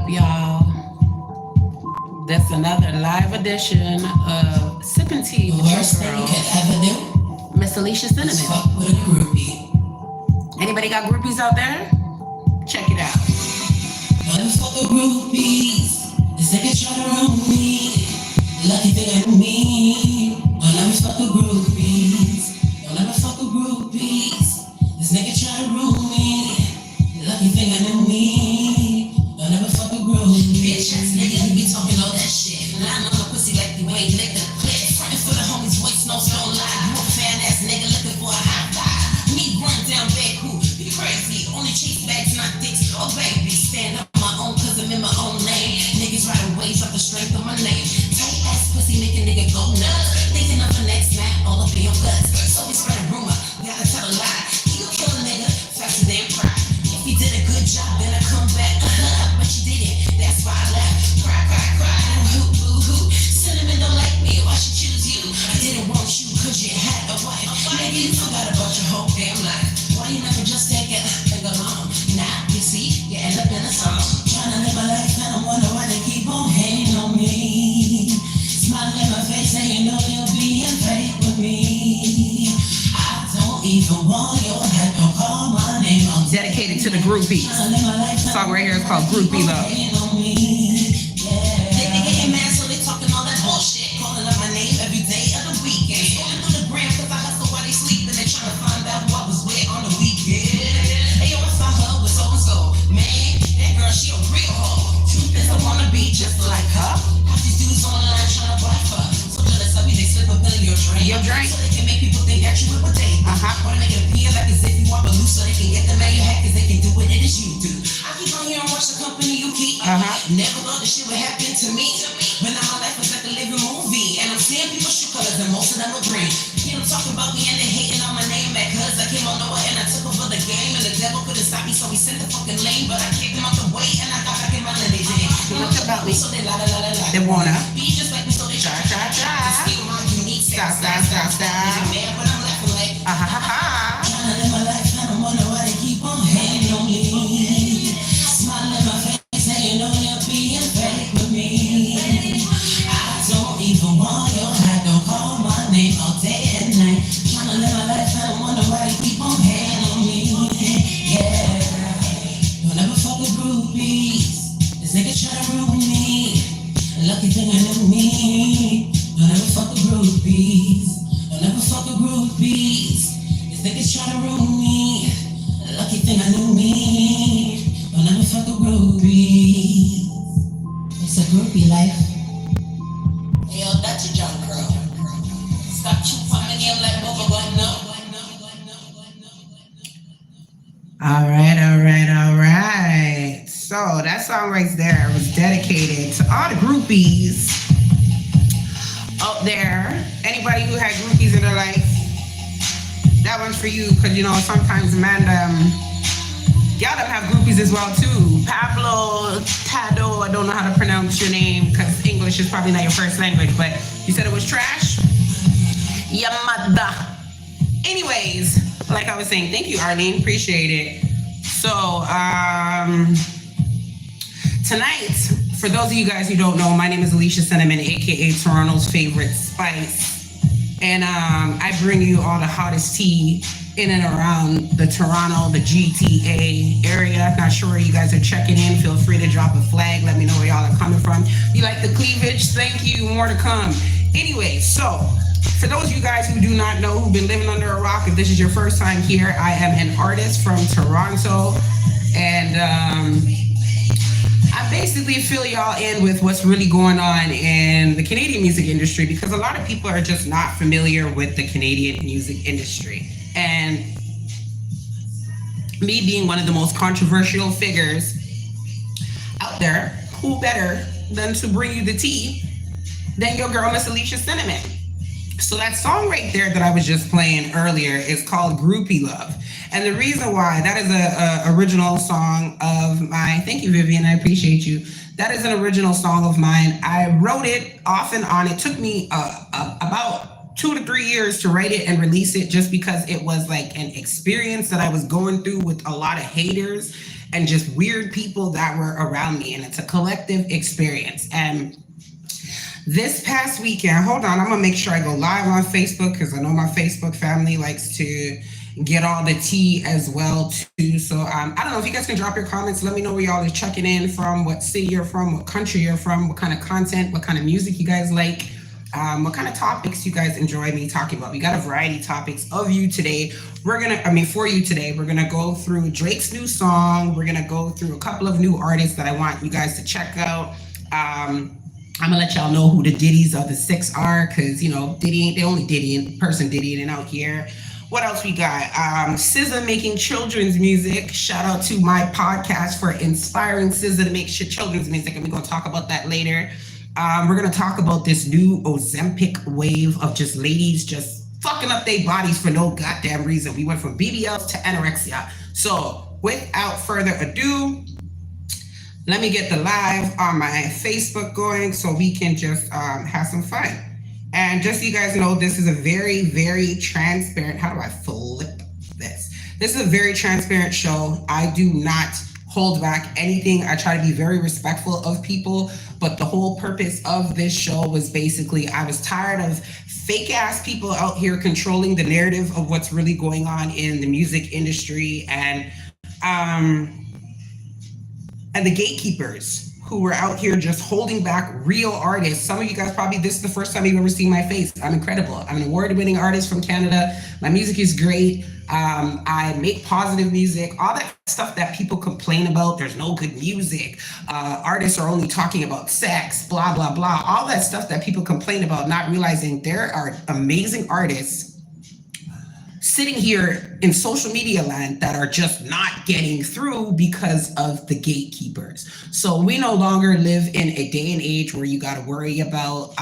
up, y'all? That's another live edition of Sipping Tea The with your worst thing you girl, could ever do Miss Alicia is Cinnamon. fuck with a groupie. Anybody got groupies out there? Check it out. Motherfucker groupies. This nigga try to ruin me. Lucky thing I knew me. Don't let me fuck with groupies. Don't let me fuck with groupies. This nigga try to ruin me. Lucky thing I knew me. Don't let me fuck with groupies. Bitch ass nigga, you be talking all that shit. Lying on my pussy like you ain't licked a clip. Frontin' for the homies, voice no stone lie. You a fan ass nigga looking for a high five. Me run down bad cool. Be crazy. Only chase bags, not dicks. Oh baby, stand up on my own cause I'm in my own lane. Niggas riding waves off the strength of my name. Tight ass pussy make a nigga go nuts. Thinking of the next man, all up in your guts. So we spread a rumor, gotta tell a lie. He gon' kill a nigga faster than pride. If he did a good job, then I come back. But you didn't, that's why I left. Cry, cry, cry, and hoot, boo, hoo. Cinnamon don't like me, why she choose you? I didn't want you cause you had a wife. Maybe you forgot about your whole damn life. Why you never just take it and go home? Now you see, you end up in a song. Tryna live my life and I wonder why they keep on hating on me. Smiling in my face saying no, you're being fake with me. I don't even want your help, don't call my name. I'm Dedicated to the groupies. Song right here is called Groupie Love. They getting mad, so they talking all that bullshit. Calling up my name every day of the weekend. Scrolling through the gram, cause I hustle while they sleep. And they trying to find out who I was with on the weekend. Hey, yo, I saw her with so-and-so. Man, that girl, she a real hoe. Truth is, I wanna be just like her. Half these dudes online trying to buy her. So jealous of me, they slip a pill in your drink. Your drink? So they can make people think that you with what they do. Wanna make it appear like as if you want to lose, so they can get the man you had, cause they can do what it is you do. I keep on here and watch the company you keep. Never thought this shit would happen to me. But now my life is like a living movie. And I'm seeing people shoot colors and most of them are green. You know, talking about me and they hating on my name, man. Cause I came on nowhere and I took over the game. And the devil couldn't stop me, so he sent the fucking lane. But I kicked him out the way and I got back in my lane. They did. What about me? So they la la la la la. They wanna be just like me, so they try. Steal my unique stop. man, but I'm laughing like Ha. trying to live my life and I wonder why they keep on hating on me. Smiling in my face, saying no, you're being fake with me. I don't even want your hat, don't call my name all day and night. Trying to live my life and I wonder why they keep on hating on me. Yeah, don't ever fuck with groupies. This nigga try to ruin me. Lucky thing I knew me. Don't ever fuck with groupies. Don't ever fuck with groupies. These niggas try to ruin me. Lucky thing I knew me. Don't ever fuck with groupies. It's a groupie life. Hey, yo, that's a junk girl. Stop chewing on my name like Bubba Bun, no. All right. So that song right there was dedicated to all the groupies out there. Anybody who had groupies in their life, that one's for you. Because, you know, sometimes, man, y'all them have groupies as well, too. Pablo, Tado, I don't know how to pronounce your name because English is probably not your first language, but you said it was trash? Yamada. Anyways, like I was saying, thank you, Arlene. Appreciate it. So, tonight, for those of you guys who don't know, my name is Alicia Cinnamon, aka Toronto's favorite spice. And I bring you all the hottest tea in and around the Toronto, the GTA area. Not sure where you guys are checking in. Feel free to drop a flag. Let me know where y'all are coming from. You like the cleavage? Thank you. More to come. Anyway, so for those of you guys who do not know, who've been living under a rock, if this is your first time here, I am an artist from Toronto. And I basically fill y'all in with what's really going on in the Canadian music industry because a lot of people are just not familiar with the Canadian music industry. And me being one of the most controversial figures out there, who better than to bring you the tea than your girl, Miss Alicia Cinnamon. So that song right there that I was just playing earlier is called Groupie Love. And the reason why, that is a original song of mine. Thank you, Vivian. I appreciate you. That is an original song of mine. I wrote it off and on. It took me about 2 to 3 years to write it and release it just because it was like an experience that I was going through with a lot of haters and just weird people that were around me. And it's a collective experience. And this past weekend, hold on, I'm gonna make sure I go live on Facebook because I know my Facebook family likes to get all the tea as well too. So I don't know if you guys can drop your comments. Let me know where y'all are checking in from, what city you're from, what country you're from, what kind of content, what kind of music you guys like, what kind of topics you guys enjoy me talking about. We got a variety of topics of you today. For you today, we're gonna go through Drake's new song. We're gonna go through a couple of new artists that I want you guys to check out. I'm gonna let y'all know who the Diddies of the six are, because Diddy ain't the only person Diddying out here. What else we got? SZA making children's music. Shout out to my podcast for inspiring SZA to make children's music, and we're gonna talk about that later. We're gonna talk about this new Ozempic wave of just ladies just fucking up their bodies for no goddamn reason. We went from BBLs to anorexia. So without further ado, let me get the live on my Facebook going so we can just have some fun. And just so you guys know, this is a very, very transparent, how do I flip this? This is a very transparent show. I do not hold back anything. I try to be very respectful of people, but the whole purpose of this show was basically, I was tired of fake ass people out here controlling the narrative of what's really going on in the music industry, and the gatekeepers who were out here just holding back real artists. Some of you guys probably, this is the first time you've ever seen my face. I'm incredible. I'm an award-winning artist from Canada. My music is great. I make positive music, all that stuff that people complain about. There's no good music. Artists are only talking about sex, blah, blah, blah. All that stuff that people complain about, not realizing there are amazing artists sitting here in social media land that are just not getting through because of the gatekeepers. So we no longer live in a day and age where you got to worry about,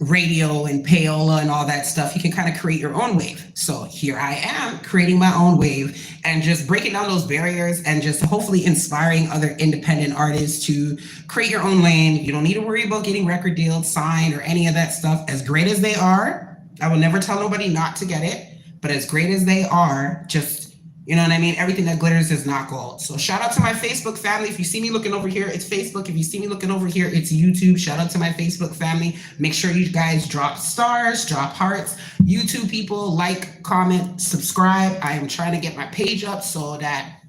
radio and payola and all that stuff. You can kind of create your own wave. So here I am creating my own wave and just breaking down those barriers and just hopefully inspiring other independent artists to create your own lane. You don't need to worry about getting record deals signed or any of that stuff. As great as they are, I will never tell nobody not to get it, but as great as they are, just, you know what I mean? Everything that glitters is not gold. So shout out to my Facebook family. If you see me looking over here, it's Facebook. If you see me looking over here, it's YouTube. Shout out to my Facebook family. Make sure you guys drop stars, drop hearts. YouTube people, like, comment, subscribe. I am trying to get my page up so that,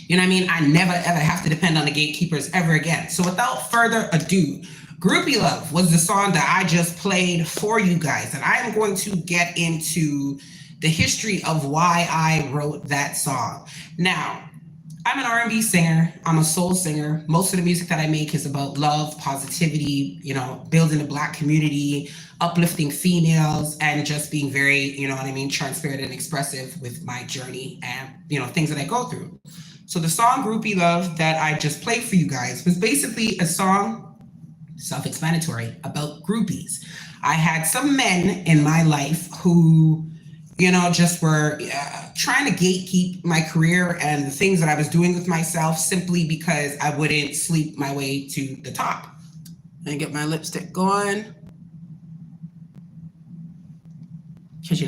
I never ever have to depend on the gatekeepers ever again. So without further ado, Groupie Love was the song that I just played for you guys. And I am going to get into the history of why I wrote that song. Now, I'm an R&B singer. I'm a soul singer. Most of the music that I make is about love, positivity, building the Black community, uplifting females, and just being very, transparent and expressive with my journey and, things that I go through. So the song Groupie Love that I just played for you guys was basically a song, self-explanatory, about groupies. I had some men in my life who, just were trying to gatekeep my career and the things that I was doing with myself simply because I wouldn't sleep my way to the top. And get my lipstick going. Because,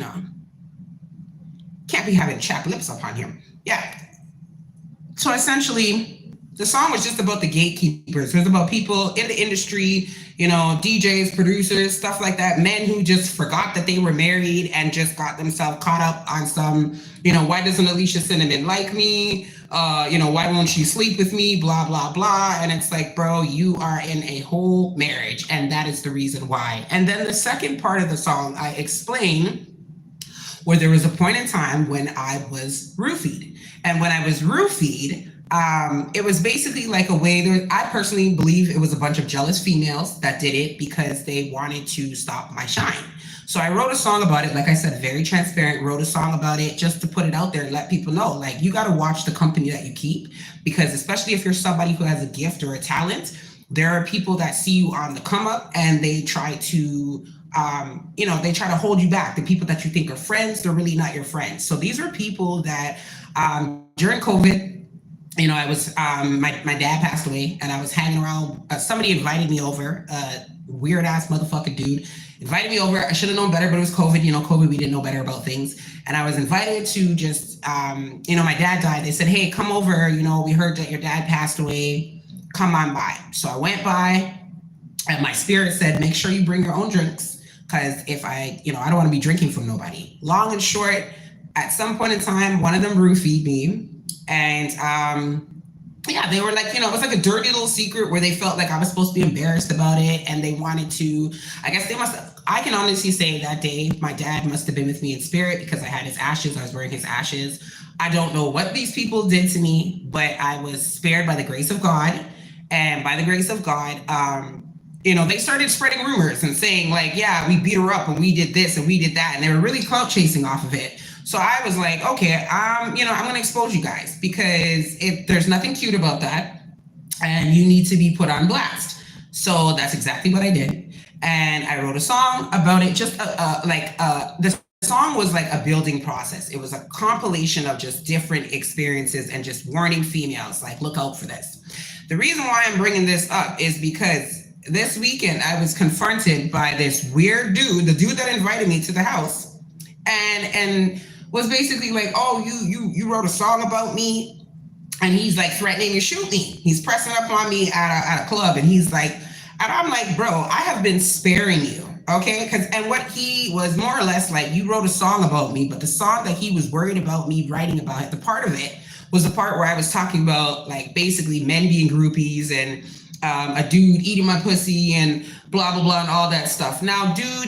can't be having chapped lips up on here. Yeah. So essentially, the song was just about the gatekeepers. It was about people in the industry, DJs, producers, stuff like that, men who just forgot that they were married and just got themselves caught up on some, why doesn't Alicia Cinnamon like me? Why won't she sleep with me? Blah, blah, blah. And it's like, bro, you are in a whole marriage, and that is the reason why. And then the second part of the song, I explain where there was a point in time when I was roofied. And when I was roofied, it was basically like a way I personally believe it was a bunch of jealous females that did it because they wanted to stop my shine. So I wrote a song about it. Like I said, very transparent, wrote a song about it just to put it out there and let people know, like, you got to watch the company that you keep, because especially if you're somebody who has a gift or a talent, there are people that see you on the come up and they try to they try to hold you back. The people that you think are friends, they're really not your friends. So these are people that during COVID, I was my dad passed away, and I was hanging around. Somebody invited me over weird ass motherfucking dude. Invited me over. I should have known better, but it was COVID. You know, COVID, we didn't know better about things. And I was invited to just, my dad died. They said, hey, come over. You know, we heard that your dad passed away. Come on by. So I went by, and my spirit said, make sure you bring your own drinks. Because if I don't want to be drinking from nobody. Long and short, at some point in time, one of them roofied me. And they were like, it was like a dirty little secret where they felt like I was supposed to be embarrassed about it. And they wanted to, I can honestly say that day, my dad must have been with me in spirit because I had his ashes. I was wearing his ashes. I don't know what these people did to me, but I was spared by the grace of God. And by the grace of God, they started spreading rumors and saying like, yeah, we beat her up and we did this and we did that. And they were really clout chasing off of it. So I was like, okay, I'm going to expose you guys because there's nothing cute about that. And you need to be put on blast. So that's exactly what I did. And I wrote a song about it. Just the song was like a building process. It was a compilation of just different experiences and just warning females, like, look out for this. The reason why I'm bringing this up is because this weekend I was confronted by this weird dude, the dude that invited me to the house, and was basically like, oh, you wrote a song about me, and he's like threatening to shoot me. He's pressing up on me at a club, and he's like, and I'm like, bro, I have been sparing you, okay? And what he was more or less like, you wrote a song about me, but the song that he was worried about me writing about it, the part of it was the part where I was talking about like basically men being groupies and a dude eating my pussy and blah, blah, blah, and all that stuff. Now, dude,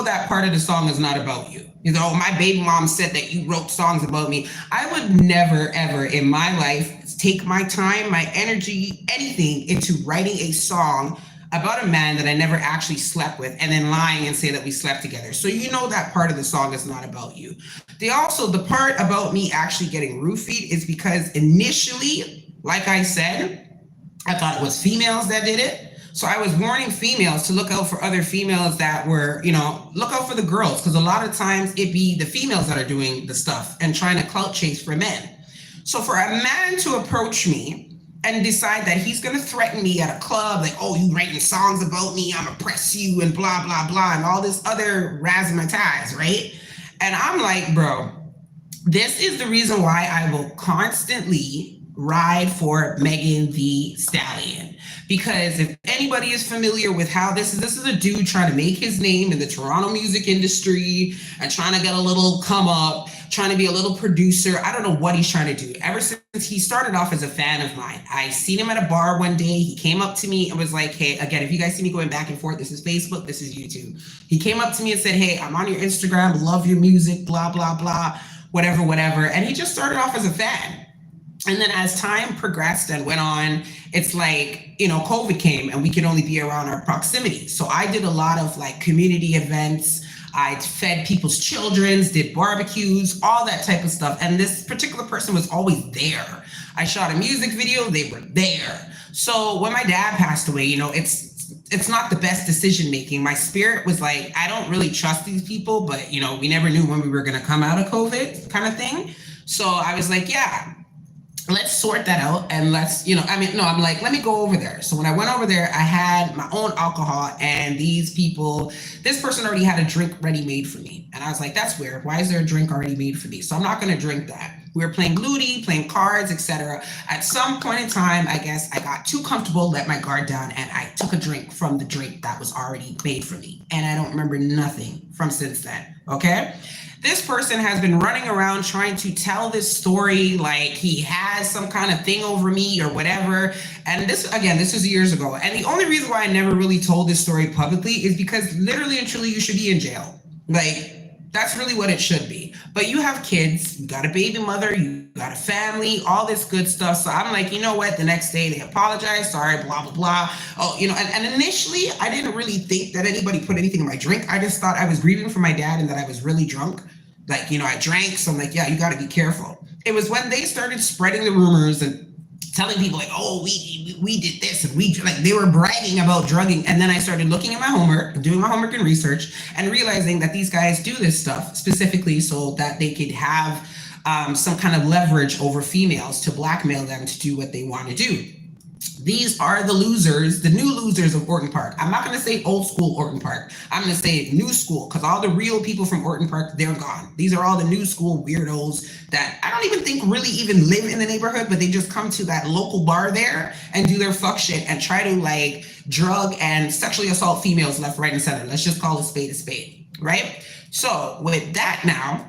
that part of the song is not about you. My baby mom said that you wrote songs about me. I would never, ever in my life take my time, my energy, anything into writing a song about a man that I never actually slept with and then lying and say that we slept together. So that part of the song is not about you. The part about me actually getting roofied is because initially, like I said, I thought it was females that did it. So I was warning females to look out for other females that were, look out for the girls. Because a lot of times it be the females that are doing the stuff and trying to clout chase for men. So for a man to approach me and decide that he's going to threaten me at a club, like, oh, you writing songs about me, I'm going to press you and blah, blah, blah, and all this other razzmatazz, right? And I'm like, bro, this is the reason why I will constantly ride for Megan Thee Stallion. Because if anybody is familiar with how this is a dude trying to make his name in the Toronto music industry and trying to get a little come up, trying to be a little producer. I don't know what he's trying to do. Ever since he started off as a fan of mine, I seen him at a bar one day. He came up to me and was like, hey, again, if you guys see me going back and forth, this is Facebook, this is YouTube. He came up to me and said, hey, I'm on your Instagram, love your music, blah, blah, blah, whatever, whatever. And he just started off as a fan. And then as time progressed and went on, it's like, COVID came and we could only be around our proximity. So I did a lot of like community events. I fed people's children's, did barbecues, all that type of stuff. And this particular person was always there. I shot a music video, they were there. So when my dad passed away, it's not the best decision making. My spirit was like, I don't really trust these people, but we never knew when we were going to come out of COVID kind of thing. So I was like, yeah, let's sort that out and let's, I'm like, let me go over there. So when I went over there, I had my own alcohol and this person already had a drink ready made for me. And I was like, that's weird. Why is there a drink already made for me? So I'm not going to drink that. We were playing Ludi, playing cards, etc. At some point in time, I guess I got too comfortable, let my guard down, and I took a drink from the drink that was already made for me. And I don't remember nothing from since then, okay? This person has been running around trying to tell this story like he has some kind of thing over me or whatever. And this was years ago. And the only reason why I never really told this story publicly is because literally and truly you should be in jail. Like, that's really what it should be. But you have kids, you got a baby mother, you got a family, all this good stuff. So I'm like, you know what? The next day they apologize, sorry, blah, blah, blah. Oh, and initially I didn't really think that anybody put anything in my drink. I just thought I was grieving for my dad and that I was really drunk. Like, I drank. So I'm like, yeah, you got to be careful. It was when they started spreading the rumors and telling people like, oh, we did this and they were bragging about drugging. And then I started looking at my homework, doing my homework and research and realizing that these guys do this stuff specifically so that they could have some kind of leverage over females to blackmail them to do what they want to do. These are the losers, the new losers of Orton Park. I'm not going to say old school Orton Park. I'm going to say new school because all the real people from Orton Park, they're gone. These are all the new school weirdos that I don't even think really even live in the neighborhood, but they just come to that local bar there and do their fuck shit and try to like drug and sexually assault females left, right, and center. Let's just call a spade, right? So with that now,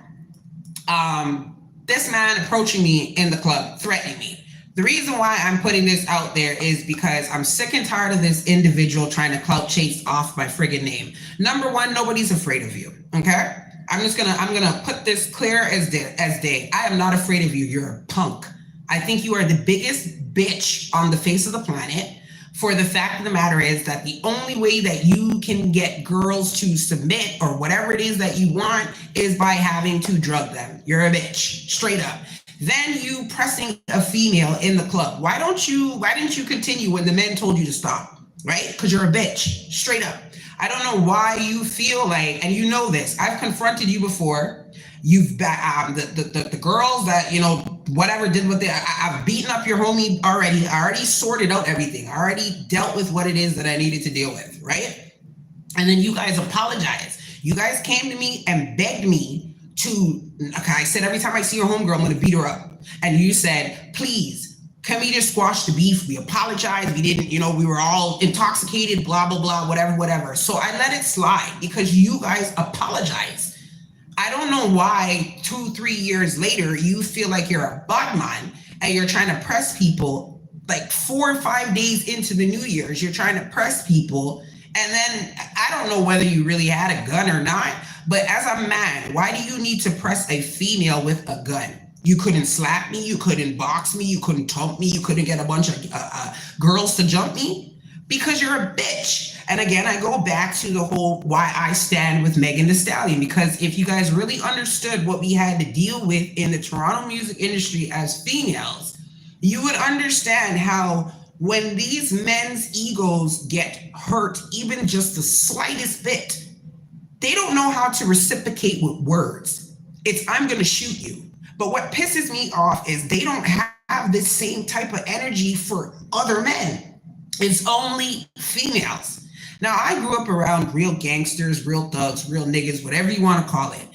this man approaching me in the club, threatening me. The reason why I'm putting this out there is because I'm sick and tired of this individual trying to clout chase off my friggin' name. Number one, nobody's afraid of you. Okay? I'm gonna put this clear as day. I am not afraid of you. You're a punk. I think you are the biggest bitch on the face of the planet. For the fact of the matter is that the only way that you can get girls to submit or whatever it is that you want is by having to drug them. You're a bitch, straight up. Then you pressing a female in the club. Why didn't you continue when the men told you to stop? Right? Because you're a bitch, straight up. I don't know why you feel like, and you know this, I've confronted you before. You've the girls that, you know, whatever did what I've beaten up your homie already. I already sorted out everything. I already dealt with what it is that I needed to deal with, right? And then you guys apologized. You guys came to me and begged me to, okay, I said every time I see your homegirl, I'm gonna beat her up. And you said, please, can we just squash the beef? We apologized. We didn't, you know, we were all intoxicated, blah, blah, blah, whatever. So I let it slide because you guys apologized. I don't know why 2-3 years later, you feel like you're a badman and you're trying to press people like 4 or 5 days into the New Year's. You're trying to press people. And then I don't know whether you really had a gun or not, but as a man, why do you need to press a female with a gun? You couldn't slap me. You couldn't box me. You couldn't tump me. You couldn't get a bunch of girls to jump me because you're a bitch. And again, I go back to the whole why I stand with Megan Thee Stallion, because if you guys really understood what we had to deal with in the Toronto music industry as females, you would understand how when these men's egos get hurt, even just the slightest bit, they don't know how to reciprocate with words. It's, I'm going to shoot you. But what pisses me off is they don't have this same type of energy for other men. It's only females. Now, I grew up around real gangsters, real thugs, real niggas, whatever you want to call it.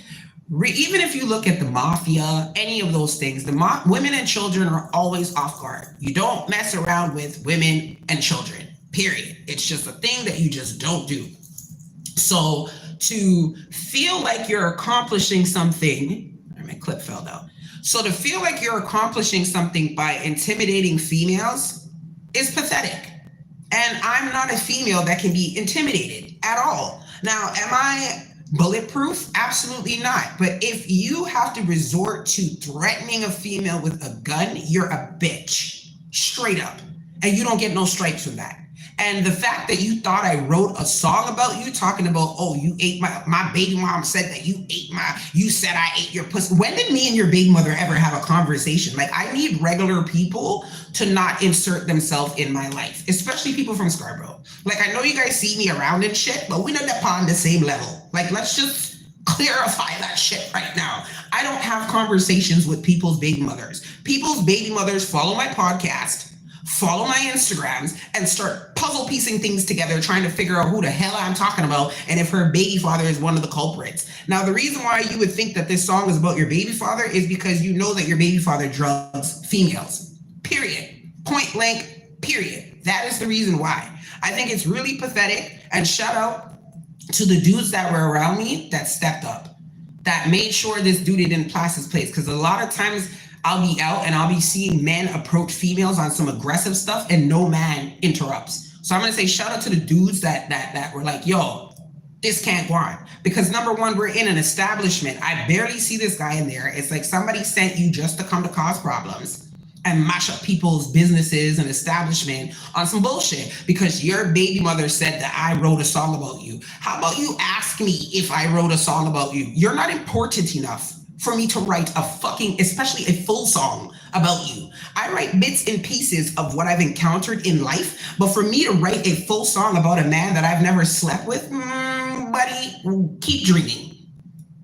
Even if you look at the mafia, any of those things, the women and children are always off guard. You don't mess around with women and children, period. It's just a thing that you just don't do. So to feel like you're accomplishing something, my clip fell down. So to feel like you're accomplishing something by intimidating females is pathetic. And I'm not a female that can be intimidated at all. Now, am I bulletproof? Absolutely not. But if you have to resort to threatening a female with a gun, you're a bitch, straight up. And you don't get no stripes from that. And the fact that you thought I wrote a song about you talking about, oh, you ate my baby mom said that you said I ate your pussy. When did me and your baby mother ever have a conversation? Like, I need regular people to not insert themselves in my life, especially people from Scarborough. Like, I know you guys see me around and shit, but we're not upon the same level. Like, let's just clarify that shit right now. I don't have conversations with people's baby mothers. People's baby mothers follow my podcast, follow my Instagrams, and start puzzle piecing things together, trying to figure out who the hell I'm talking about and if her baby father is one of the culprits. Now, the reason why you would think that this song is about your baby father is because you know that your baby father drugs females, period. Point blank, period. That is the reason why. I think it's really pathetic, and shout out to the dudes that were around me that stepped up, that made sure this dude didn't pass his place, because a lot of times I'll be out and I'll be seeing men approach females on some aggressive stuff and no man interrupts. So I'm going to say shout out to the dudes that were like, yo, this can't go on. Because number one, we're in an establishment. I barely see this guy in there. It's like somebody sent you just to come to cause problems and mash up people's businesses and establishment on some bullshit because your baby mother said that I wrote a song about you. How about you ask me if I wrote a song about you? You're not important enough for me to write a fucking, especially a full song about you. I write bits and pieces of what I've encountered in life, but for me to write a full song about a man that I've never slept with, buddy, keep dreaming.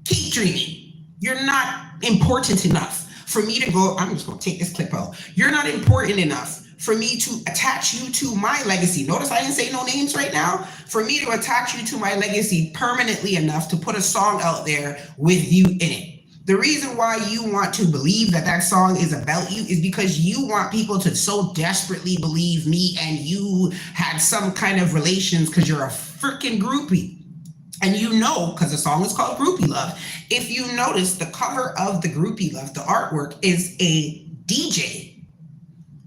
Keep dreaming. You're not important enough for me to go, I'm just gonna take this clip out. You're not important enough for me to attach you to my legacy. Notice I didn't say no names right now. For me to attach you to my legacy permanently enough to put a song out there with you in it. The reason why you want to believe that that song is about you is because you want people to so desperately believe me and you had some kind of relations because you're a freaking groupie. And you know, because the song is called Groupie Love, if you notice the cover of the Groupie Love, the artwork is a DJ.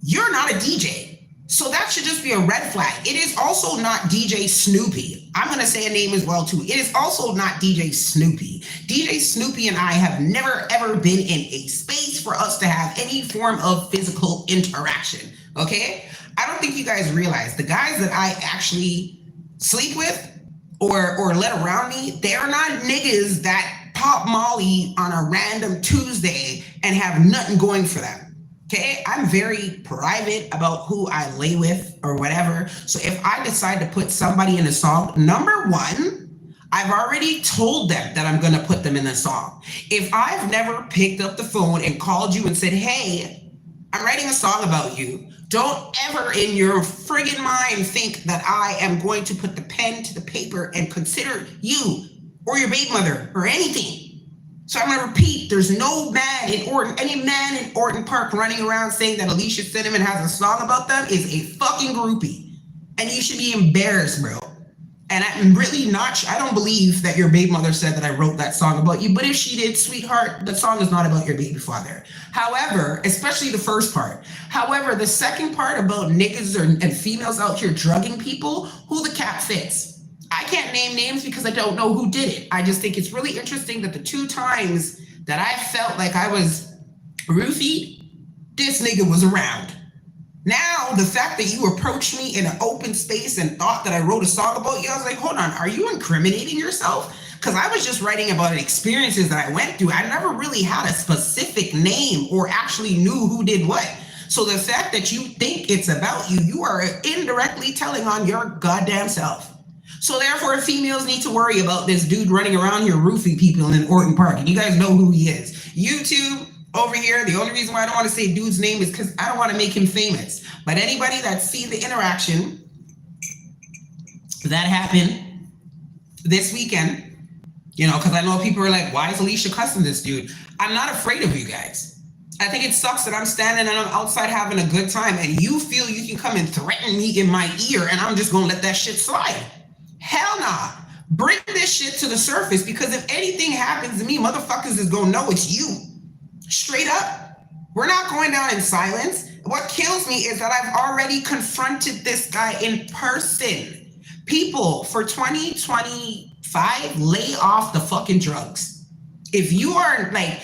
You're not a DJ. So that should just be a red flag. It is also not DJ Snoopy. I'm going to say a name as well, too. It is also not DJ Snoopy. DJ Snoopy and I have never, ever been in a space for us to have any form of physical interaction. Okay? I don't think you guys realize the guys that I actually sleep with or let around me, they're not niggas that pop Molly on a random Tuesday and have nothing going for them. Okay, I'm very private about who I lay with or whatever. So if I decide to put somebody in a song, number one, I've already told them that I'm gonna put them in the song. If I've never picked up the phone and called you and said, hey, I'm writing a song about you, don't ever in your friggin' mind think that I am going to put the pen to the paper and consider you or your baby mother or anything. So I'm gonna repeat, there's no man in Orton, any man in Orton Park running around saying that Alicia Cinnamon has a song about them is a fucking groupie. And you should be embarrassed, bro. And I'm really not, I don't believe that your baby mother said that I wrote that song about you, but if she did, sweetheart, the song is not about your baby father. However, especially the first part. However, the second part about niggas and females out here drugging people, who the cap fits? I can't name names because I don't know who did it. I just think it's really interesting that the two times that I felt like I was roofied, this nigga was around. Now, the fact that you approached me in an open space and thought that I wrote a song about you, I was like, hold on, are you incriminating yourself? Because I was just writing about experiences that I went through. I never really had a specific name or actually knew who did what. So the fact that you think it's about you, you are indirectly telling on your goddamn self. So therefore, females need to worry about this dude running around here roofing people in Orton Park. And you guys know who he is. YouTube over here, the only reason why I don't want to say dude's name is because I don't want to make him famous. But anybody that's seen the interaction that happened this weekend, you know, because I know people are like, why is Alicia cussing this dude? I'm not afraid of you guys. I think it sucks that I'm standing and I'm outside having a good time and you feel you can come and threaten me in my ear and I'm just going to let that shit slide. Hell nah. Bring this shit to the surface because if anything happens to me, motherfuckers is gonna know it's you. Straight up. We're not going down in silence. What kills me is that I've already confronted this guy in person. People, for 2025, lay off the fucking drugs. If you are like,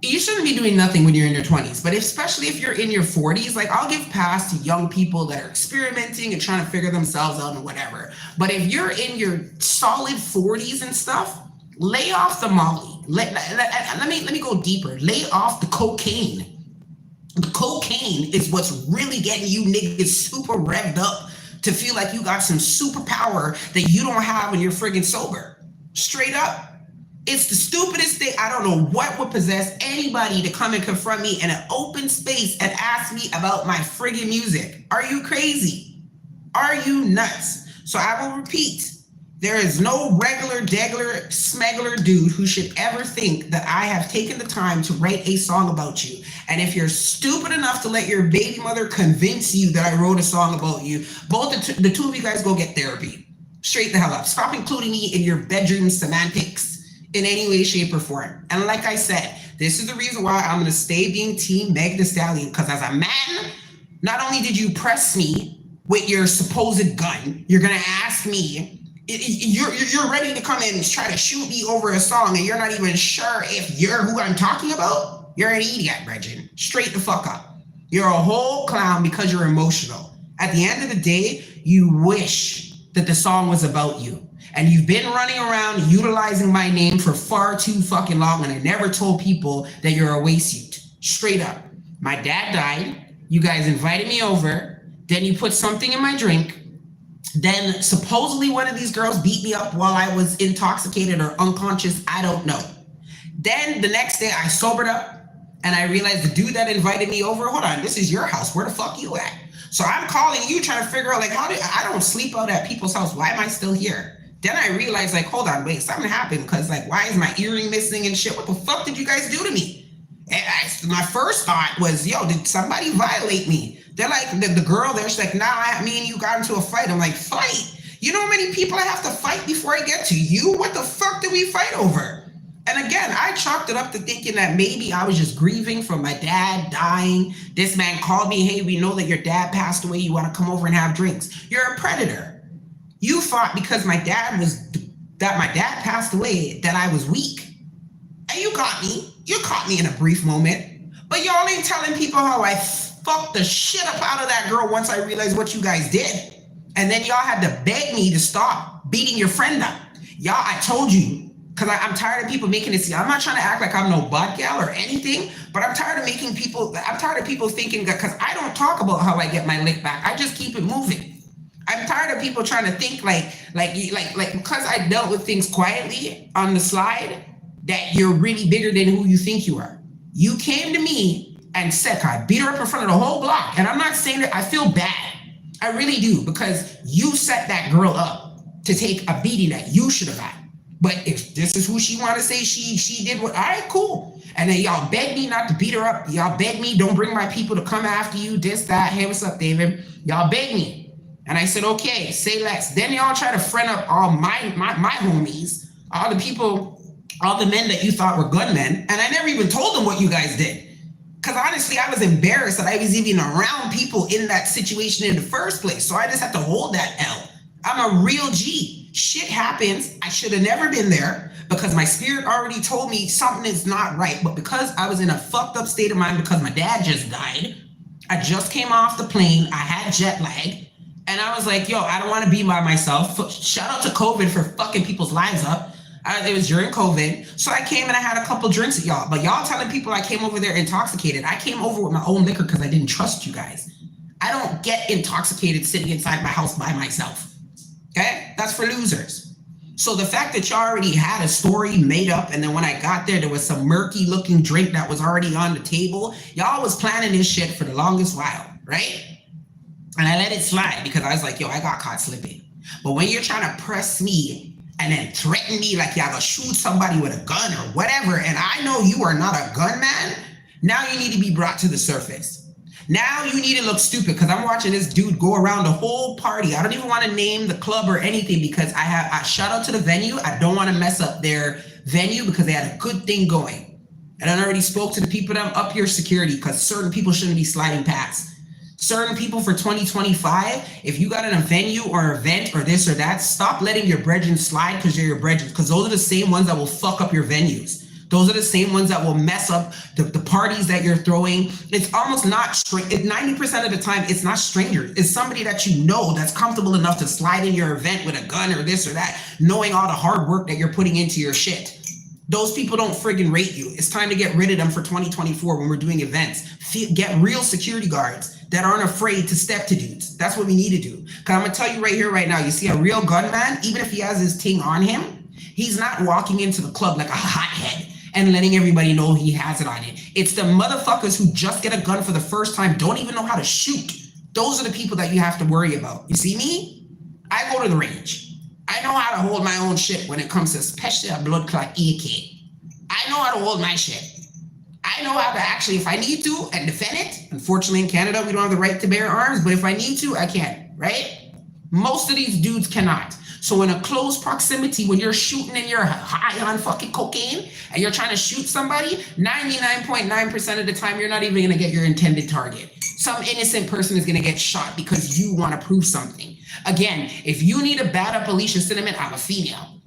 you shouldn't be doing nothing when you're in your 20s, but especially if you're in your 40s, like I'll give pass to young people that are experimenting and trying to figure themselves out and whatever. But if you're in your solid 40s and stuff, lay off the Molly. Let me go deeper. Lay off the cocaine. The cocaine is what's really getting you niggas super revved up to feel like you got some superpower that you don't have when you're friggin' sober. Straight up. It's the stupidest thing. I don't know what would possess anybody to come and confront me in an open space and ask me about my friggin' music. Are you crazy? Are you nuts? So I will repeat, there is no regular, degular, smuggler dude who should ever think that I have taken the time to write a song about you. And if you're stupid enough to let your baby mother convince you that I wrote a song about you, both the two of you guys go get therapy. Straight the hell up. Stop including me in your bedroom semantics in any way, shape, or form. And like I said, this is the reason why I'm gonna stay being Team Meg Thee Stallion, because as a man, not only did you press me with your supposed gun, you're gonna ask me, you're ready to come in and try to shoot me over a song and you're not even sure if you're who I'm talking about? You're an idiot, Bridget. Straight the fuck up. You're a whole clown because you're emotional. At the end of the day, you wish that the song was about you. And you've been running around utilizing my name for far too fucking long, and I never told people that you're a waste. Straight up. My dad died. You guys invited me over. Then you put something in my drink. Then supposedly one of these girls beat me up while I was intoxicated or unconscious. I don't know. Then the next day I sobered up and I realized the dude that invited me over, hold on, this is your house. Where the fuck you at? So I'm calling you trying to figure out like I don't sleep out at people's house. Why am I still here? Then I realized like, hold on, wait, something happened because like, why is my earring missing and shit? What the fuck did you guys do to me? And my first thought was, yo, did somebody violate me? They're like, the girl there, she's like, nah, me and you got into a fight. I'm like, fight? You know how many people I have to fight before I get to you? What the fuck did we fight over? And again, I chalked it up to thinking that maybe I was just grieving from my dad dying. This man called me, hey, we know that your dad passed away. You want to come over and have drinks? You're a predator. You thought because my dad passed away that I was weak. And you got me. You caught me in a brief moment. But y'all ain't telling people how I fucked the shit up out of that girl once I realized what you guys did. And then y'all had to beg me to stop beating your friend up. Y'all, I told you. Because I'm tired of people making it seem, I'm not trying to act like I'm no bad gal or anything, but I'm tired of people thinking that because I don't talk about how I get my lick back. I just keep it moving. I'm tired of people trying to think like because I dealt with things quietly on the slide, that you're really bigger than who you think you are. You came to me and said, I beat her up in front of the whole block. And I'm not saying that I feel bad. I really do, because you set that girl up to take a beating that you should have had. But if this is who she want to say she did what, all right, cool. And then y'all beg me not to beat her up. Y'all beg me, don't bring my people to come after you, this, that. Hey, what's up, David? Y'all beg me. And I said, okay, say less. Then y'all try to friend up all my homies, all the people, all the men that you thought were gunmen. And I never even told them what you guys did. Because honestly, I was embarrassed that I was even around people in that situation in the first place. So I just had to hold that L. I'm a real G. Shit happens. I should have never been there because my spirit already told me something is not right. But because I was in a fucked up state of mind because my dad just died, I just came off the plane. I had jet lag. And I was like, yo, I don't want to be by myself. Shout out to COVID for fucking people's lives up. It was during COVID. So I came and I had a couple drinks at y'all. But y'all telling people I came over there intoxicated. I came over with my own liquor because I didn't trust you guys. I don't get intoxicated sitting inside my house by myself. Okay, that's for losers. So the fact that you already had a story made up, and then when I got there was some murky looking drink that was already on the table. Y'all was planning this shit for the longest while, right? And I let it slide because I was like, yo, I got caught slipping. But when you're trying to press me and then threaten me like y'all gonna shoot somebody with a gun or whatever, and I know you are not a gunman, now you need to be brought to the surface. Now you need to look stupid because I'm watching this dude go around the whole party. I don't even want to name the club or anything because I shout out to the venue. I don't want to mess up their venue because they had a good thing going. And I already spoke to the people that up here security because certain people shouldn't be sliding past. Certain people for 2025, if you got in a venue or event or this or that, stop letting your brethren slide because you're your brethren, because those are the same ones that will fuck up your venues. Those are the same ones that will mess up the parties that you're throwing. It's almost not 90% of the time, it's not strangers. It's somebody that you know that's comfortable enough to slide in your event with a gun or this or that, knowing all the hard work that you're putting into your shit. Those people don't friggin' rate you. It's time to get rid of them for 2024 when we're doing events. Get real security guards that aren't afraid to step to dudes. That's what we need to do. Because I'm going to tell you right here, right now, you see a real gunman, even if he has his ting on him, he's not walking into the club like a hothead and letting everybody know he has it on it. It's the motherfuckers who just get a gun for the first time, don't even know how to shoot. Those are the people that you have to worry about. You see me? I go to the range. I know how to hold my own shit when it comes to especially a blood clot AK. I know how to hold my shit. I know how to actually, if I need to, and defend it. Unfortunately, in Canada, we don't have the right to bear arms, but if I need to, I can, right? Most of these dudes cannot. So in a close proximity, when you're shooting and you're high on fucking cocaine and you're trying to shoot somebody, 99.9% of the time, you're not even gonna get your intended target. Some innocent person is gonna get shot because you wanna prove something. Again, if you need to bat up Alicia Cinnamon, I'm a female.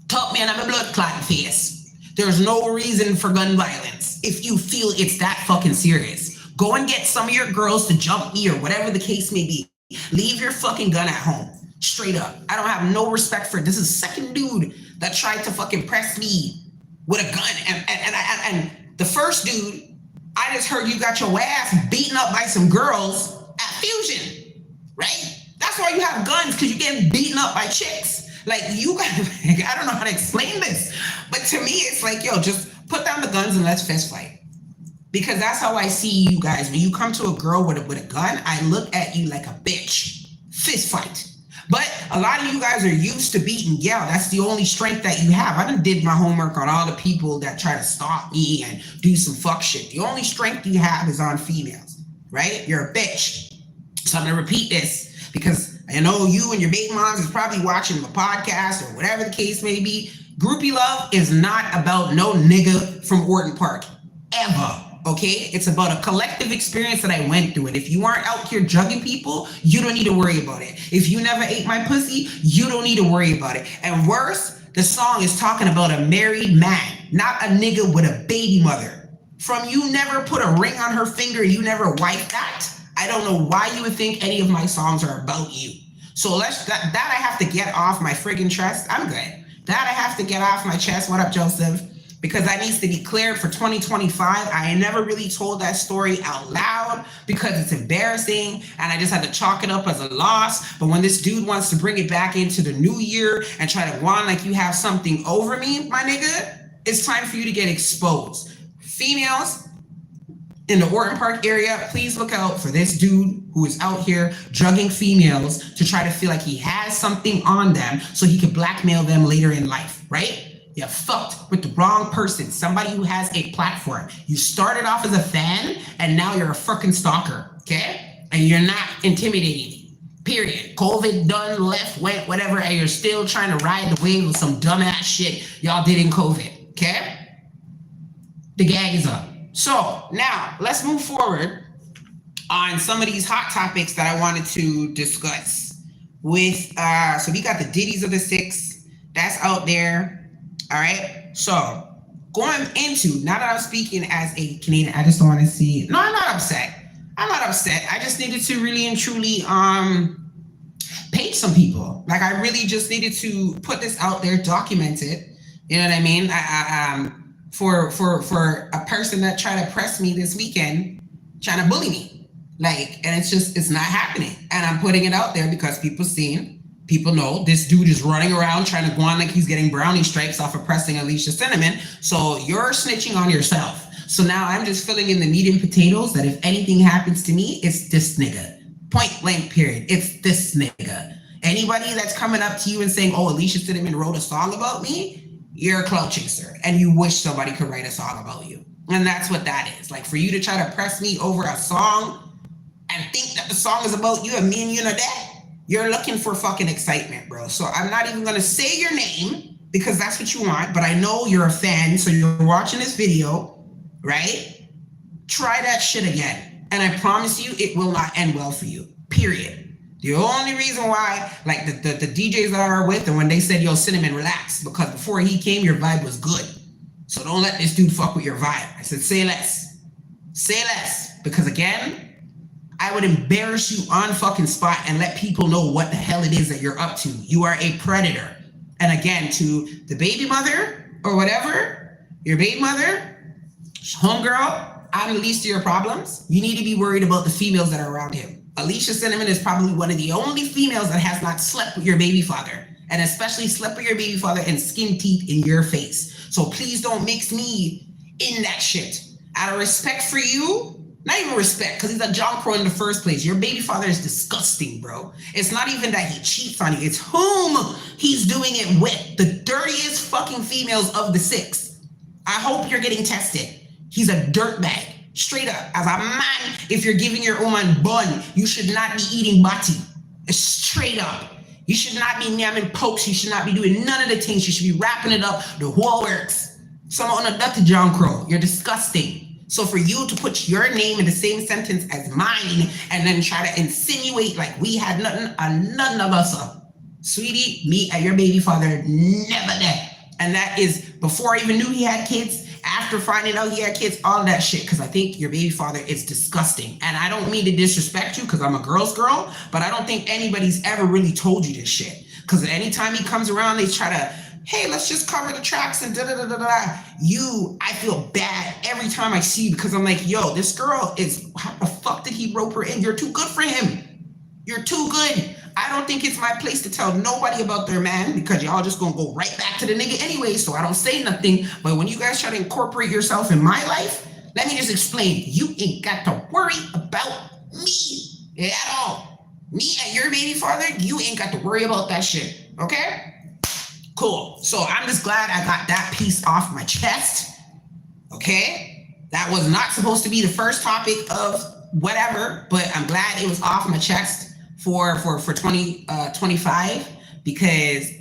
Top man, I'm a blood clotting face. There's no reason for gun violence if you feel it's that fucking serious. Go and get some of your girls to jump me or whatever the case may be. Leave your fucking gun at home. Straight up. I don't have no respect for it. This is the second dude that tried to fucking press me with a gun. And the first dude, I just heard you got your ass beaten up by some girls at Fusion, right? That's why you have guns, because you're getting beaten up by chicks. Like, you got, I don't know how to explain this. But to me, it's like, yo, just put down the guns and let's fist fight. Because that's how I see you guys. When you come to a girl with a gun, I look at you like a bitch. Fist fight. But a lot of you guys are used to beating gal. That's the only strength that you have. I done did my homework on all the people that try to stalk me and do some fuck shit. The only strength you have is on females, right? You're a bitch. So I'm gonna repeat this because I know you and your baby moms is probably watching the podcast or whatever the case may be. Groupie love is not about no nigga from Orton Park. Ever. Okay, it's about a collective experience that I went through. And if you aren't out here jugging people, you don't need to worry about it. If you never ate my pussy, you don't need to worry about it. And worse, the song is talking about a married man, not a nigga with a baby mother. From you never put a ring on her finger, you never wiped that. I don't know why you would think any of my songs are about you. So that I have to get off my friggin' chest. I'm good. That I have to get off my chest. What up, Joseph? Because that needs to be cleared for 2025. I never really told that story out loud because it's embarrassing and I just had to chalk it up as a loss. But when this dude wants to bring it back into the new year and try to whine like you have something over me, my nigga, it's time for you to get exposed. Females in the Orton Park area, please look out for this dude who is out here drugging females to try to feel like he has something on them so he could blackmail them later in life, right? You fucked with the wrong person, somebody who has a platform. You started off as a fan and now you're a fucking stalker, okay? And you're not intimidating, period. COVID done, left, went, whatever, and you're still trying to ride the wave of some dumbass shit y'all did in COVID, okay? The gag is up. So now let's move forward on some of these hot topics that I wanted to discuss with, so we got the Diddies of the Six, that's out there. All right, so going into, now that I'm speaking as a Canadian, I just don't want to see, no, I'm not upset. I just needed to really and truly page some people. Like I really just needed to put this out there, document it. You know what I mean? For a person that tried to press me this weekend, trying to bully me. Like, and it's not happening. And I'm putting it out there because people know this dude is running around trying to go on like he's getting brownie stripes off of pressing Alicia Cinnamon. So you're snitching on yourself. So now I'm just filling in the meat and potatoes that if anything happens to me, it's this nigga. Point blank period. It's this nigga. Anybody that's coming up to you and saying, oh, Alicia Cinnamon wrote a song about me, you're a clout chaser. And you wish somebody could write a song about you. And that's what that is. Like for you to try to press me over a song and think that the song is about you and me and you know that, you're looking for fucking excitement, bro. So I'm not even gonna say your name because that's what you want, but I know you're a fan, so you're watching this video, right? Try that shit again. And I promise you, it will not end well for you, period. The only reason why, like the DJs that I are with, and when they said, yo, Cinnamon, relax, because before he came, your vibe was good. So don't let this dude fuck with your vibe. I said, say less. Say less. Because again, I would embarrass you on fucking spot and let people know what the hell it is that you're up to. You are a predator. And again, to the baby mother or whatever, your baby mother, homegirl, I'm the least of your problems. You need to be worried about the females that are around him. Alicia Cinnamon is probably one of the only females that has not slept with your baby father, and especially slept with your baby father and skin teeth in your face. So please don't mix me in that shit. Out of respect for you, not even respect, because he's a John Crow in the first place. Your baby father is disgusting, bro. It's not even that he cheats on you. It's whom he's doing it with. The dirtiest fucking females of the six. I hope you're getting tested. He's a dirtbag. Straight up. As a man, if you're giving your woman bun, you should not be eating bati. Straight up. You should not be namming pokes. You should not be doing none of the things. You should be wrapping it up. The whole works. Someone on a duck to John Crow. You're disgusting. So for you to put your name in the same sentence as mine and then try to insinuate like we had nothing and none of us up. Sweetie, me and your baby father never did. And that is before I even knew he had kids, after finding out he had kids, all of that shit. Because I think your baby father is disgusting. And I don't mean to disrespect you because I'm a girl's girl, but I don't think anybody's ever really told you this shit. Because anytime he comes around, they try to, hey, let's just cover the tracks and da-da-da-da-da. I feel bad every time I see you because I'm like, yo, this girl is, how the fuck did he rope her in? You're too good for him. You're too good. I don't think it's my place to tell nobody about their man because y'all just gonna go right back to the nigga anyway, so I don't say nothing. But when you guys try to incorporate yourself in my life, let me just explain. You ain't got to worry about me at all. Me and your baby father, you ain't got to worry about that shit. Okay? Cool. So I'm just glad I got that piece off my chest. Okay? That was not supposed to be the first topic of whatever, but I'm glad it was off my chest for 2025 because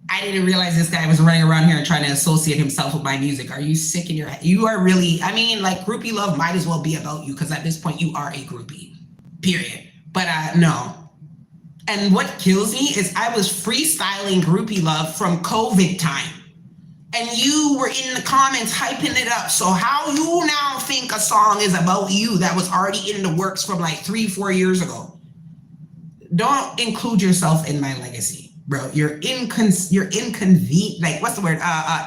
I didn't realize this guy was running around here and trying to associate himself with my music. Are you sick in your head? You are really, I mean, like groupie love might as well be about you because at this point you are a groupie, period. But no. And what kills me is I was freestyling groupie love from COVID time. And you were in the comments hyping it up. So how you now think a song is about you that was already in the works from like 3-4 years ago? Don't include yourself in my legacy, bro. You're inconvenient. Like, what's the word?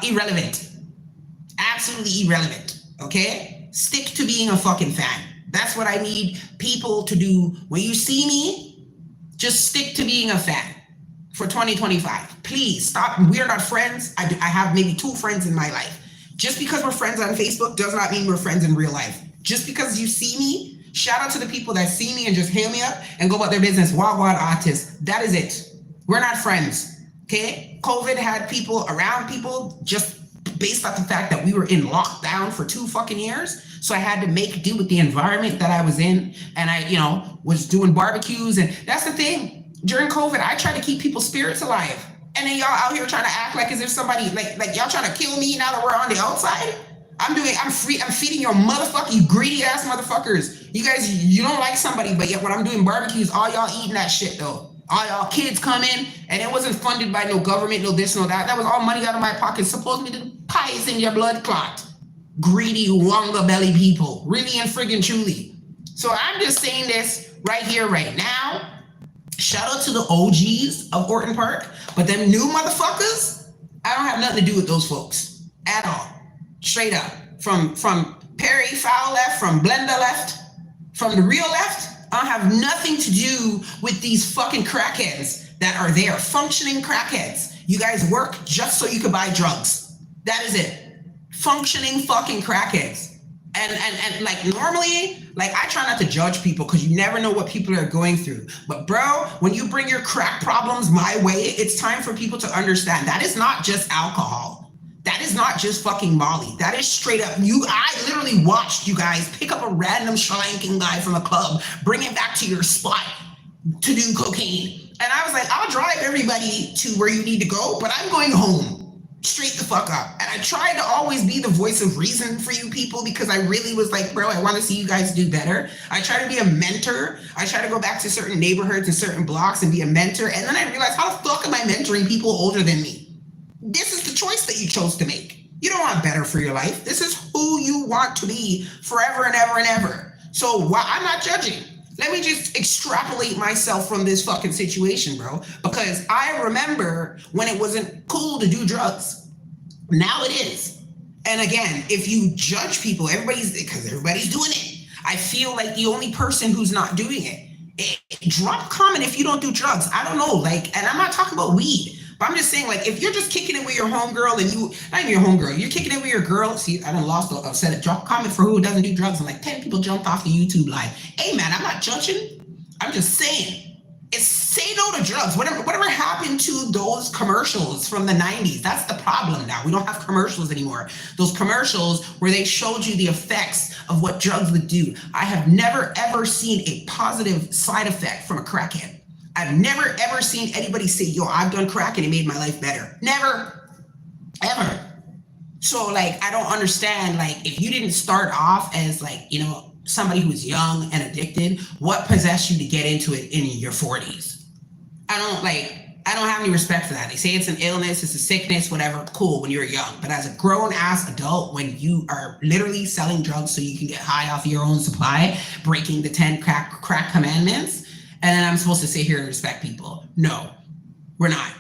Irrelevant. Absolutely irrelevant. Okay? Stick to being a fucking fan. That's what I need people to do. When you see me, just stick to being a fan for 2025. Please stop. We're not friends. I have maybe 2 friends in my life. Just because we're friends on Facebook does not mean we're friends in real life. Just because you see me, shout out to the people that see me and just hail me up and go about their business. Wagwan artists. That is it. We're not friends. Okay? COVID had people around people just based off the fact that we were in lockdown for 2 fucking years. So I had to make do with the environment that I was in. And I, was doing barbecues. And that's the thing. During COVID, I tried to keep people's spirits alive. And then y'all out here trying to act like as if somebody, like y'all trying to kill me now that we're on the outside. I'm feeding your motherfucker, you greedy ass motherfuckers. You guys, you don't like somebody, but yet when I'm doing barbecues, all y'all eating that shit though. All y'all kids come in, and it wasn't funded by no government, no this, no that. That was all money out of my pocket. Supposedly the pie is in your blood clot. Greedy, wonga belly people. Really and friggin' truly. So I'm just saying this right here, right now. Shout out to the OGs of Orton Park, but them new motherfuckers, I don't have nothing to do with those folks at all. Straight up. From Perry Foul left, from Blenda left, from the real left, I don't have nothing to do with these fucking crackheads that are there, functioning crackheads. You guys work just so you can buy drugs. That is it. Functioning fucking crackheads. And like normally, like I try not to judge people because you never know what people are going through. But bro, when you bring your crack problems my way, it's time for people to understand that is not just alcohol. That is not just fucking Molly. That is straight up. I literally watched you guys pick up a random schlanking guy from a club, bring him back to your spot to do cocaine. And I was like, I'll drive everybody to where you need to go, but I'm going home. Straight the fuck up. And I tried to always be the voice of reason for you people because I really was like, bro, I want to see you guys do better. I try to be a mentor. I try to go back to certain neighborhoods and certain blocks and be a mentor. And then I realized, how the fuck am I mentoring people older than me? This is the choice that you chose to make. You don't want better for your life. This is who you want to be forever and ever and ever. So I'm not judging. Let me just extrapolate myself from this fucking situation, bro. Because I remember when it wasn't cool to do drugs. Now it is. And again, if you judge people, because everybody's doing it. I feel like the only person who's not doing it, drop comment if you don't do drugs. I don't know, and I'm not talking about weed. But I'm just saying, if you're just kicking it with your homegirl and not even your homegirl, you're kicking it with your girl. See, I done lost, I've said it. Drop comment for who doesn't do drugs. And 10 people jumped off the YouTube live. Hey man, I'm not judging. I'm just saying, say no to drugs. Whatever happened to those commercials from the 90s? That's the problem now. We don't have commercials anymore. Those commercials where they showed you the effects of what drugs would do. I have never ever seen a positive side effect from a crackhead. I've never, ever seen anybody say, yo, I've done crack and it made my life better. Never, ever. So, I don't understand, if you didn't start off as, somebody who was young and addicted, what possessed you to get into it in your 40s? I don't have any respect for that. They say it's an illness, it's a sickness, whatever, cool, when you're young. But as a grown-ass adult, when you are literally selling drugs so you can get high off your own supply, breaking the 10 crack commandments, and then I'm supposed to sit here and respect people. No, we're not.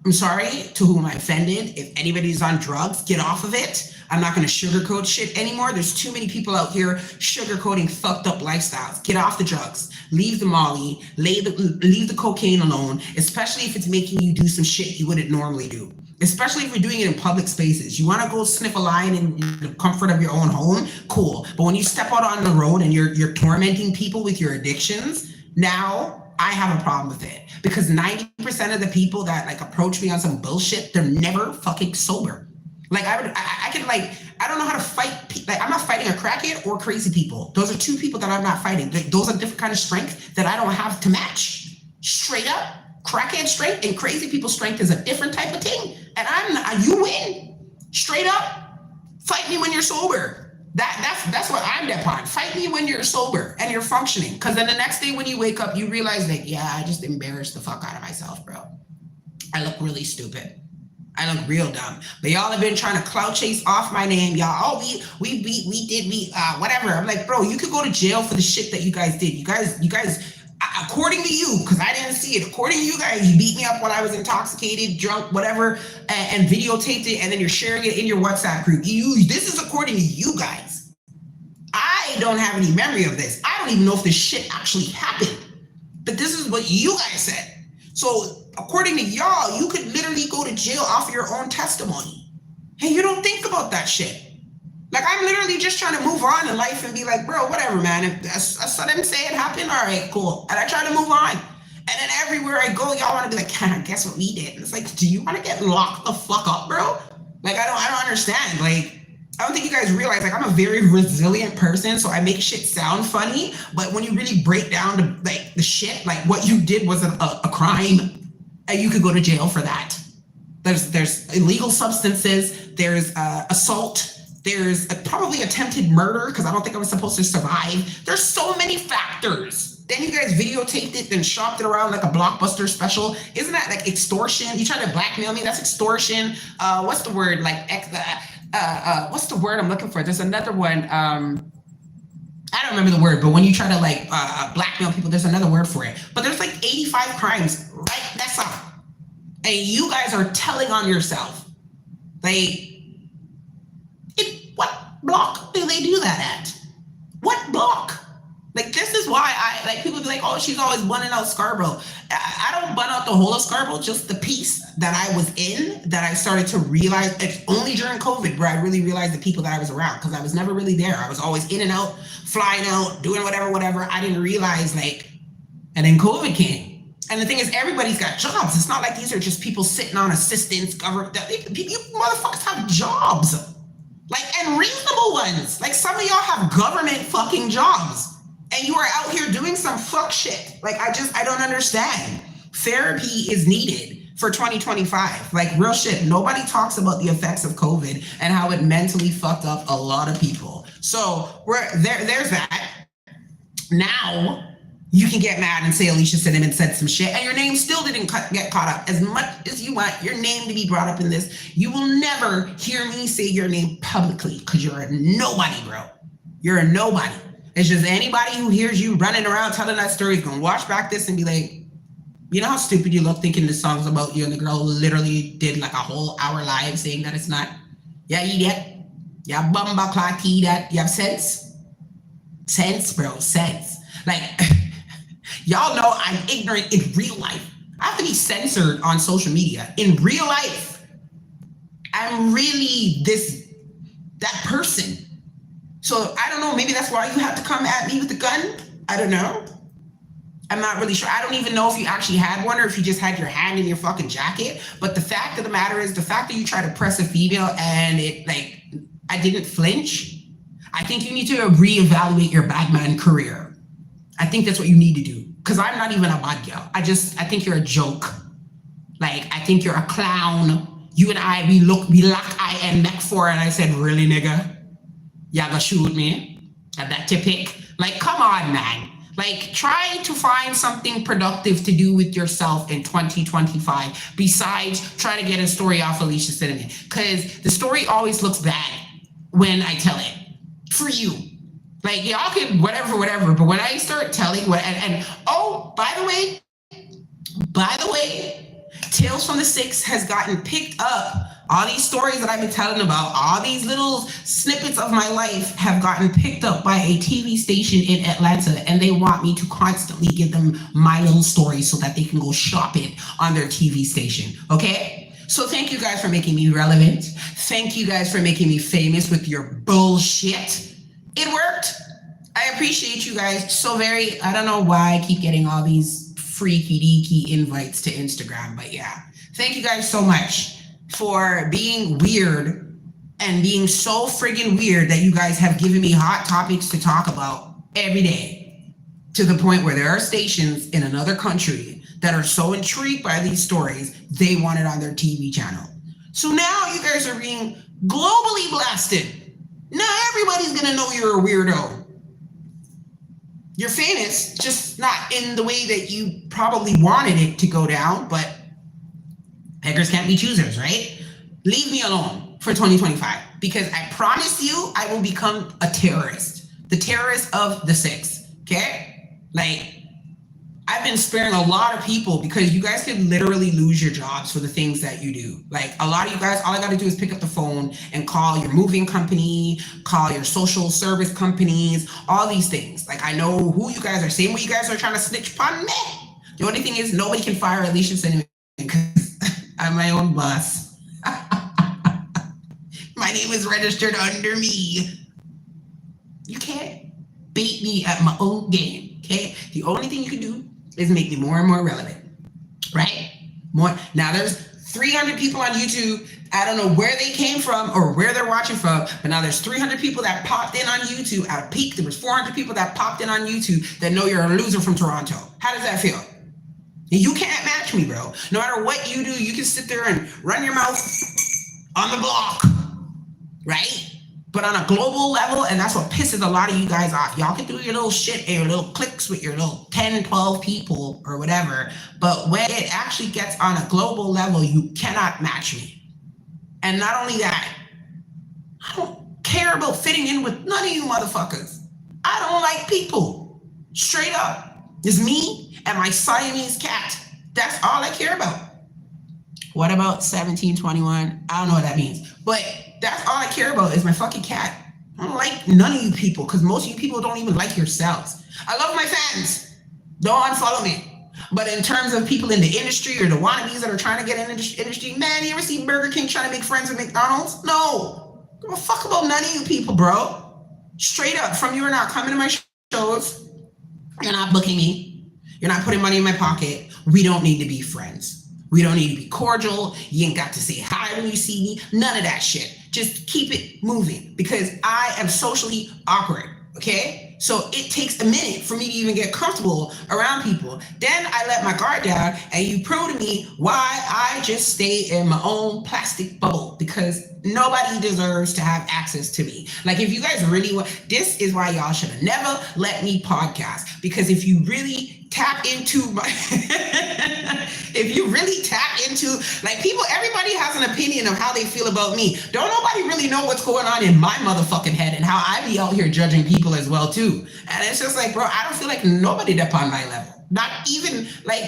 I'm sorry to whom I offended. If anybody's on drugs, get off of it. I'm not going to sugarcoat shit anymore. There's too many people out here sugarcoating fucked up lifestyles. Get off the drugs. Leave the Molly. Leave the cocaine alone, especially if it's making you do some shit you wouldn't normally do. Especially if you're doing it in public spaces. You want to go sniff a line in the comfort of your own home, cool. But when you step out on the road and you're tormenting people with your addictions, now I have a problem with it. Because 90% of the people that like approach me on some bullshit, they're never fucking sober. Like I can like, I don't know how to fight. Like I'm not fighting a crackhead or crazy people. Those are two people that I'm not fighting. Those are different kind of strength that I don't have to match. Straight up. Crackhead strength and crazy people strength is a different type of thing. And you win. Straight up. Fight me when you're sober. That's what I'm there on. Fight me when you're sober and you're functioning. Because then the next day when you wake up, you realize like, yeah, I just embarrassed the fuck out of myself, bro. I look really stupid. I look real dumb. But y'all have been trying to clout chase off my name, y'all. Oh, we did whatever. I'm like, bro, you could go to jail for the shit that you guys did. You guys. According to you, because I didn't see it, according to you guys, you beat me up when I was intoxicated, drunk, whatever, and videotaped it, and then you're sharing it in your WhatsApp group. This is according to you guys. I don't have any memory of this. I don't even know if this shit actually happened. But this is what you guys said. So according to y'all, you could literally go to jail off of your own testimony. Hey, you don't think about that shit. Like, I'm literally just trying to move on in life and be like, bro, whatever, man. If I saw them say it happened, all right, cool. And I try to move on. And then everywhere I go, y'all want to be like, guess what we did? And it's like, do you want to get locked the fuck up, bro? Like, I don't understand. Like, I don't think you guys realize, like, I'm a very resilient person, so I make shit sound funny. But when you really break down the shit, like, what you did was a crime. And you could go to jail for that. There's illegal substances. There's assault. There's probably attempted murder because I don't think I was supposed to survive. There's so many factors. Then you guys videotaped it, then shopped it around like a Blockbuster special. Isn't that like extortion? You trying to blackmail me? That's extortion. What's the word? Like, what's the word I'm looking for? There's another one. I don't remember the word, but when you try to like blackmail people, there's another word for it. But there's like 85 crimes, right? That's all. And you guys are telling on yourself. Like, what block do they do that at? What block? Like, this is why people be like, oh, she's always bunning out Scarborough. I don't bun out the whole of Scarborough, just the piece that I was in that I started to realize. It's only during COVID where I really realized the people that I was around, because I was never really there. I was always in and out, flying out, doing whatever. I didn't realize, like, and then COVID came. And the thing is, everybody's got jobs. It's not like these are just people sitting on assistance, government. You motherfuckers have jobs. Like, and reasonable ones. Like, some of y'all have government fucking jobs. And you are out here doing some fuck shit. Like, I don't understand. Therapy is needed for 2025. Like, real shit. Nobody talks about the effects of COVID and how it mentally fucked up a lot of people. So there's that. Now, you can get mad and say Alicia Cinnamon said some shit, and your name still didn't get caught up. As much as you want your name to be brought up in this, you will never hear me say your name publicly, because you're a nobody, bro. You're a nobody. It's just anybody who hears you running around telling that story is gonna watch back this and be like, you know how stupid you look thinking this song's about you, and the girl literally did like a whole hour live saying that it's not. Yeah, idiot. Yeah, bumba clacky that. You have sense? Sense, bro, sense. Like, y'all know I'm ignorant in real life. I have to be censored on social media. In real life, I'm really that person. So I don't know, maybe that's why you have to come at me with a gun. I don't know. I'm not really sure. I don't even know if you actually had one or if you just had your hand in your fucking jacket. But the fact of the matter is, the fact that you try to press a female and it, like, I didn't flinch. I think you need to reevaluate your Batman career. I think that's what you need to do. Because I'm not even a bad girl. I think you're a joke. Like, I think you're a clown. You and I, we lock eye and neck for, and I said, really, nigga? Y'all gonna shoot me? At that typic? Like, come on, man. Like, try to find something productive to do with yourself in 2025 besides trying to get a story off Alicia Cinnamon. Because the story always looks bad when I tell it. For you. Like, y'all can whatever. But when I start telling oh, by the way, Tales from the Six has gotten picked up. All these stories that I've been telling about, all these little snippets of my life have gotten picked up by a TV station in Atlanta, and they want me to constantly give them my little story so that they can go shop it on their TV station, okay? So thank you guys for making me relevant. Thank you guys for making me famous with your bullshit. It worked. I appreciate you guys so very. I don't know why I keep getting all these freaky deaky invites to Instagram, but yeah. Thank you guys so much for being weird and being so friggin' weird that you guys have given me hot topics to talk about every day, to the point where there are stations in another country that are so intrigued by these stories, they want it on their TV channel. So now you guys are being globally blasted. Now everybody's gonna know you're a weirdo. You're famous, just not in the way that you probably wanted it to go down, but beggars can't be choosers, right? Leave me alone for 2025, because I promise you I will become a terrorist. The terrorist of the six, okay? Like, I've been sparing a lot of people because you guys could literally lose your jobs for the things that you do. Like, a lot of you guys, all I gotta do is pick up the phone and call your moving company, call your social service companies, all these things. Like, I know who you guys are. Same way you guys are trying to snitch upon me. The only thing is nobody can fire Alicia Cinnamon because I'm my own boss. My name is registered under me. You can't beat me at my own game, okay? The only thing you can do is make me more and more relevant, right? More. Now there's 300 people on YouTube. I don't know where they came from or where they're watching from, but now there's 300 people that popped in on YouTube. At a peak, there was 400 people that popped in on YouTube that know you're a loser from Toronto. How does that feel? You can't match me, bro. No matter what you do, you can sit there and run your mouth on the block, right? But on a global level, and that's what pisses a lot of you guys off. Y'all can do your little shit and your little cliques with your little 10, 12 people or whatever. But when it actually gets on a global level, you cannot match me. And not only that, I don't care about fitting in with none of you motherfuckers. I don't like people. Straight up. It's me and my Siamese cat. That's all I care about. What about 1721? I don't know what that means. But that's all I care about is my fucking cat. I don't like none of you people because most of you people don't even like yourselves. I love my fans. Don't unfollow me. But in terms of people in the industry or the wannabes that are trying to get in the industry, man, you ever see Burger King trying to make friends with McDonald's? No. Give a fuck about none of you people, bro. Straight up, from you are not coming to my shows. You're not booking me. You're not putting money in my pocket. We don't need to be friends. We don't need to be cordial. You ain't got to say hi when you see me. None of that shit. Just keep it moving because I am socially awkward, okay? So it takes a minute for me to even get comfortable around people. Then I let my guard down and you prove to me why I just stay in my own plastic bubble because nobody deserves to have access to me. Like if you guys really want, this is why y'all should have never let me podcast because if you really tap into my, if you really tap into, like people, everybody has an opinion of how they feel about me. Don't nobody really know what's going on in my motherfucking head and how I be out here judging people as well too. And it's just like, bro, I don't feel like nobody up on my level. Not even like,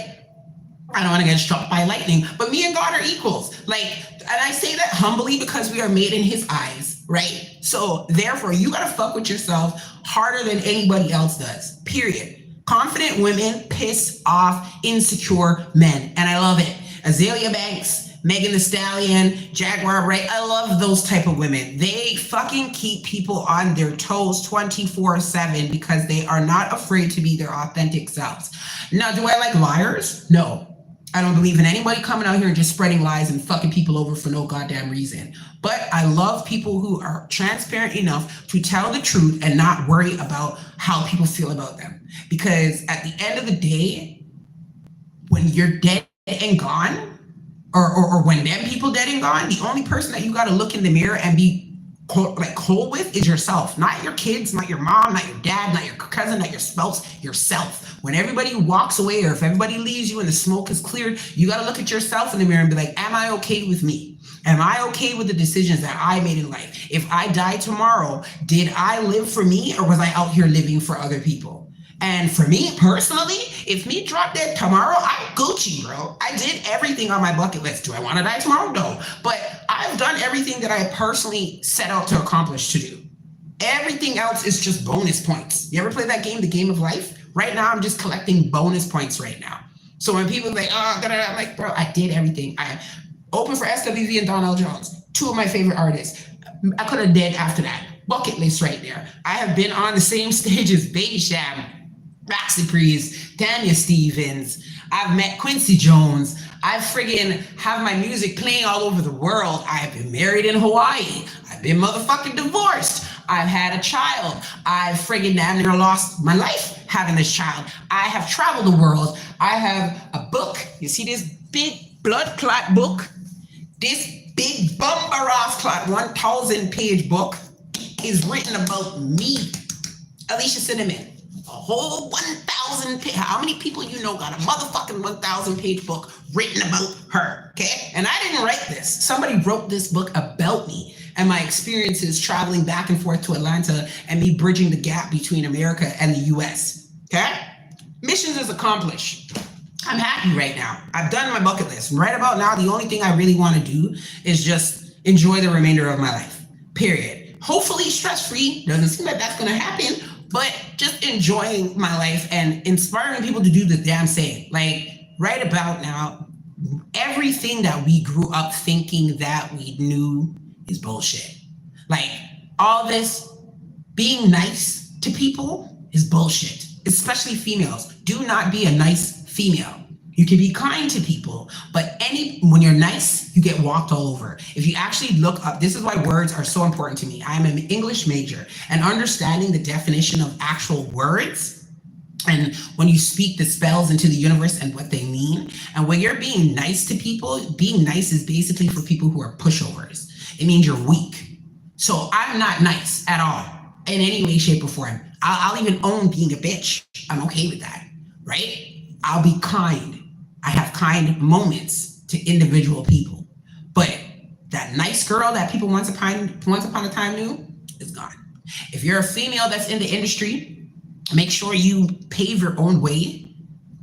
I don't want to get struck by lightning, but me and God are equals. Like, and I say that humbly because we are made in his eyes, right? So therefore you gotta fuck with yourself harder than anybody else does, period. Confident women piss off insecure men, and I love it. Azalea Banks, Megan Thee Stallion, Jaguar Wright, I love those type of women. They fucking keep people on their toes 24/7 because they are not afraid to be their authentic selves. Now, do I like liars? No. I don't believe in anybody coming out here and just spreading lies and fucking people over for no goddamn reason. But I love people who are transparent enough to tell the truth and not worry about how people feel about them. Because at the end of the day, when you're dead and gone, or when them people dead and gone, the only person that you got to look in the mirror and be cold with is yourself. Not your kids, not your mom, not your dad, not your cousin, not your spouse, yourself. When everybody walks away or if everybody leaves you and the smoke is cleared, you got to look at yourself in the mirror and be like, am I okay with me? Am I okay with the decisions that I made in life? If I die tomorrow, did I live for me or was I out here living for other people? And for me personally, if me drop dead tomorrow, I'm Gucci, bro. I did everything on my bucket list. Do I want to die tomorrow? No. But I've done everything that I personally set out to accomplish to do. Everything else is just bonus points. You ever play that game, the game of life? Right now, I'm just collecting bonus points right now. So when people are like, oh, I'm like, bro, I did everything. Open for SWV and Donell Jones, two of my favorite artists. I could have did after that. Bucket list right there. I have been on the same stage as Baby Sham, Roxy Priest, Tanya Stevens. I've met Quincy Jones. I friggin' have my music playing all over the world. I have been married in Hawaii. I've been motherfucking divorced. I've had a child. I've friggin' damn near lost my life having this child. I have traveled the world. I have a book. You see this big blood clot book? This big bumper off clot 1,000-page book is written about me, Alicia Cinnamon. A whole 1,000 page. How many people you know got a motherfucking 1,000-page book written about her? Okay, and I didn't write this. Somebody wrote this book about me and my experiences traveling back and forth to Atlanta and me bridging the gap between America and the U.S. Okay, mission is accomplished. I'm happy right now. I've done my bucket list. Right about now, the only thing I really want to do is just enjoy the remainder of my life. Period. Hopefully stress-free. Doesn't seem like that's going to happen, but just enjoying my life and inspiring people to do the damn same. Like right about now, everything that we grew up thinking that we knew is bullshit. Like all this being nice to people is bullshit, especially females. Do not be a nice female. You can be kind to people, but when you're nice, you get walked all over. If you actually look up, this is why words are so important to me. I am an English major, and understanding the definition of actual words and when you speak the spells into the universe and what they mean, and when you're being nice to people, being nice is basically for people who are pushovers. It means you're weak. So I'm not nice at all in any way, shape, or form. I'll even own being a bitch. I'm okay with that, right? I'll be kind. I have kind moments to individual people, but that nice girl that people once upon a time knew is gone. If you're a female that's in the industry, make sure you pave your own way,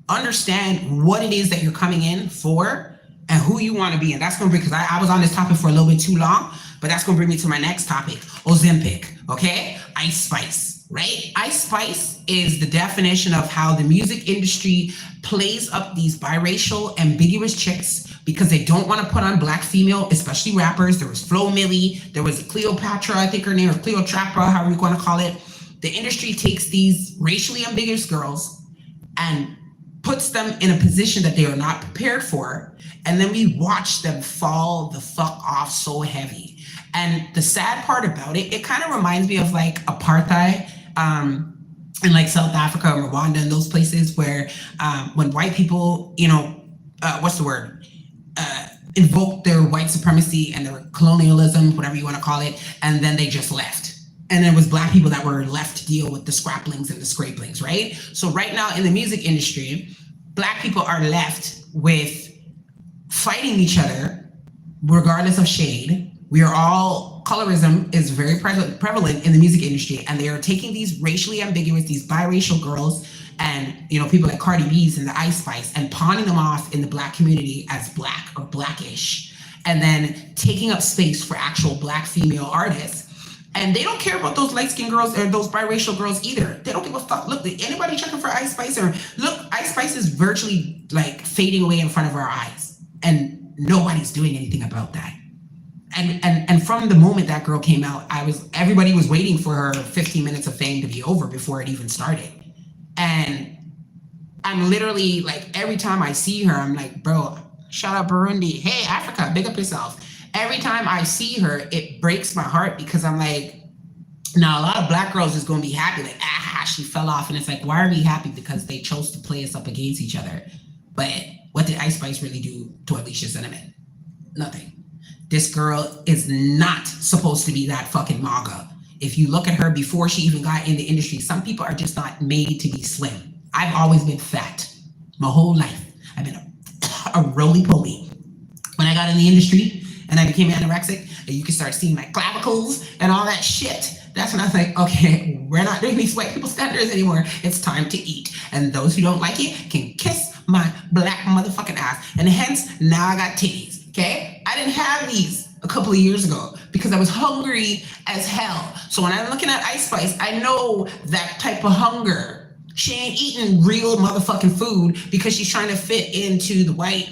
understand what it is that you're coming in for and who you want to be. And that's going to bring, because I was on this topic for a little bit too long, but that's going to bring me to my next topic, Ozempic, okay? Ice Spice, right? Ice Spice is the definition of how the music industry plays up these biracial, ambiguous chicks because they don't want to put on black female, especially rappers. There was Flo Milli, there was Cleopatra, I think her name, or Cleotrapra, however you want to call it. The industry takes these racially ambiguous girls and puts them in a position that they are not prepared for, and then we watch them fall the fuck off so heavy. And the sad part about it, it kind of reminds me of like apartheid in like South Africa or Rwanda and those places where when white people, invoked their white supremacy and their colonialism, whatever you want to call it, and then they just left. And it was black people that were left to deal with the scrapplings and the scrapelings, right? So right now in the music industry, black people are left with fighting each other regardless of shade. We are all, colorism is very prevalent in the music industry, and they are taking these racially ambiguous, these biracial girls and, people like Cardi B's and the Ice Spice and pawning them off in the black community as black or blackish, and then taking up space for actual black female artists. And they don't care about those light-skinned girls or those biracial girls either. They don't give a fuck. Look, anybody checking for Ice Spice? Or look, Ice Spice is virtually like fading away in front of our eyes, and nobody's doing anything about that. And from the moment that girl came out, everybody was waiting for her 15 minutes of fame to be over before it even started. And I'm literally like, every time I see her, I'm like, bro, shout out Burundi. Hey, Africa, big up yourself. Every time I see her, it breaks my heart because I'm like, now a lot of black girls is going to be happy, like, she fell off. And it's like, why are we happy? Because they chose to play us up against each other. But what did Ice Spice really do to Alicia Cinnamon? Nothing. This girl is not supposed to be that fucking MAGA. If you look at her before she even got in the industry, some people are just not made to be slim. I've always been fat my whole life. I've been a roly-poly. When I got in the industry and I became anorexic, and you can start seeing my clavicles and all that shit, that's when I was like, okay, we're not doing these white people standards anymore. It's time to eat. And those who don't like it can kiss my black motherfucking ass. And hence, now I got titties, okay? I didn't have these a couple of years ago because I was hungry as hell. So when I'm looking at Ice Spice, I know that type of hunger. She ain't eating real motherfucking food because she's trying to fit into the white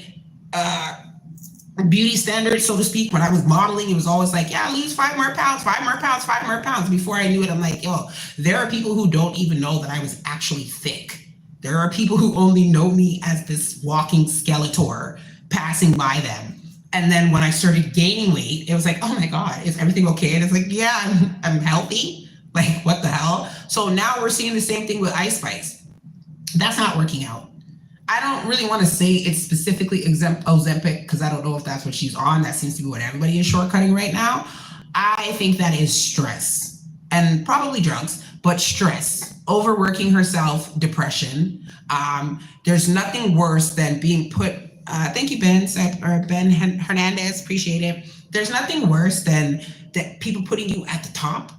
beauty standards, so to speak. When I was modeling, it was always like, yeah, lose 5 more pounds, 5 more pounds, 5 more pounds. Before I knew it, I'm like, yo, there are people who don't even know that I was actually thick. There are people who only know me as this walking skeletor passing by them. And then when I started gaining weight, it was like, oh my God, is everything okay? And it's like, yeah, I'm healthy. Like, what the hell? So now we're seeing the same thing with Ice Spice. That's not working out. I don't really want to say it's specifically Ozempic because I don't know if that's what she's on. That seems to be what everybody is shortcutting right now. I think that is stress and probably drugs, but stress, overworking herself, depression. There's nothing worse than being put. Thank you, Ben Hernandez. Appreciate it. There's nothing worse than that people putting you at the top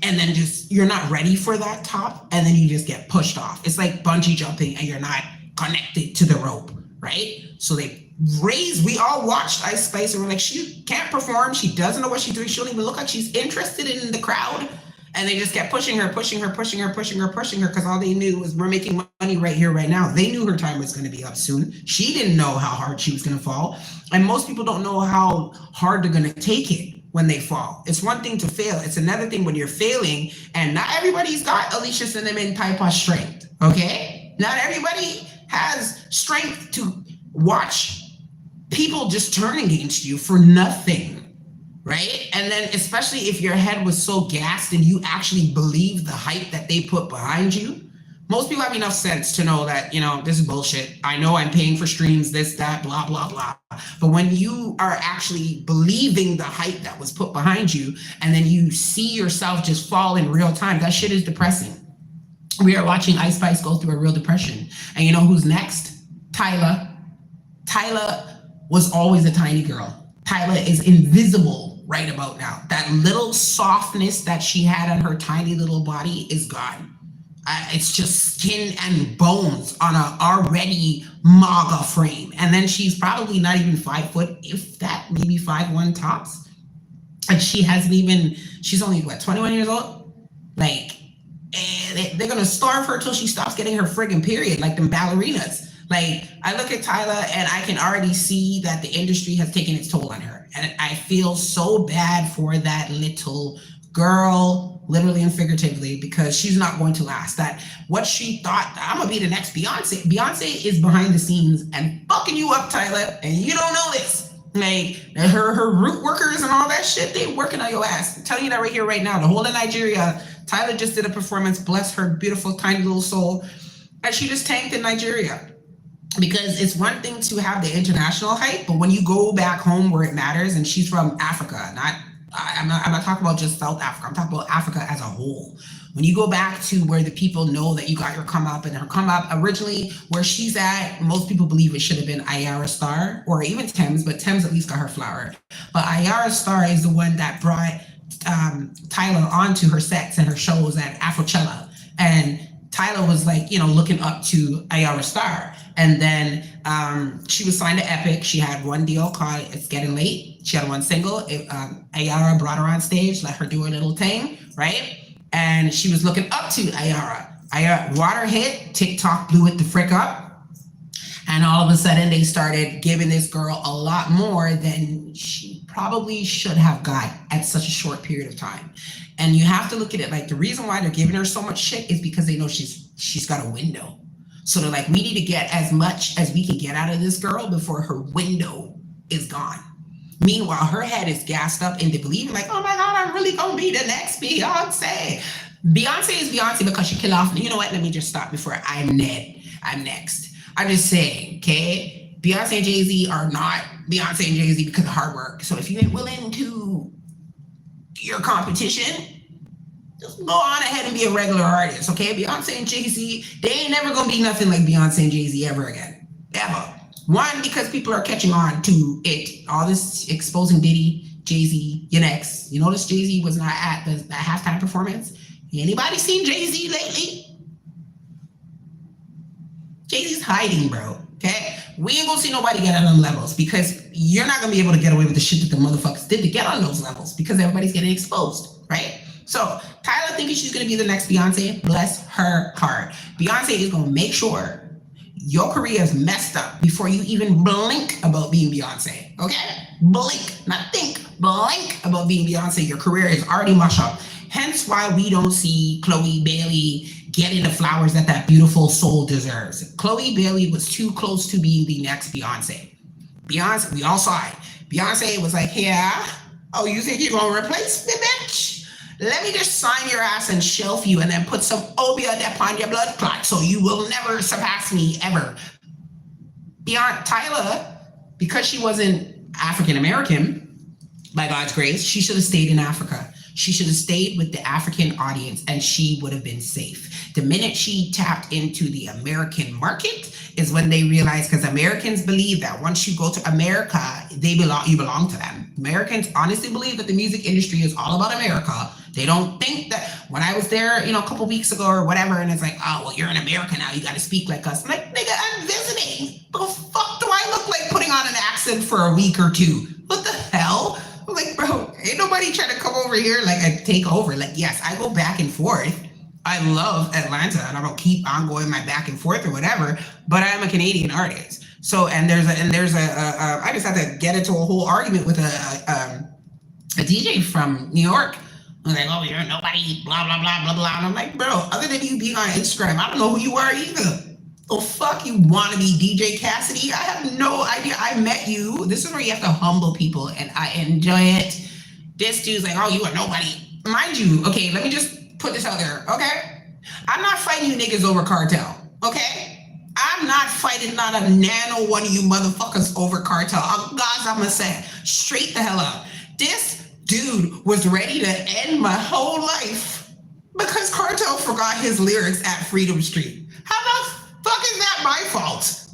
and then just you're not ready for that top and then you just get pushed off. It's like bungee jumping and you're not connected to the rope, right? So we all watched Ice Spice and we're like, she can't perform. She doesn't know what she's doing. She don't even look like she's interested in the crowd. And they just kept pushing her because all they knew was we're making money right here, right now. They knew her time was going to be up soon. She didn't know how hard she was going to fall. And most people don't know how hard they're going to take it when they fall. It's one thing to fail. It's another thing when you're failing and not everybody's got Alicia Cinnamon Piper strength, okay? Not everybody has strength to watch people just turn against you for nothing, right? And then especially if your head was so gassed and you actually believe the hype that they put behind you. Most people have enough sense to know that, this is bullshit. I know I'm paying for streams, this, that, blah, blah, blah. But when you are actually believing the hype that was put behind you and then you see yourself just fall in real time, that shit is depressing. We are watching Ice Spice go through a real depression. And you know who's next? Tyla. Tyla was always a tiny girl. Tyla is invisible right about now. That little softness that she had on her tiny little body is gone. It's just skin and bones on an already MAGA frame. And then she's probably not even 5 foot, if that, maybe 5'1" tops. And she's only, 21 years old? Like, they're going to starve her till she stops getting her friggin' period, like them ballerinas. Like, I look at Tyla and I can already see that the industry has taken its toll on her. And I feel so bad for that little girl, literally and figuratively, because she's not going to last. That what she thought, I'm gonna be the next Beyonce. Beyonce is behind the scenes and fucking you up, Tyla, and you don't know this. Like her root workers and all that shit, they working on your ass. I'm telling you that right here, right now. The whole of Nigeria, Tyla just did a performance, bless her beautiful, tiny little soul, and she just tanked in Nigeria. Because it's one thing to have the international hype, but when you go back home where it matters, and she's from Africa, I'm not talking about just South Africa. I'm talking about Africa as a whole. When you go back to where the people know that you got your come up, and her come up originally where she's at, most people believe it should have been Ayara Starr or even Thames, but Thames at least got her flower. But Ayara Starr is the one that brought Tyla onto her sets and her shows at Afrochella. And Tyla was like, looking up to Ayara Starr. And then she was signed to Epic. She had one deal called It's Getting Late. She had one single. Ayara brought her on stage, let her do her little thing, right? And she was looking up to Ayara. Ayara, water hit, TikTok blew it the frick up. And all of a sudden they started giving this girl a lot more than she probably should have got at such a short period of time. And you have to look at it like the reason why they're giving her so much shit is because they know she's got a window. So they're like, we need to get as much as we can get out of this girl before her window is gone. Meanwhile, her head is gassed up into believing like, oh my God, I'm really going to be the next Beyonce. Beyonce is Beyonce because she killed off. You know what? Let me just stop before I'm next. I'm just saying, okay? Beyonce and Jay-Z are not Beyonce and Jay-Z because of hard work. So if you ain't willing to do your competition, just go on ahead and be a regular artist, okay? Beyonce and Jay-Z, they ain't never gonna be nothing like Beyonce and Jay-Z ever again. Ever. One, because people are catching on to it. All this exposing Diddy, Jay-Z, you next. You notice Jay-Z was not at the halftime performance? Anybody seen Jay-Z lately? Jay-Z's hiding, bro, okay? We ain't gonna see nobody get on them levels because you're not gonna be able to get away with the shit that the motherfuckers did to get on those levels because everybody's getting exposed, right? So Tyla thinking she's gonna be the next Beyonce, bless her heart. Beyonce is gonna make sure your career is messed up before you even blink about being Beyonce. Okay? Blink, not think, blink about being Beyonce. Your career is already mushed up. Hence why we don't see Chloe Bailey getting the flowers that beautiful soul deserves. Chloe Bailey was too close to being the next Beyonce. Beyonce, we all saw it. Beyonce was like, yeah, oh, you think you're going to replace me, bitch? Let me just sign your ass and shelf you and then put some opioid upon your blood clot so you will never surpass me ever. Beyonce, Tyler, because she wasn't African American, by God's grace, she should have stayed in Africa. She should have stayed with the African audience and she would have been safe. The minute she tapped into the American market is when they realized, because Americans believe that once you go to America, you belong to them. Americans honestly believe that the music industry is all about America. They don't think that when I was there, a couple weeks ago or whatever, and it's like, oh, well, you're in America now, you got to speak like us. I'm like, nigga, I'm visiting. The fuck do I look like putting on an accent for a week or two? What the hell? I'm like, bro, ain't nobody trying to come over here like and take over. Like, yes, I go back and forth. I love Atlanta and I don't keep on going my back and forth or whatever, but I'm a Canadian artist. So, I just had to get into a whole argument with a DJ from New York. I was like, oh, you're nobody, blah, blah, blah, blah, blah. And I'm like, bro, other than you being on Instagram, I don't know who you are either. Oh, fuck, you want to be DJ Cassidy? I have no idea. I met you. This is where you have to humble people, and I enjoy it. This dude's like, oh, you are nobody. Mind you, okay, let me just put this out there, okay? I'm not fighting you niggas over Cartel, okay? I'm not fighting not a nano one of you motherfuckers over Cartel. Oh, God, I'm going to say, straight the hell up. This dude was ready to end my whole life because Cartel forgot his lyrics at Freedom Street. How the fuck is that my fault?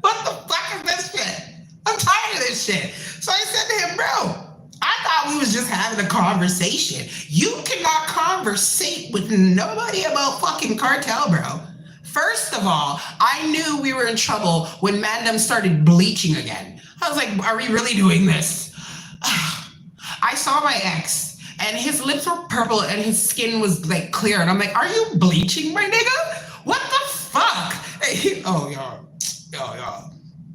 What the fuck is this shit? I'm tired of this shit. So I said to him, bro, I thought we was just having a conversation. You cannot conversate with nobody about fucking Cartel, bro. First of all, I knew we were in trouble when Mandem started bleaching again. I was like, are we really doing this? I saw my ex and his lips were purple and his skin was like clear. And I'm like, are you bleaching, my nigga? What the fuck? Hey, yo.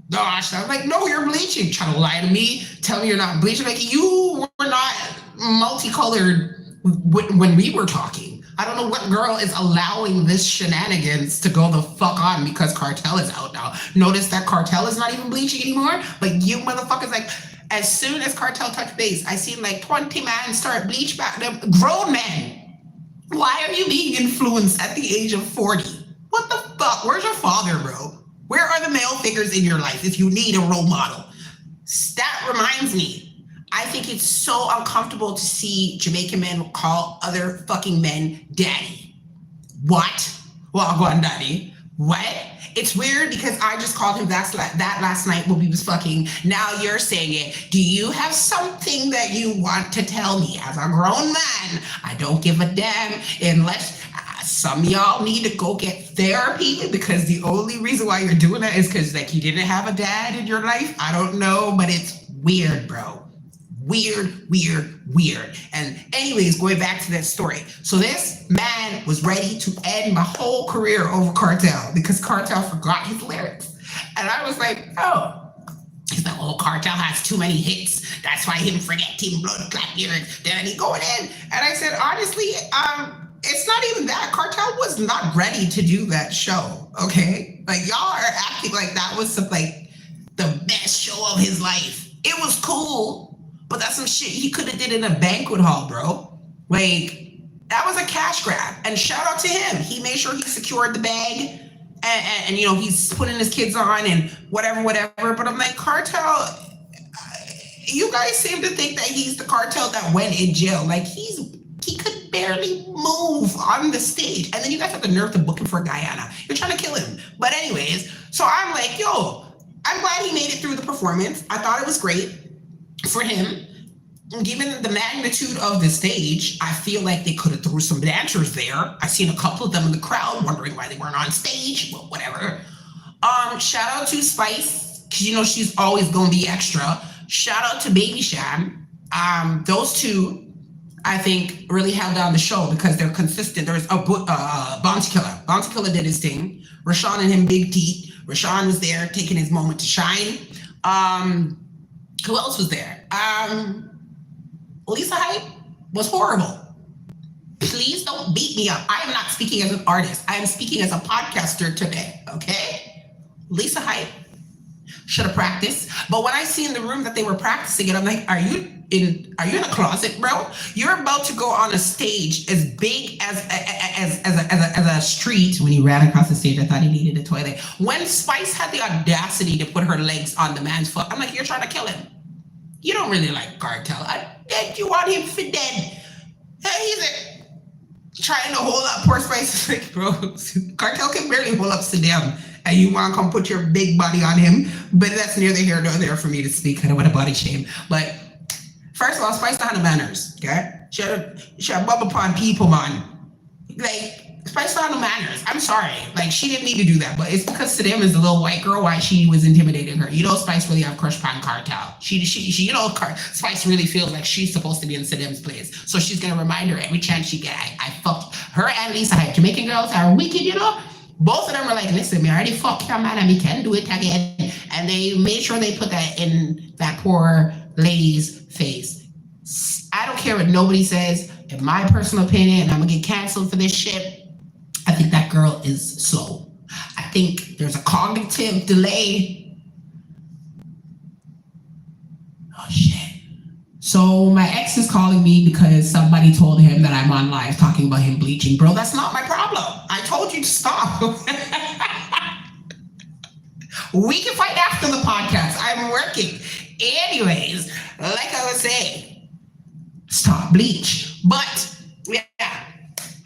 Gosh, I'm like, no, you're bleaching. Trying to lie to me, tell me you're not bleaching. Like, you were not multicolored when we were talking. I don't know what girl is allowing this shenanigans to go the fuck on because Cartel is out now. Notice that Cartel is not even bleaching anymore. Like, you motherfuckers, like, as soon as Cartel touched base, I seen like 20 men start bleach back. Them grown men. Why are you being influenced at the age of 40? What the fuck? Where's your father, bro? Where are the male figures in your life if you need a role model? That reminds me, I think it's so uncomfortable to see Jamaican men call other fucking men daddy. What? Well, go on, daddy. What? It's weird because I just called him that last night when we was fucking. Now you're saying it. Do you have something that you want to tell me? As a grown man, I don't give a damn unless some of y'all need to go get therapy because the only reason why you're doing that is because like you didn't have a dad in your life. I don't know, but it's weird, bro. Weird. And anyways, going back to that story. So this man was ready to end my whole career over Cartel because Cartel forgot his lyrics. And I was like, oh. He's like, oh, Cartel has too many hits. That's why him forgetting blood clot lyrics. Then he going in. And I said, honestly, it's not even that. Cartel was not ready to do that show, okay? Like, y'all are acting like that was like the best show of his life. It was cool. But that's some shit he could have did in a banquet hall, bro. Like, that was a cash grab. And shout out to him. He made sure he secured the bag. And he's putting his kids on and whatever. But I'm like, Cartel, you guys seem to think that he's the Cartel that went in jail. Like, he could barely move on the stage. And then you guys have the nerve to book him for Guyana. You're trying to kill him. But anyways, so I'm like, yo, I'm glad he made it through the performance. I thought it was great. For him, given the magnitude of the stage, I feel like they could have threw some dancers there. I've seen a couple of them in the crowd wondering why they weren't on stage, but whatever. Shout out to Spice, because she's always gonna be extra. Shout out to Baby Sham. Those two, I think, really held down the show because they're consistent. There's a Bounty Killer. Bounty Killer did his thing. Rashawn and him, big teeth. Rashawn was there taking his moment to shine. Who else was there? Lisa Hype was horrible. Please don't beat me up. I am not speaking as an artist. I am speaking as a podcaster today, okay? Lisa Hype should have practiced. But when I see in the room that they were practicing it, I'm like, are you in a closet, bro? You're about to go on a stage as big as a street. When he ran across the stage, I thought he needed a toilet. When Spice had the audacity to put her legs on the man's foot, I'm like, you're trying to kill him. You don't really like Cartel. You want him for dead. He's trying to hold up poor Spice. Like, bro, Cartel can barely hold up Saddam, and you want to come put your big body on him. But that's neither here nor there for me to speak. I don't want to body shame. But first of all, Spice don't have no manners, okay? She had bubble upon people, man. Like, Spice don't have no manners. I'm sorry. Like, she didn't need to do that. But it's because Saddam is a little white girl, why she was intimidating her. You know, Spice really have crush upon Cartel. She you know, Spice really feels like she's supposed to be in Saddam's place. So she's going to remind her every chance she get, I fucked her and Lisa Hype. Jamaican girls are wicked, you know? Both of them were like, listen, me already fucked your man and we can do it again. And they made sure they put that in that poor lady's face. I don't care what nobody says. In my personal opinion, and I'm going to get canceled for this shit, I think that girl is slow. I think there's a cognitive delay. Oh, shit. So my ex is calling me because somebody told him that I'm on live talking about him bleaching. Bro, that's not my problem. I told you to stop. We can fight after the podcast. I'm working. Anyways, like I was saying, stop bleach. But, yeah.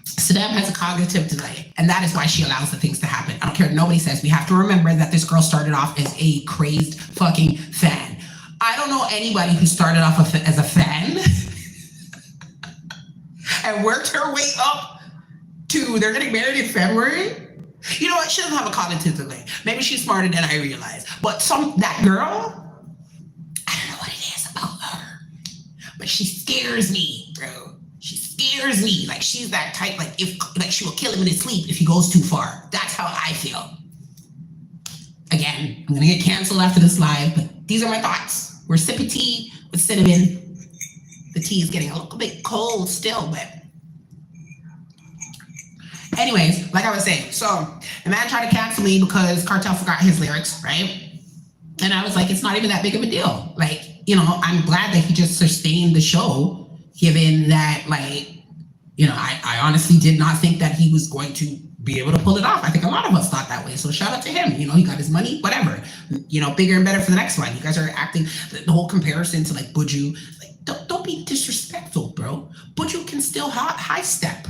Saddam has a cognitive delay, and that is why she allows the things to happen. I don't care what nobody says. We have to remember that this girl started off as a crazed fucking fan. I don't know anybody who started off as a fan and worked her way up to they're getting married in February. You know what? She doesn't have a cognitive delay. Maybe she's smarter than I realize. But that girl, I don't know what it is about her, but she scares me, bro. She scares me. Like, she's that type, like she will kill him in his sleep if he goes too far. That's how I feel. Again, I'm gonna get canceled after this live, but these are my thoughts. We're sipping tea with cinnamon. The tea is getting a little bit cold still, but anyways, like I was saying, so the man tried to cancel me because Cartel forgot his lyrics, right? And I was like, it's not even that big of a deal. Like, you know, I'm glad that he just sustained the show, given that, like, you know, I honestly did not think that he was going to be able to pull it off. I think a lot of us thought that way. So shout out to him. You know, he got his money, whatever. You know, bigger and better for the next one. You guys are acting the whole comparison to like Buju. Like, don't be disrespectful, bro. Buju can still high step.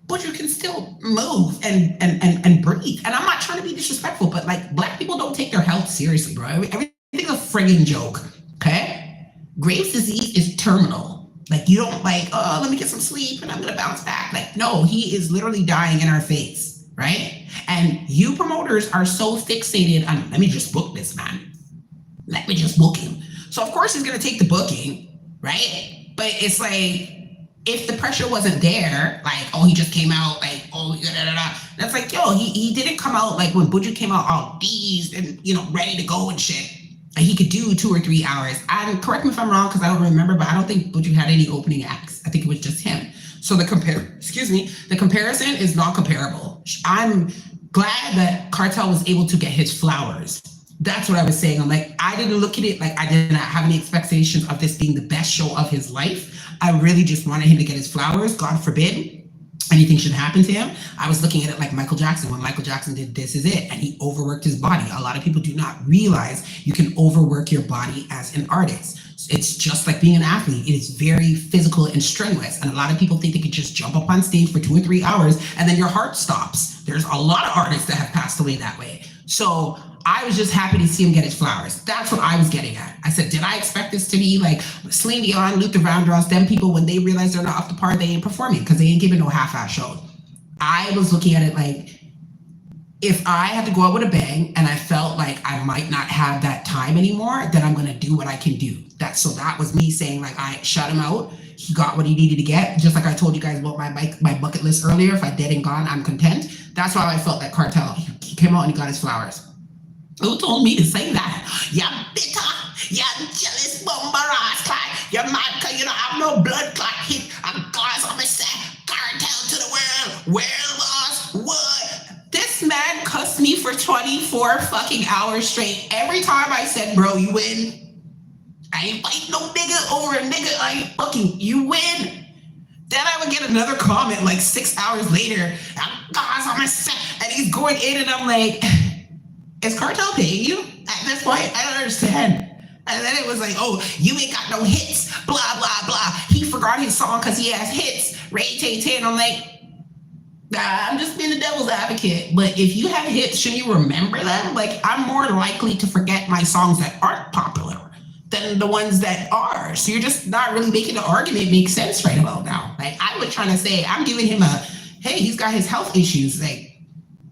Buju can still move and breathe. And I'm not trying to be disrespectful, but like, black people don't take their health seriously, bro. Everything's a friggin' joke. Okay? Graves' disease is terminal. Like, you don't like, oh, let me get some sleep and I'm gonna bounce back. Like, no, he is literally dying in our face, right? And you promoters are so fixated on, let me just book this man. Let me just book him. So of course he's gonna take the booking, right? But it's like, if the pressure wasn't there, like, oh, he just came out, like, oh, da, da, da, da. That's like, yo, he didn't come out like when Buju came out all deezed and, you know, ready to go and shit. And he could do 2 or 3 hours. And correct me if I'm wrong, because I don't remember, but I don't think Buju had any opening acts. I think it was just him. So the comparison is not comparable. I'm glad that Cartel was able to get his flowers. That's what I was saying. I'm like, I didn't look at it like I did not have any expectations of this being the best show of his life. I really just wanted him to get his flowers. God forbid anything should happen to him. I was looking at it like Michael Jackson. When Michael Jackson did This Is It, and he overworked his body. A lot of people do not realize you can overwork your body as an artist. It's just like being an athlete. It is very physical and strenuous. And a lot of people think they could just jump up on stage for 2 or 3 hours and then your heart stops. There's a lot of artists that have passed away that way. So I was just happy to see him get his flowers. That's what I was getting at. I said, did I expect this to be like Celine Dion, Luther Vandross, them people, when they realize they're not up to par, they ain't performing because they ain't giving no half-ass show. I was looking at it like, if I had to go out with a bang and I felt like I might not have that time anymore, then I'm gonna do what I can do. That was me saying like I shut him out. He got what he needed to get. Just like I told you guys about my bucket list earlier. If I dead and gone, I'm content. That's why I felt that Cartel. He came out and he got his flowers. Who told me to say that? Yeah, bitter. Yeah, jealous bomber ass clot. You're mad because you don't have no blood clot hit. And guys, I'm gonna say Cartel to the world. World boss, what? This man cussed me for 24 fucking hours straight. Every time I said, bro, you win. I ain't fighting no nigga over a nigga. I ain't fucking, you win. Then I would get another comment like 6 hours later. Guys, I'm gonna say, and he's going in and I'm like, is Cartel paying you? At this point, I don't understand. And then it was like, oh, you ain't got no hits, blah, blah, blah. He forgot his song because he has hits. Ray Tay Tay. And I'm like, I'm just being the devil's advocate. But if you have hits, shouldn't you remember them? Like, I'm more likely to forget my songs that aren't popular than the ones that are. So you're just not really making the argument make sense right about now. Like, I was trying to say, I'm giving him hey, he's got his health issues. Like,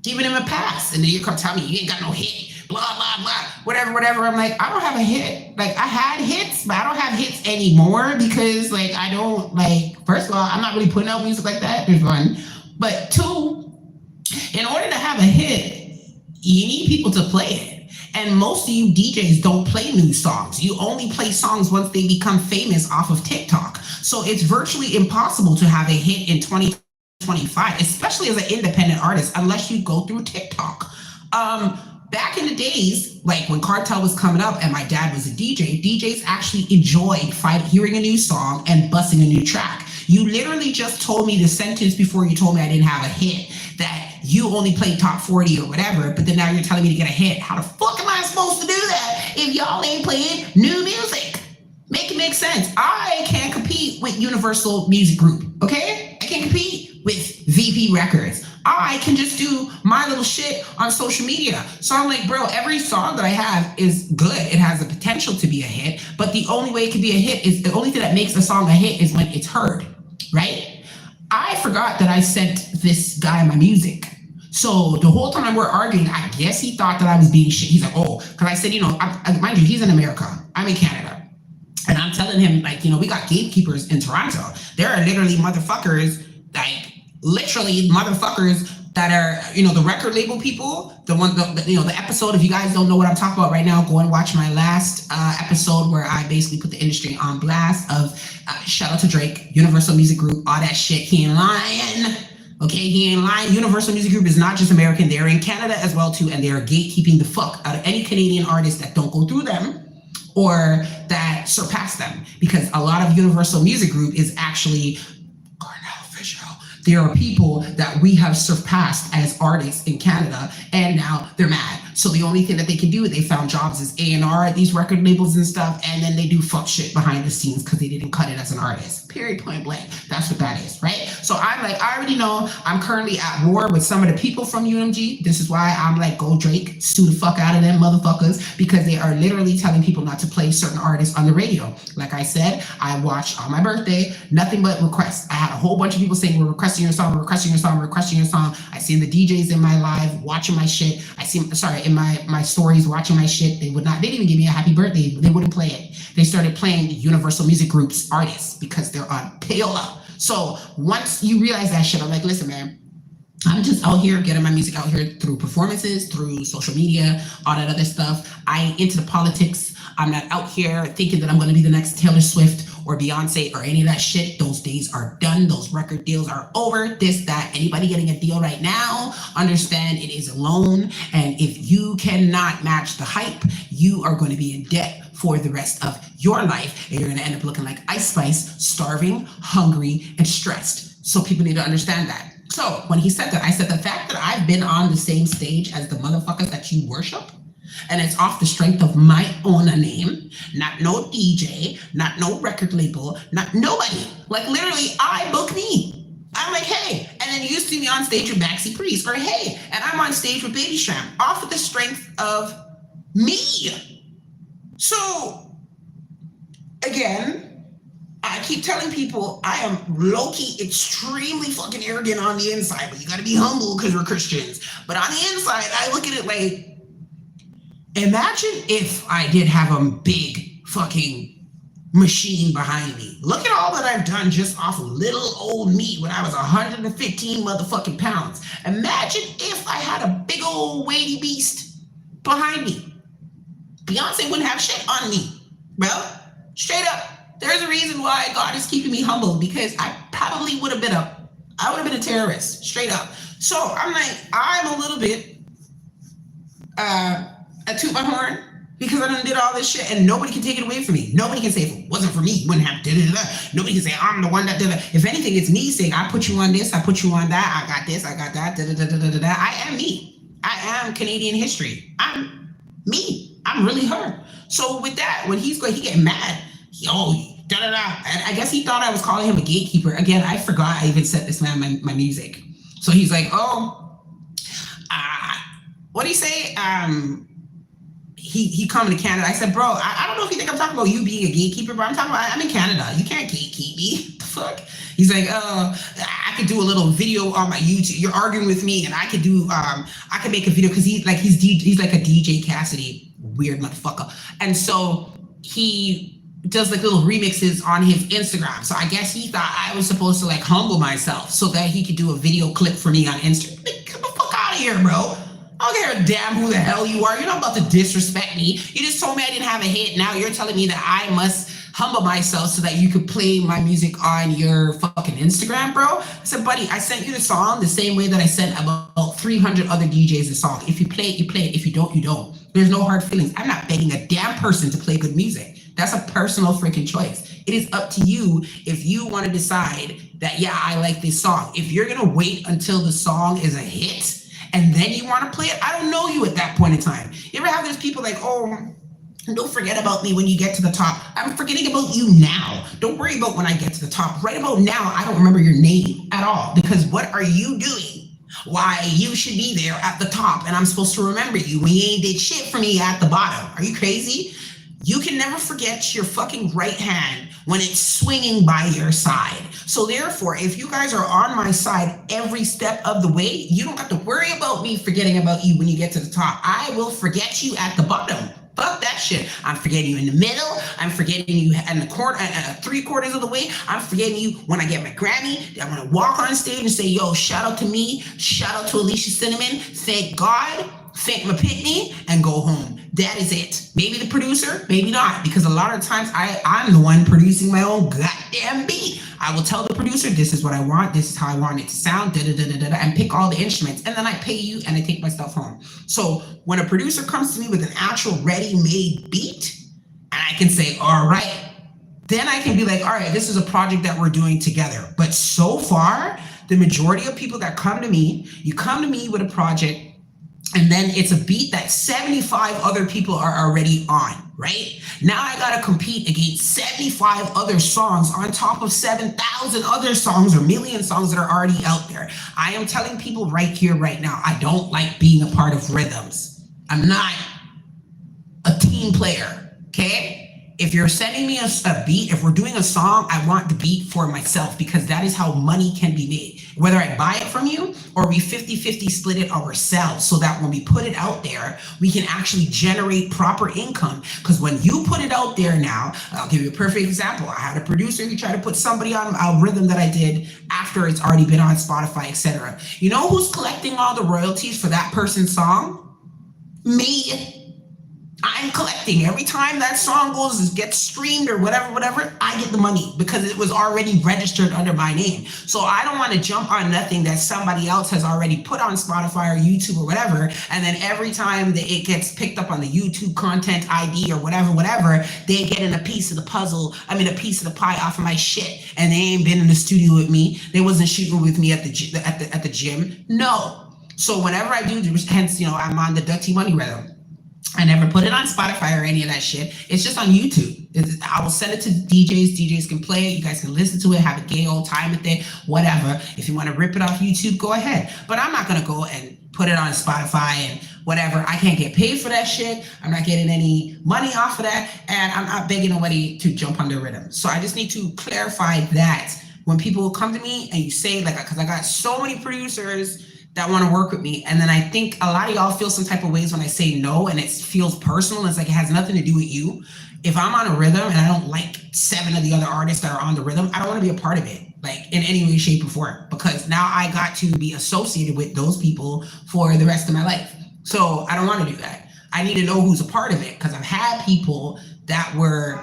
giving him a pass. And then you come tell me you ain't got no hit, blah, blah, blah, whatever. I'm like, I don't have a hit. Like, I had hits, but I don't have hits anymore because, like, I don't, like, first of all, I'm not really putting out music like that. There's one. But two, in order to have a hit, you need people to play it. And most of you DJs don't play new songs. You only play songs once they become famous off of TikTok. So it's virtually impossible to have a hit in 2025, especially as an independent artist, unless you go through TikTok. Back in the days, like when Cartel was coming up and my dad was a DJ, DJs actually enjoyed hearing a new song and busting a new track. You literally just told me the sentence before you told me I didn't have a hit, that you only played top 40 or whatever, but then now you're telling me to get a hit. How the fuck am I supposed to do that if y'all ain't playing new music? Make it make sense. I can't compete with Universal Music Group, okay? I can't compete with VP Records. I can just do my little shit on social media. So I'm like, bro, every song that I have is good. It has the potential to be a hit, but the only way it can be a hit is the only thing that makes a song a hit is when it's heard, right? I forgot that I sent this guy my music. So the whole time we're arguing, I guess he thought that I was being shit. He's like, oh, because I said, mind you, he's in America. I'm in Canada. And I'm telling him, like, we got gatekeepers in Toronto. There are literally motherfuckers, that are, the record label people, the episode, if you guys don't know what I'm talking about right now, go and watch my last episode where I basically put the industry on blast of shout out to Drake, Universal Music Group, all that shit. He ain't lying. Okay, he ain't lying. Universal Music Group is not just American. They're in Canada as well, too. And they are gatekeeping the fuck out of any Canadian artist that don't go through them or that surpass them. Because a lot of Universal Music Group is actually official. There are people that we have surpassed as artists in Canada, and now they're mad. So the only thing that they can do, they found jobs as A&R at these record labels and stuff, and then they do fuck shit behind the scenes because they didn't cut it as an artist. Period, point blank. That's what that is, right? So I'm like, I already know I'm currently at war with some of the people from UMG. This is why I'm like, go Drake, sue the fuck out of them motherfuckers, because they are literally telling people not to play certain artists on the radio. Like I said, I watched on my birthday, nothing but requests. I had a whole bunch of people saying, we're requesting your song, we're requesting your song, we're requesting your song. I seen the DJs in my live watching my shit. In my stories watching my shit. They didn't even give me a happy birthday. They wouldn't play it. They started playing the Universal Music Group's artists because they're on payola. So once you realize that shit, I'm like, listen, man, I'm just out here getting my music out here through performances, through social media, all that other stuff. I ain't into the politics. I'm not out here thinking that I'm going to be the next Taylor Swift or Beyonce or any of that shit. Those days are done. Those record deals are over. This, that, anybody getting a deal right now, understand it is a loan. And if you cannot match the hype, you are going to be in debt for the rest of your life. And you're going to end up looking like Ice Spice, starving, hungry, and stressed. So people need to understand that. So when he said that, I said the fact that I've been on the same stage as the motherfuckers that you worship, and it's off the strength of my own name, not no DJ, not no record label, not nobody. Like literally, I book me. I'm like, hey, and then you see me on stage with Maxi Priest, or hey, and I'm on stage with Baby Sham, off of the strength of me. So again, I keep telling people I am low-key extremely fucking arrogant on the inside, but you gotta be humble because we're Christians. But on the inside, I look at it like, imagine if I did have a big fucking machine behind me. Look at all that I've done just off of little old me when I was 115 motherfucking pounds. Imagine if I had a big old weighty beast behind me. Beyonce wouldn't have shit on me, bro. Straight up. There's a reason why God is keeping me humble, because I probably would have been a terrorist, straight up. So I'm like, I'm a little bit I toot my horn because I done did all this shit and nobody can take it away from me. Nobody can say if it wasn't for me, you wouldn't have da-da-da. Nobody can say I'm the one that did it. If anything, it's me saying I put you on this, I put you on that, I got this, I got that, da-da-da-da-da-da. I am me. I am Canadian history. I'm me. I'm really her. So with that, when he get mad, da-da-da. And I guess he thought I was calling him a gatekeeper. Again, I forgot I even sent this man my music. So he's like, what do you say? He come to Canada. I said, bro, I don't know if you think I'm talking about you being a gatekeeper, but I'm in Canada. You can't gatekeep me. What the fuck? He's like, I could do a little video on my YouTube. You're arguing with me, and I could do I could make a video because he's like a DJ Cassidy, weird motherfucker. And so he does like little remixes on his Instagram. So I guess he thought I was supposed to like humble myself so that he could do a video clip for me on Instagram. Get the fuck out of here, bro. I don't care a damn who the hell you are. You're not about to disrespect me. You just told me I didn't have a hit. Now you're telling me that I must humble myself so that you could play my music on your fucking Instagram, bro. I said, buddy, I sent you the song the same way that I sent about 300 other DJs the song. If you play it, you play it. If you don't, you don't. There's no hard feelings. I'm not begging a damn person to play good music. That's a personal freaking choice. It is up to you if you want to decide that, yeah, I like this song. If you're going to wait until the song is a hit and then you want to play it, I don't know you at that point in time. You ever have those people like, oh, don't forget about me when you get to the top. I'm forgetting about you now. Don't worry about when I get to the top. Right about now, I don't remember your name at all, because what are you doing? Why you should be there at the top and I'm supposed to remember you when you ain't did shit for me at the bottom. Are you crazy? You can never forget your fucking right hand when it's swinging by your side. So therefore, if you guys are on my side every step of the way, you don't have to worry about me forgetting about you when you get to the top. I will forget you at the bottom. Fuck that shit. I'm forgetting you in the middle. I'm forgetting you in the corner, 3/4 of the way. I'm forgetting you when I get my Grammy. I'm gonna walk on stage and say, yo, shout out to me. Shout out to Alicia Cinnamon. Thank God. Thank my pitney and go home. That is it. Maybe the producer, maybe not, because a lot of times I'm the one producing my own goddamn beat. I will tell the producer, this is what I want, this is how I want it to sound, and pick all the instruments, and then I pay you and I take my stuff home. So when a producer comes to me with an actual ready-made beat, and I can say, all right, then I can be like, all right, this is a project that we're doing together. But so far, the majority of people that come to me, you come to me with a project, and then it's a beat that 75 other people are already on, right? Now I gotta compete against 75 other songs on top of 7,000 other songs or million songs that are already out there. I am telling people right here, right now, I don't like being a part of rhythms. I'm not a team player, okay? If you're sending me a beat, if we're doing a song, I want the beat for myself, because that is how money can be made. Whether I buy it from you or we 50-50 split it ourselves, so that when we put it out there, we can actually generate proper income. Because when you put it out there now, I'll give you a perfect example. I had a producer who tried to put somebody on a rhythm that I did after it's already been on Spotify, etc. You know who's collecting all the royalties for that person's song? Me. I'm collecting every time that song gets streamed or whatever, I get the money because it was already registered under my name. So I don't want to jump on nothing that somebody else has already put on Spotify or YouTube or whatever. And then every time that it gets picked up on the YouTube content ID or whatever, they get in a piece of the puzzle. I mean, a piece of the pie off of my shit. And they ain't been in the studio with me. They wasn't shooting with me at the gym. No. So whenever I do, hence, I'm on the Dirty Money rhythm. I never put it on Spotify or any of that shit. It's just on YouTube. I will send it to DJs. DJs can play it. You guys can listen to it, have a gay old time with it, whatever. If you want to rip it off YouTube, go ahead. But I'm not going to go and put it on Spotify and whatever. I can't get paid for that shit. I'm not getting any money off of that. And I'm not begging nobody to jump on the rhythm. So I just need to clarify that when people come to me and you say, like, because I got so many producers that want to work with me. And then I think a lot of y'all feel some type of ways when I say no, and it feels personal. It's like it has nothing to do with you. If I'm on a rhythm and I don't like 7 of the other artists that are on the rhythm, I don't want to be a part of it, like in any way, shape, or form, because now I got to be associated with those people for the rest of my life. So I don't want to do that. I need to know who's a part of it, because I've had people that were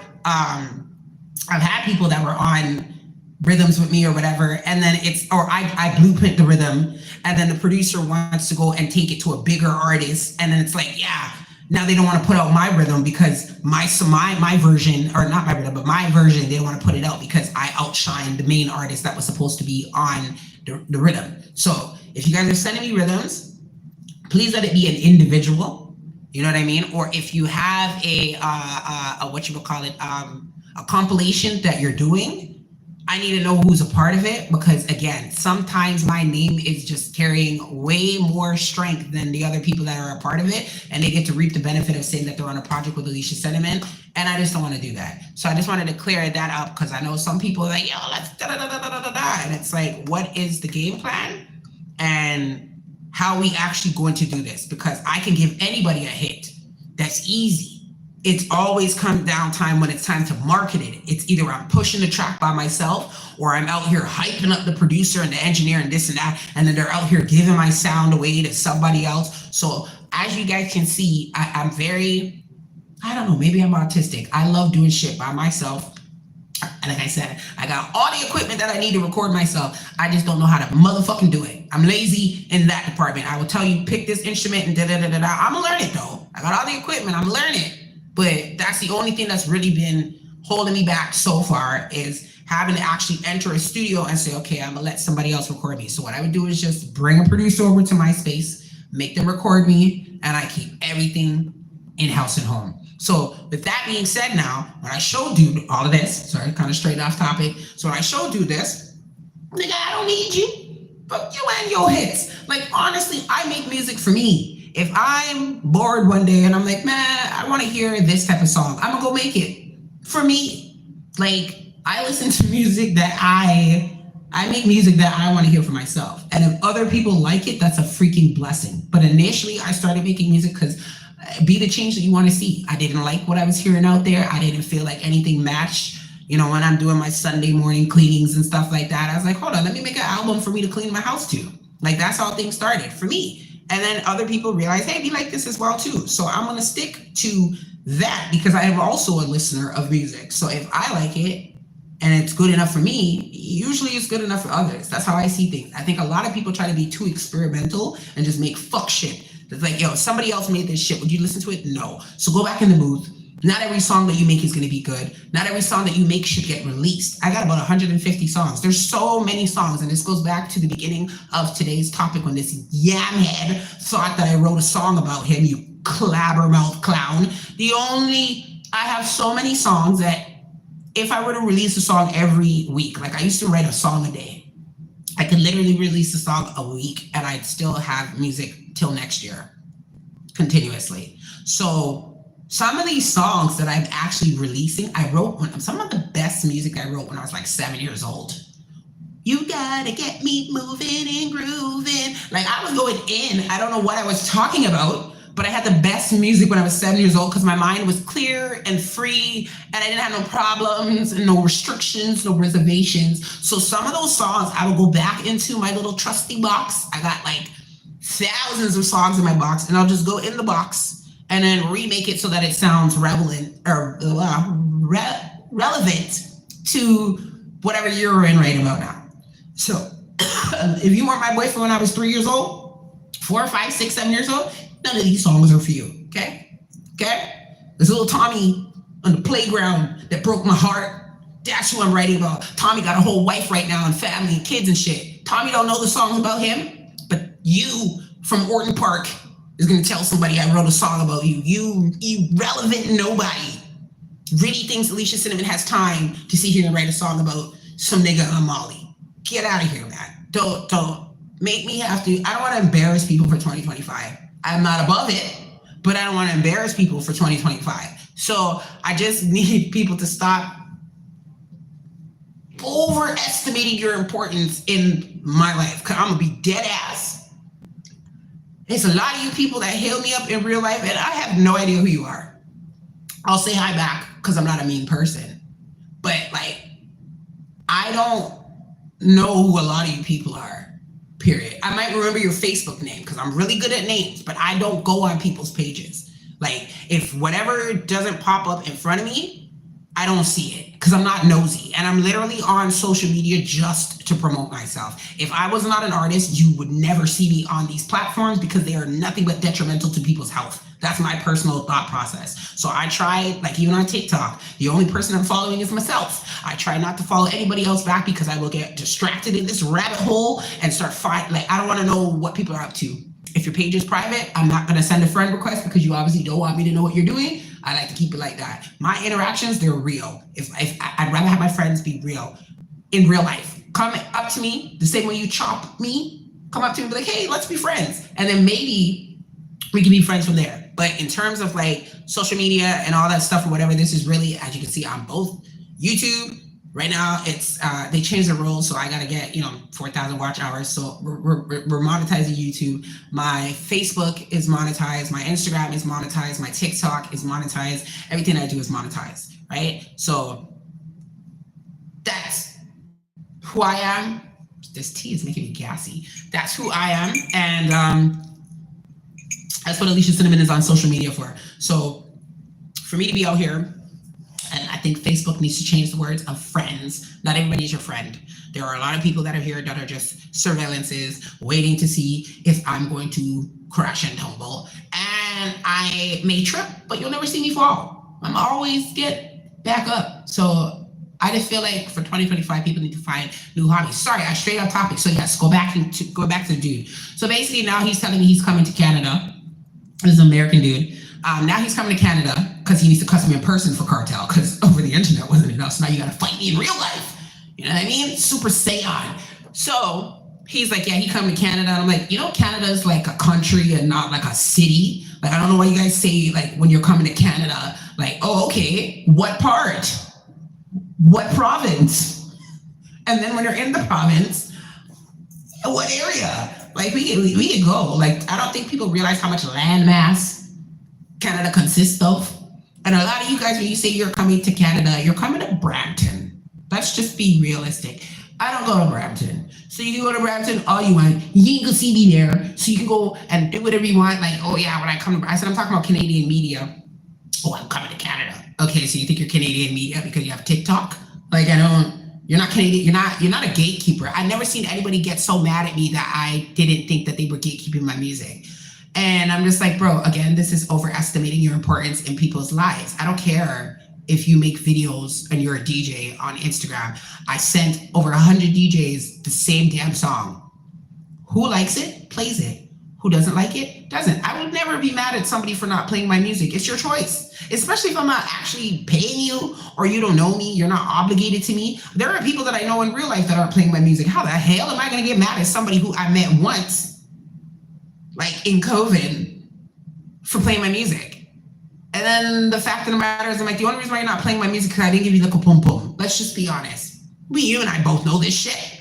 on rhythms with me or whatever, and then I blueprint the rhythm, and then the producer wants to go and take it to a bigger artist, and then it's like, yeah, now they don't want to put out my rhythm because my version, or not my rhythm, but my version, they don't want to put it out because I outshined the main artist that was supposed to be on the rhythm. So if you guys are sending me rhythms, please let it be an individual, you know what I mean? Or if you have a compilation that you're doing, I need to know who's a part of it, because again, sometimes my name is just carrying way more strength than the other people that are a part of it, and they get to reap the benefit of saying that they're on a project with Alicia Cinnamon, and I just don't want to do that. So I just wanted to clear that up, because I know some people are like, yo, let's da-da-da-da-da-da-da, and it's like, what is the game plan? And how are we actually going to do this? Because I can give anybody a hit. That's easy. It's always come down time when it's time to market it. It's either I'm pushing the track by myself, or I'm out here hyping up the producer and the engineer and this and that, and then they're out here giving my sound away to somebody else. So as you guys can see, I'm very, I don't know, maybe I'm autistic. I love doing shit by myself. And like I said, I got all the equipment that I need to record myself. I just don't know how to motherfucking do it. I'm lazy in that department. I will tell you, pick this instrument and da-da-da-da-da. I'm gonna learn it though. I got all the equipment, I'm gonna learn it. But that's the only thing that's really been holding me back so far, is having to actually enter a studio and say, okay, I'm gonna let somebody else record me. So what I would do is just bring a producer over to my space, make them record me, and I keep everything in-house at home. So with that being said, now, when I show dude all of this, sorry, kind of straight off topic. So when I show dude this, nigga, I don't need you, but you and your hits. Like, honestly, I make music for me. If I'm bored one day and I'm like, man, I want to hear this type of song, I'm gonna go make it for me. Like, I listen to music that I make music that I want to hear for myself. And if other people like it, that's a freaking blessing. But initially I started making music because be the change that you want to see. I didn't like what I was hearing out there. I didn't feel like anything matched. You know, when I'm doing my Sunday morning cleanings and stuff like that, I was like, hold on, let me make an album for me to clean my house to. Like, that's how things started for me. And then other people realize, hey, we like this as well too. So I'm gonna stick to that, because I am also a listener of music. So if I like it and it's good enough for me, usually it's good enough for others. That's how I see things. I think a lot of people try to be too experimental and just make fuck shit. It's like, yo, somebody else made this shit. Would you listen to it? No. So go back in the booth. Not every song that you make is going to be good. Not every song that you make should get released. I got about 150 songs. There's so many songs. And this goes back to the beginning of today's topic, when this yamhead thought that I wrote a song about him, you clabbermouth clown. I have so many songs that if I were to release a song every week, like I used to write a song a day, I could literally release a song a week and I'd still have music till next year continuously. So some of these songs that I'm actually releasing, I wrote some of the best music I wrote when I was like 7 years old. You gotta get me moving and grooving. Like, I was going in. I don't know what I was talking about, but I had the best music when I was 7 years old because my mind was clear and free, and I didn't have no problems and no restrictions, no reservations. So some of those songs, I will go back into my little trusty box. I got like thousands of songs in my box, and I'll just go in the box and then remake it so that it sounds relevant to whatever you're in right about now. So if you weren't my boyfriend when I was 3 years old, 4, 5, 6, 7 years old, none of these songs are for you, okay? This little Tommy on the playground that broke my heart, that's who I'm writing about. Tommy got a whole wife right now and family and kids and shit. Tommy don't know the songs about him, but you from Orton Park is going to tell somebody I wrote a song about you. You irrelevant nobody really thinks Alicia Cinnamon has time to sit here and write a song about some nigga on Molly. Get out of here, man. Don't make me have to. I don't want to embarrass people for 2025. I'm not above it, but I don't want to embarrass people for 2025. So I just need people to stop overestimating your importance in my life, because I'm going to be dead ass. There's a lot of you people that hail me up in real life, and I have no idea who you are. I'll say hi back because I'm not a mean person. But, like, I don't know who a lot of you people are, period. I might remember your Facebook name because I'm really good at names, but I don't go on people's pages. Like, if whatever doesn't pop up in front of me, I don't see it because I'm not nosy, and I'm literally on social media just to promote myself. If I was not an artist, you would never see me on these platforms because they are nothing but detrimental to people's health. That's my personal thought process. So I try, like even on TikTok, the only person I'm following is myself. I try not to follow anybody else back because I will get distracted in this rabbit hole and start fighting. Like, I don't want to know what people are up to. If your page is private, I'm not going to send a friend request because you obviously don't want me to know what you're doing. I like to keep it like that. My interactions, they're real. If I'd rather have my friends be real in real life. Come up to me the same way you chop me. Come up to me and be like, hey, let's be friends. And then maybe we can be friends from there. But in terms of like social media and all that stuff or whatever, this is really, as you can see, on both YouTube. Right now, it's they changed the rules, so I gotta get 4,000 watch hours. So we're monetizing YouTube. My Facebook is monetized. My Instagram is monetized. My TikTok is monetized. Everything I do is monetized, right? So that's who I am. This tea is making me gassy. That's who I am, and that's what Alicia Cinnamon is on social media for. So for me to be out here. And I think Facebook needs to change the words of friends. Not everybody is your friend. There are a lot of people that are here that are just surveillances, waiting to see if I'm going to crash and tumble. And I may trip, but you'll never see me fall. I'm always get back up. So I just feel like for 2025, people need to find new hobbies. Sorry, I strayed off topic. So yes, go back to the dude. So basically now he's telling me he's coming to Canada. This is an American dude. Now he's coming to Canada because he needs to cuss me in person for cartel, because over the internet wasn't enough. So now you got to fight me in real life. You know what I mean? Super Saiyan. So he's like, yeah, he coming to Canada. And I'm like, Canada is like a country and not like a city. Like, I don't know why you guys say, like, when you're coming to Canada, like, oh, okay, what part? What province? And then when you're in the province, what area? Like, we can go. Like, I don't think people realize how much landmass Canada consists of. And a lot of you guys, when you say you're coming to Canada, you're coming to Brampton. Let's just be realistic. I don't go to Brampton. So you can go to Brampton all you want. You can go see me there. So you can go and do whatever you want. Like, oh yeah, when I come to, I said, I'm talking about Canadian media. Oh, I'm coming to Canada. Okay, so you think you're Canadian media because you have TikTok? Like, you're not Canadian, you're not a gatekeeper. I've never seen anybody get so mad at me that I didn't think that they were gatekeeping my music. And I'm just like, bro, again, this is overestimating your importance in people's lives. I don't care if you make videos and you're a DJ on Instagram. I sent over 100 DJs the same damn song. Who likes it, plays it. Who doesn't like it, doesn't. I would never be mad at somebody for not playing my music. It's your choice. Especially if I'm not actually paying you or you don't know me, you're not obligated to me. There are people that I know in real life that aren't playing my music. How the hell am I gonna get mad at somebody who I met once, like in COVID, for playing my music? And then the fact of the matter is, I'm like, the only reason why you're not playing my music is because I didn't give you the kapum-pum. Let's just be honest. You and I both know this shit.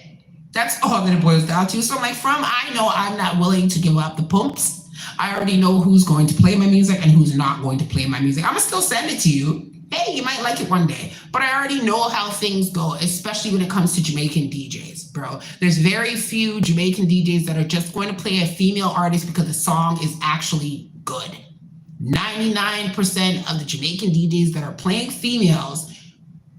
That's all that it boils down to. So I'm like, I know I'm not willing to give up the pumps. I already know who's going to play my music and who's not going to play my music. I'm gonna still send it to you. Hey, you might like it one day. But I already know how things go, especially when it comes to Jamaican DJs, bro. There's very few Jamaican DJs that are just going to play a female artist because the song is actually good. 99% of the Jamaican DJs that are playing females,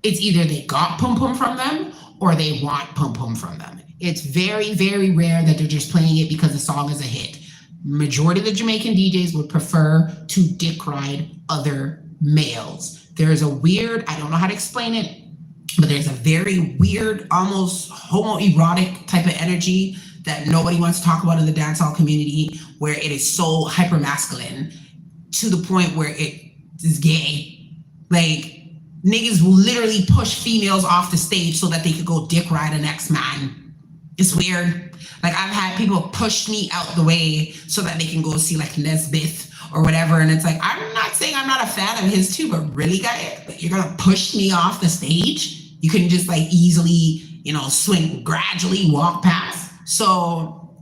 it's either they got pum-pum from them or they want pum-pum from them. It's very, very rare that they're just playing it because the song is a hit. Majority of the Jamaican DJs would prefer to dick ride other males. There's a weird, I don't know how to explain it, but there's a very weird, almost homoerotic type of energy that nobody wants to talk about in the dancehall community, where it is so hyper masculine to the point where it is gay. Like, niggas will literally push females off the stage so that they could go dick ride an ex-man. It's weird. Like, I've had people push me out the way so that they can go see like Nesbeth or whatever. And it's like, I'm not saying I'm not a fan of his too, but really, guy, you're gonna push me off the stage? You couldn't just like easily, swing, gradually walk past. So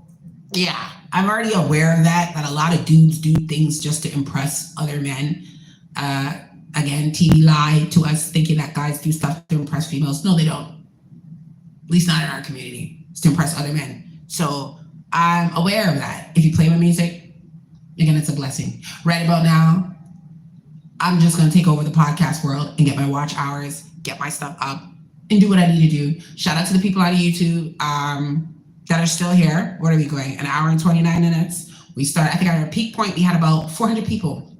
yeah, I'm already aware of that a lot of dudes do things just to impress other men. Again, TV lied to us thinking that guys do stuff to impress females. No, they don't. At least not in our community. It's to impress other men. So I'm aware of that. If you play my music, again, it's a blessing. Right about now, I'm just going to take over the podcast world and get my watch hours, get my stuff up, and do what I need to do. Shout out to the people on YouTube that are still here. What are we going? An hour and 29 minutes. We started, I think at our peak point, we had about 400 people.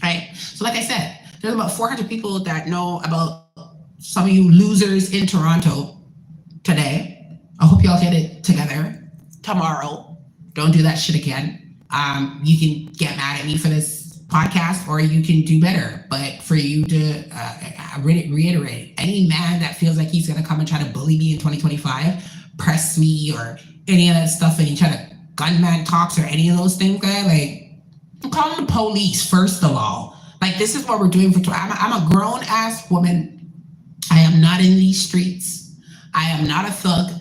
Right? So like I said, there's about 400 people that know about some of you losers in Toronto today. I hope y'all get it together tomorrow. Don't do that shit again. You can get mad at me for this podcast, or you can do better. But for you to reiterate, any man that feels like he's gonna come and try to bully me in 2025, press me or any of that stuff, and you try to gunman talks or any of those things, like, I'm calling the police first of all. Like, this is what we're doing I'm a grown ass woman. I am not in these streets. I am not a thug.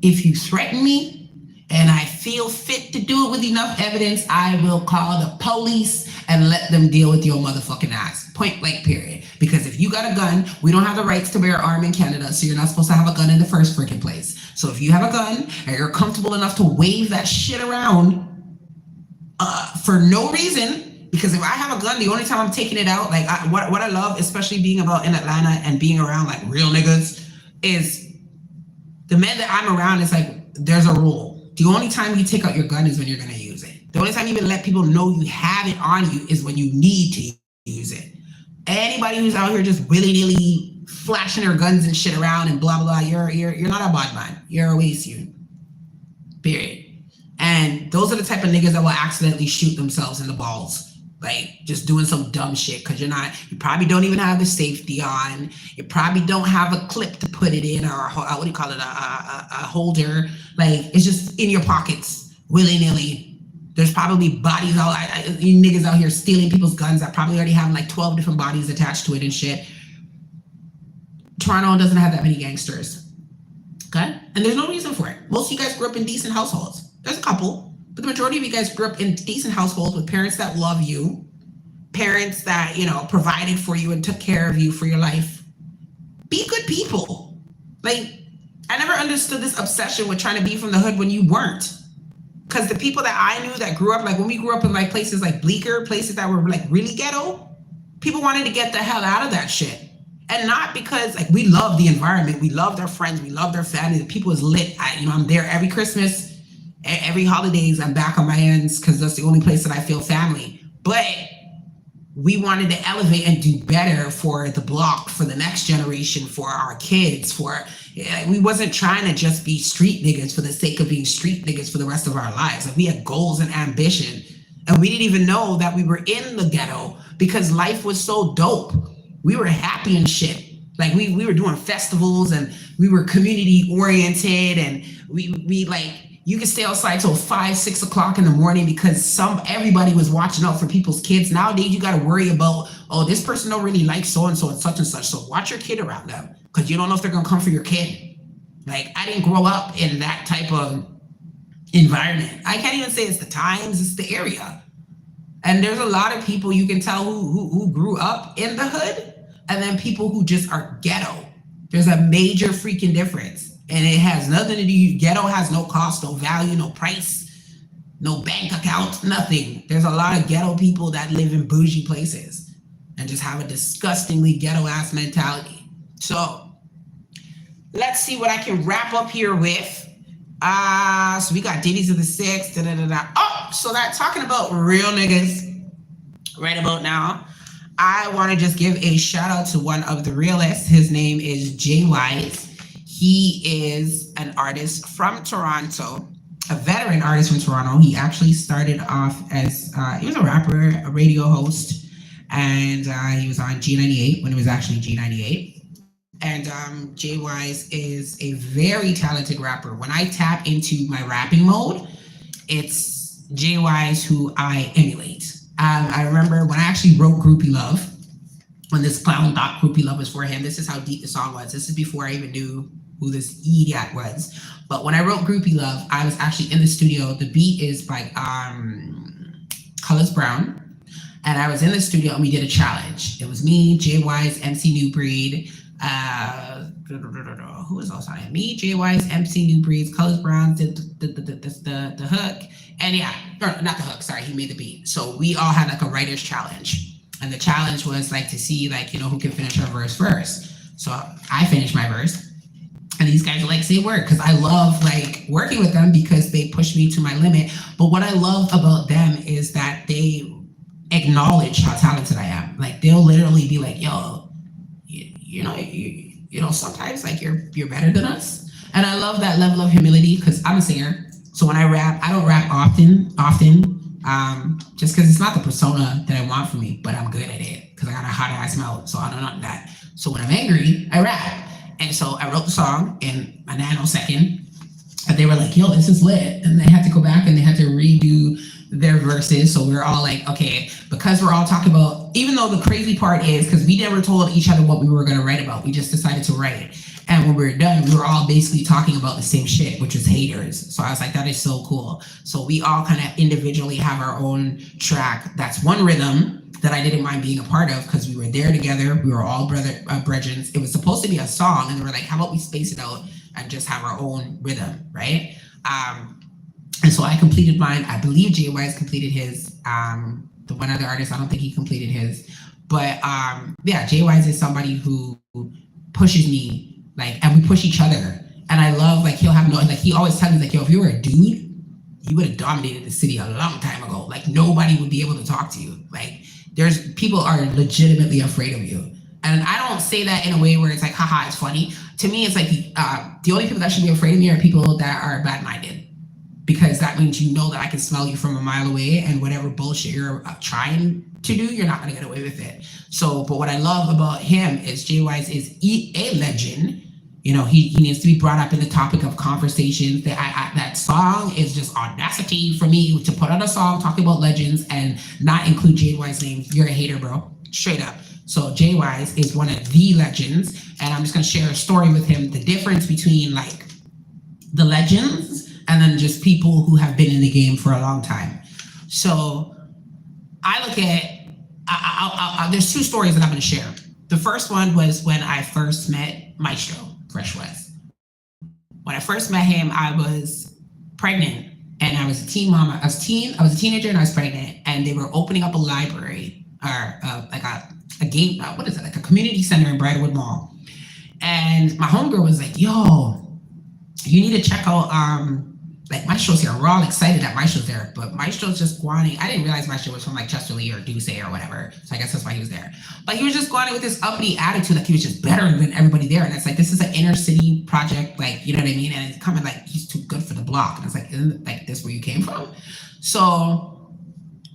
If you threaten me and I feel fit to do it with enough evidence, I will call the police and let them deal with your motherfucking ass. Point blank, period. Because if you got a gun, we don't have the rights to bear arm in Canada, so you're not supposed to have a gun in the first freaking place. So if you have a gun and you're comfortable enough to wave that shit around for no reason, because if I have a gun, the only time I'm taking it out, like what I love, especially being about in Atlanta and being around like real niggas, is the men that I'm around is like, there's a rule. The only time you take out your gun is when you're gonna use it. The only time you even let people know you have it on you is when you need to use it. Anybody who's out here just willy-nilly flashing their guns and shit around and blah, blah, blah, you're not a bad man. You're a waste you. Period. And those are the type of niggas that will accidentally shoot themselves in the balls. Like, just doing some dumb shit because you probably don't even have the safety on. You probably don't have a clip to put it in, or what do you call it, a holder. Like, it's just in your pockets, willy-nilly. There's probably bodies, you niggas out here stealing people's guns that probably already have like 12 different bodies attached to it and shit. Toronto doesn't have that many gangsters. Okay? And there's no reason for it. Most of you guys grew up in decent households. There's a couple. But the majority of you guys grew up in decent households with parents that love you, parents that, provided for you and took care of you for your life. Be good people. Like, I never understood this obsession with trying to be from the hood when you weren't. Because the people that I knew that grew up, like when we grew up in like places like Bleecker, places that were like really ghetto, people wanted to get the hell out of that shit. And not because like we love the environment, we love their friends, we love their family, the people is lit. I'm there every Christmas. Every holidays, I'm back on my ends because that's the only place that I feel family. But we wanted to elevate and do better for the block, for the next generation, for our kids, we wasn't trying to just be street niggas for the sake of being street niggas for the rest of our lives. Like, we had goals and ambition. And we didn't even know that we were in the ghetto because life was so dope. We were happy and shit. Like, we were doing festivals and we were community oriented, and we like, you could stay outside till 5, 6 o'clock in the morning because everybody was watching out for people's kids. Nowadays, you got to worry about, this person don't really like so-and-so and such and such. So watch your kid around them because you don't know if they're going to come for your kid. Like, I didn't grow up in that type of environment. I can't even say it's the times, it's the area. And there's a lot of people you can tell who grew up in the hood, and then people who just are ghetto. There's a major freaking difference. And it has nothing to do, ghetto has no cost, no value, no price, no bank account, nothing. There's a lot of ghetto people that live in bougie places and just have a disgustingly ghetto ass mentality. So let's see what I can wrap up here with. So we got Ditties of the Six, so that talking about real niggas right about now, I want to just give a shout out to one of the realists. His name is Jay Wise. He is an artist from Toronto, a veteran artist from Toronto. He actually started off as he was a rapper, a radio host, and he was on G98 when it was actually G98. And Jay Wise is a very talented rapper. When I tap into my rapping mode, it's Jay Wise who I emulate. I remember when I actually wrote Groupie Love, when this clown thought Groupie Love was for him. This is how deep the song was. This is before I even knew who this idiot was. But when I wrote Groupie Love, I was actually in the studio. The beat is by Colors Brown. And I was in the studio and we did a challenge. It was me, Jay Wise, MC New Breed. Who was else on it? Me, Jay Wise, MC New Breed, Colors Brown did the hook. And yeah, not the hook, sorry, he made the beat. So we all had like a writer's challenge. And the challenge was like to see like, you know, who can finish our verse first. So I finished my verse. And these guys are like, say word, because I love like working with them because they push me to my limit. But what I love about them is that they acknowledge how talented I am. Like they'll literally be like, yo, you know, sometimes like you're better than us. And I love that level of humility because I'm a singer. So when I rap, I don't rap often, just because it's not the persona that I want from me, but I'm good at it because I got a hot ass mouth. So I don't know that. So when I'm angry, I rap. And so I wrote the song in a nanosecond and they were like, yo, this is lit. And they had to go back and they had to redo their verses. So we were all like, okay, because we're all talking about, even though the crazy part is because we never told each other what we were going to write about. We just decided to write it. And when we were done, we were all basically talking about the same shit, which was haters. So I was like, that is so cool. So we all kind of individually have our own track. That's one rhythm that I didn't mind being a part of because we were there together. We were all brethren. It was supposed to be a song. And they were like, how about we space it out and just have our own rhythm, right? And so I completed mine. I believe Jay Wise completed his. The one other artist, I don't think he completed his. But yeah, Jay Wise is somebody who pushes me. Like, and we push each other. And I love, like, he'll have no, like, he always tells me, like, yo, if you were a dude, you would have dominated the city a long time ago. Like, nobody would be able to talk to you. Like, people are legitimately afraid of you. And I don't say that in a way where it's like, haha, it's funny. To me, it's like, the only people that should be afraid of me are people that are bad-minded. Because that means you know that I can smell you from a mile away and whatever bullshit you're trying to do, you're not going to get away with it. So, but what I love about him is Jay Wise is a legend. You know, he needs to be brought up in the topic of conversations. That song is just audacity for me to put on a song talking about legends and not include Jay Wise's name. You're a hater, bro. Straight up. So Jay Wise is one of the legends. And I'm just going to share a story with him. The difference between like the legends and then just people who have been in the game for a long time. So I look at, there's two stories that I'm going to share. The first one was when I first met Maestro, Fresh West. When I first met him, I was pregnant and I was a teen mom. I was a teenager and I was pregnant and they were opening up a library or like a game, what is it? Like a community center in Bridlewood Mall. And my homegirl was like, yo, you need to check out, like Maestro's here. We're all excited that Maestro's there, but Maestro's just guaning. I didn't realize Maestro was from like Chesterley or Duce or whatever. So I guess that's why he was there. But he was just guaning with this uppity attitude, like he was just better than everybody there. And it's like, this is an inner city project, like, you know what I mean? And it's coming like, he's too good for the block. And it's like, isn't like this where you came from? So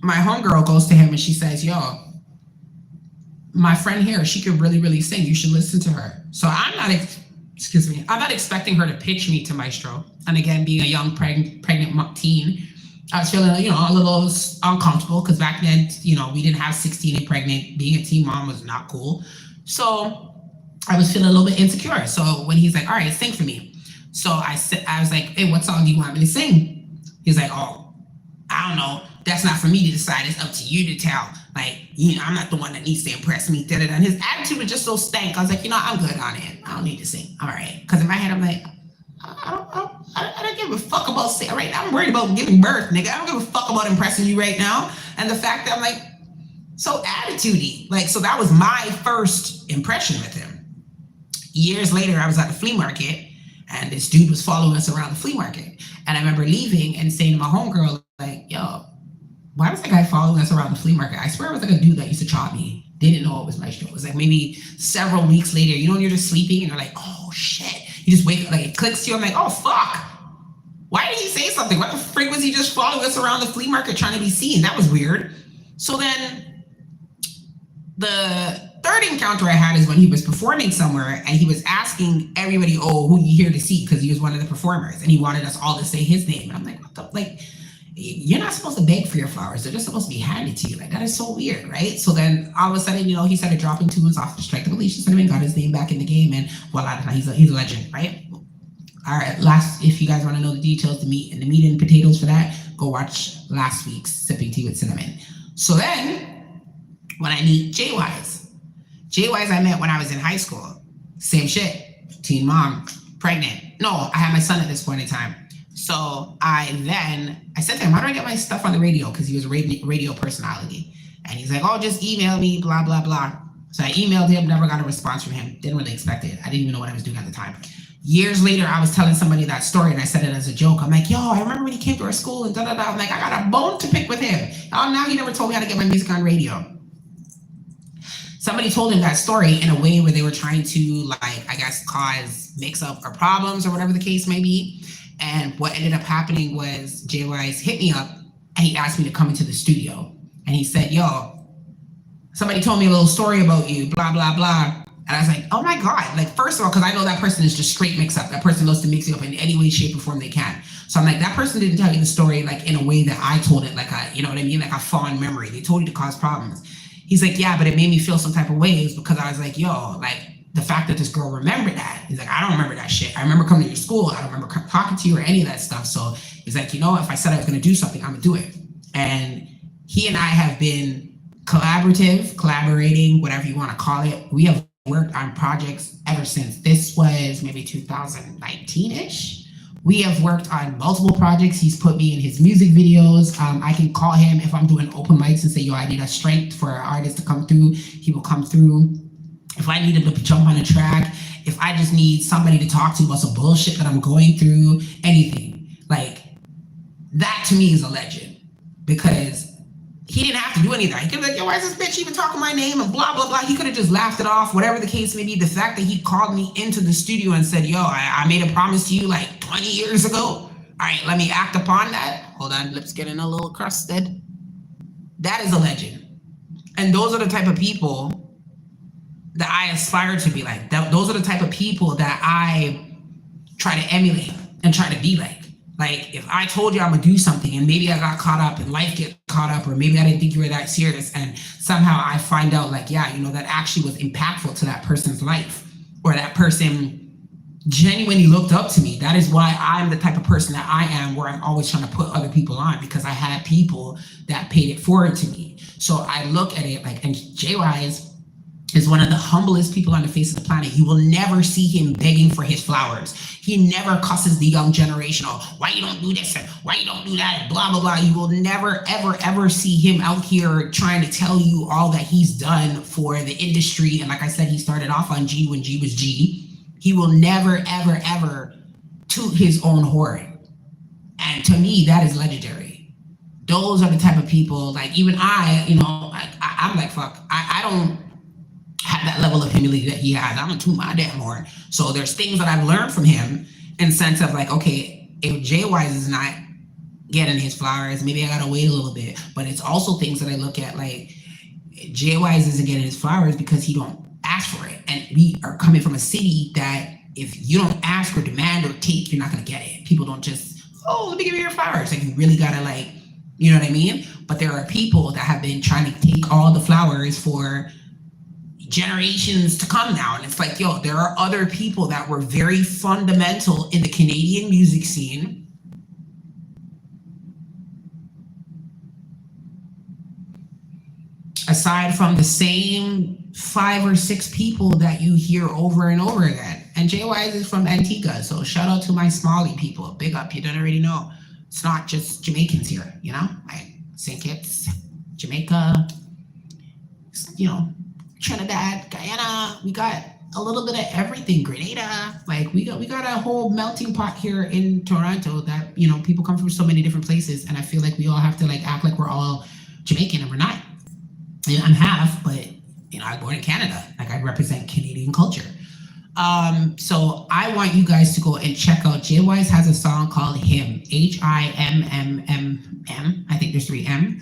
my homegirl goes to him and she says, yo, my friend here, she could really, really sing. You should listen to her. So I'm not expecting her to pitch me to Maestro. And again, being a young pregnant teen, I was feeling, you know, a little uncomfortable because back then, you know, we didn't have 16 and pregnant. Being a teen mom was not cool. So I was feeling a little bit insecure. So when he's like, all right, sing for me. So I was like, hey, what song do you want me to sing? He's like, oh, I don't know. That's not for me to decide. It's up to you to tell. Like, you know, I'm not the one that needs to impress me. And his attitude was just so stank. I was like, you know, I'm good on it. I don't need to sing. I'm all right. Because in my head, I'm like, I don't give a fuck about singing right now. I'm worried about giving birth, nigga. I don't give a fuck about impressing you right now. And the fact that I'm like, so attitude-y. Like, so that was my first impression with him. Years later, I was at the flea market and this dude was following us around the flea market. And I remember leaving and saying to my homegirl, like, yo, why was that guy following us around the flea market? I swear it was like a dude that used to chop me. Didn't know it was Maestro. It was like maybe several weeks later, you know, when you're just sleeping and you're like, oh shit, You just wake up, like it clicks to you. I'm like, oh fuck. Why did he say something? What the freak was he just following us around the flea market trying to be seen? That was weird. So then the third encounter I had is when he was performing somewhere and he was asking everybody, oh, who you here to see? Because he was one of the performers and he wanted us all to say his name. And I'm like, what the, like, you're not supposed to beg for your flowers. They're just supposed to be handed to you. Like, that is so weird, right? So then all of a sudden, he started dropping tunes off the Strike the Police Cinnamon, got his name back in the game, and voila, he's a legend, right? All right, if you guys want to know the details, the meat and potatoes for that, go watch last week's Sipping Tea with Cinnamon. So then, when I meet JWise I met when I was in high school. Same shit, teen mom, pregnant. No, I had my son at this point in time. So I said to him, how do I get my stuff on the radio? Because he was a radio personality. And he's like, oh, just email me, blah, blah, blah. So I emailed him, never got a response from him. Didn't really expect it. I didn't even know what I was doing at the time. Years later, I was telling somebody that story and I said it as a joke. I'm like, yo, I remember when he came to our school and da-da-da. I'm like, I got a bone to pick with him. Oh, now he never told me how to get my music on radio. Somebody told him that story in a way where they were trying to, like, I guess, cause mix-up or problems or whatever the case may be. And what ended up happening was JWise hit me up and he asked me to come into the studio. And he said, yo, somebody told me a little story about you, blah, blah, blah. And I was like, oh my God. Like, first of all, because I know that person is just straight mix up. That person loves to mix you up in any way, shape, or form they can. So I'm like, that person didn't tell you the story like in a way that I told it, like a, you know what I mean? Like a fond memory. They told you to cause problems. He's like, yeah, but it made me feel some type of ways because I was like, yo, like, the fact that this girl remembered that. He's like, I don't remember that shit. I remember coming to your school. I don't remember talking to you or any of that stuff. So he's like, if I said I was going to do something, I'm going to do it. And he and I have been collaborating, whatever you want to call it. We have worked on projects ever since. This was maybe 2019-ish. We have worked on multiple projects. He's put me in his music videos. I can call him if I'm doing open mics and say, yo, I need a strength for an artist to come through. He will come through. If I need him to jump on a track, if I just need somebody to talk to about some bullshit that I'm going through, anything. Like, that to me is a legend. Because he didn't have to do any of that. He could be like, yo, why is this bitch even talking my name and blah, blah, blah. He could have just laughed it off, whatever the case may be. The fact that he called me into the studio and said, yo, I made a promise to you like 20 years ago. All right, let me act upon that. Hold on, lips getting a little crusted. That is a legend. And those are the type of people that I aspire to be like. Those are the type of people that I try to emulate and try to be like. Like, if I told you I'm gonna do something and maybe I got caught up and life get caught up, or maybe I didn't think you were that serious, and somehow I find out like, yeah, that actually was impactful to that person's life, or that person genuinely looked up to me. That is why I'm the type of person that I am, where I'm always trying to put other people on, because I had people that paid it forward to me. So I look at it like, and JWise is one of the humblest people on the face of the planet. You will never see him begging for his flowers. He never cusses the young generation, oh, why you don't do this, and why you don't do that, and blah, blah, blah. You will never, ever, ever see him out here trying to tell you all that he's done for the industry. And like I said, he started off on G when G was G. He will never, ever, ever toot his own horn. And to me, that is legendary. Those are the type of people, like even I'm like, fuck, I don't have that level of humility that he has. I'm gonna toot my damn horn. So there's things that I've learned from him in sense of like, okay, if JWise is not getting his flowers, maybe I gotta wait a little bit. But it's also things that I look at like, JWise isn't getting his flowers because he don't ask for it. And we are coming from a city that if you don't ask or demand or take, you're not gonna get it. People don't just, oh, let me give you your flowers. Like, you really gotta like, you know what I mean? But there are people that have been trying to take all the flowers for generations to come now. And it's like, yo, there are other people that were very fundamental in the Canadian music scene. Aside from the same 5 or 6 people that you hear over and over again. And JWise is from Antigua, so shout out to my Somali people. Big up, you don't already know. It's not just Jamaicans here, I St. Kitts, Jamaica, Trinidad, Guyana. We got a little bit of everything. Grenada, like we got a whole melting pot here in Toronto that people come from so many different places, and I feel like we all have to like act like we're all Jamaican, and we're not. I'm half, but I was born in Canada. Like, I represent Canadian culture. So I want you guys to go and check out Jay Wise has a song called Him, Himm. I think there's 3 M.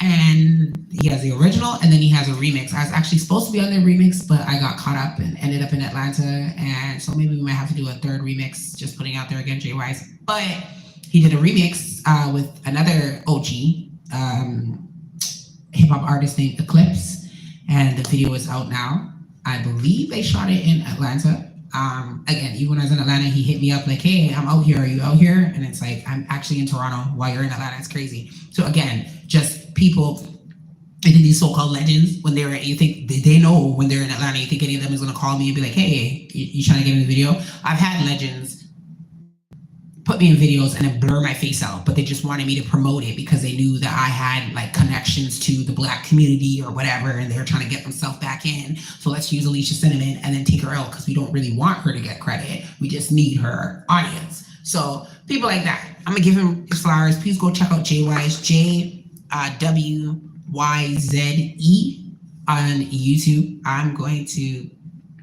And he has the original and then he has a remix. I was actually supposed to be on the remix, but I got caught up and ended up in Atlanta. And so maybe we might have to do a third remix, just putting out there again, Jay Wise. But he did a remix with another OG hip hop artist named Eclipse. And the video is out now. I believe they shot it in Atlanta. Again, even when I was in Atlanta, he hit me up like, hey, I'm out here. Are you out here? And it's like, I'm actually in Toronto while you're in Atlanta. It's crazy. So again, just people, I think these so-called legends, when they're, you think they know when they're in Atlanta, you think any of them is going to call me and be like, hey, you trying to get in the video? I've had legends put me in videos and then blur my face out, but they just wanted me to promote it because they knew that I had like connections to the Black community or whatever, and they were trying to get themselves back in. So let's use Alicia Cinnamon and then take her out because we don't really want her to get credit. We just need her audience. So people like that, I'm gonna give him his flowers. Please go check out Jay Wise, JWYZE on YouTube. I'm going to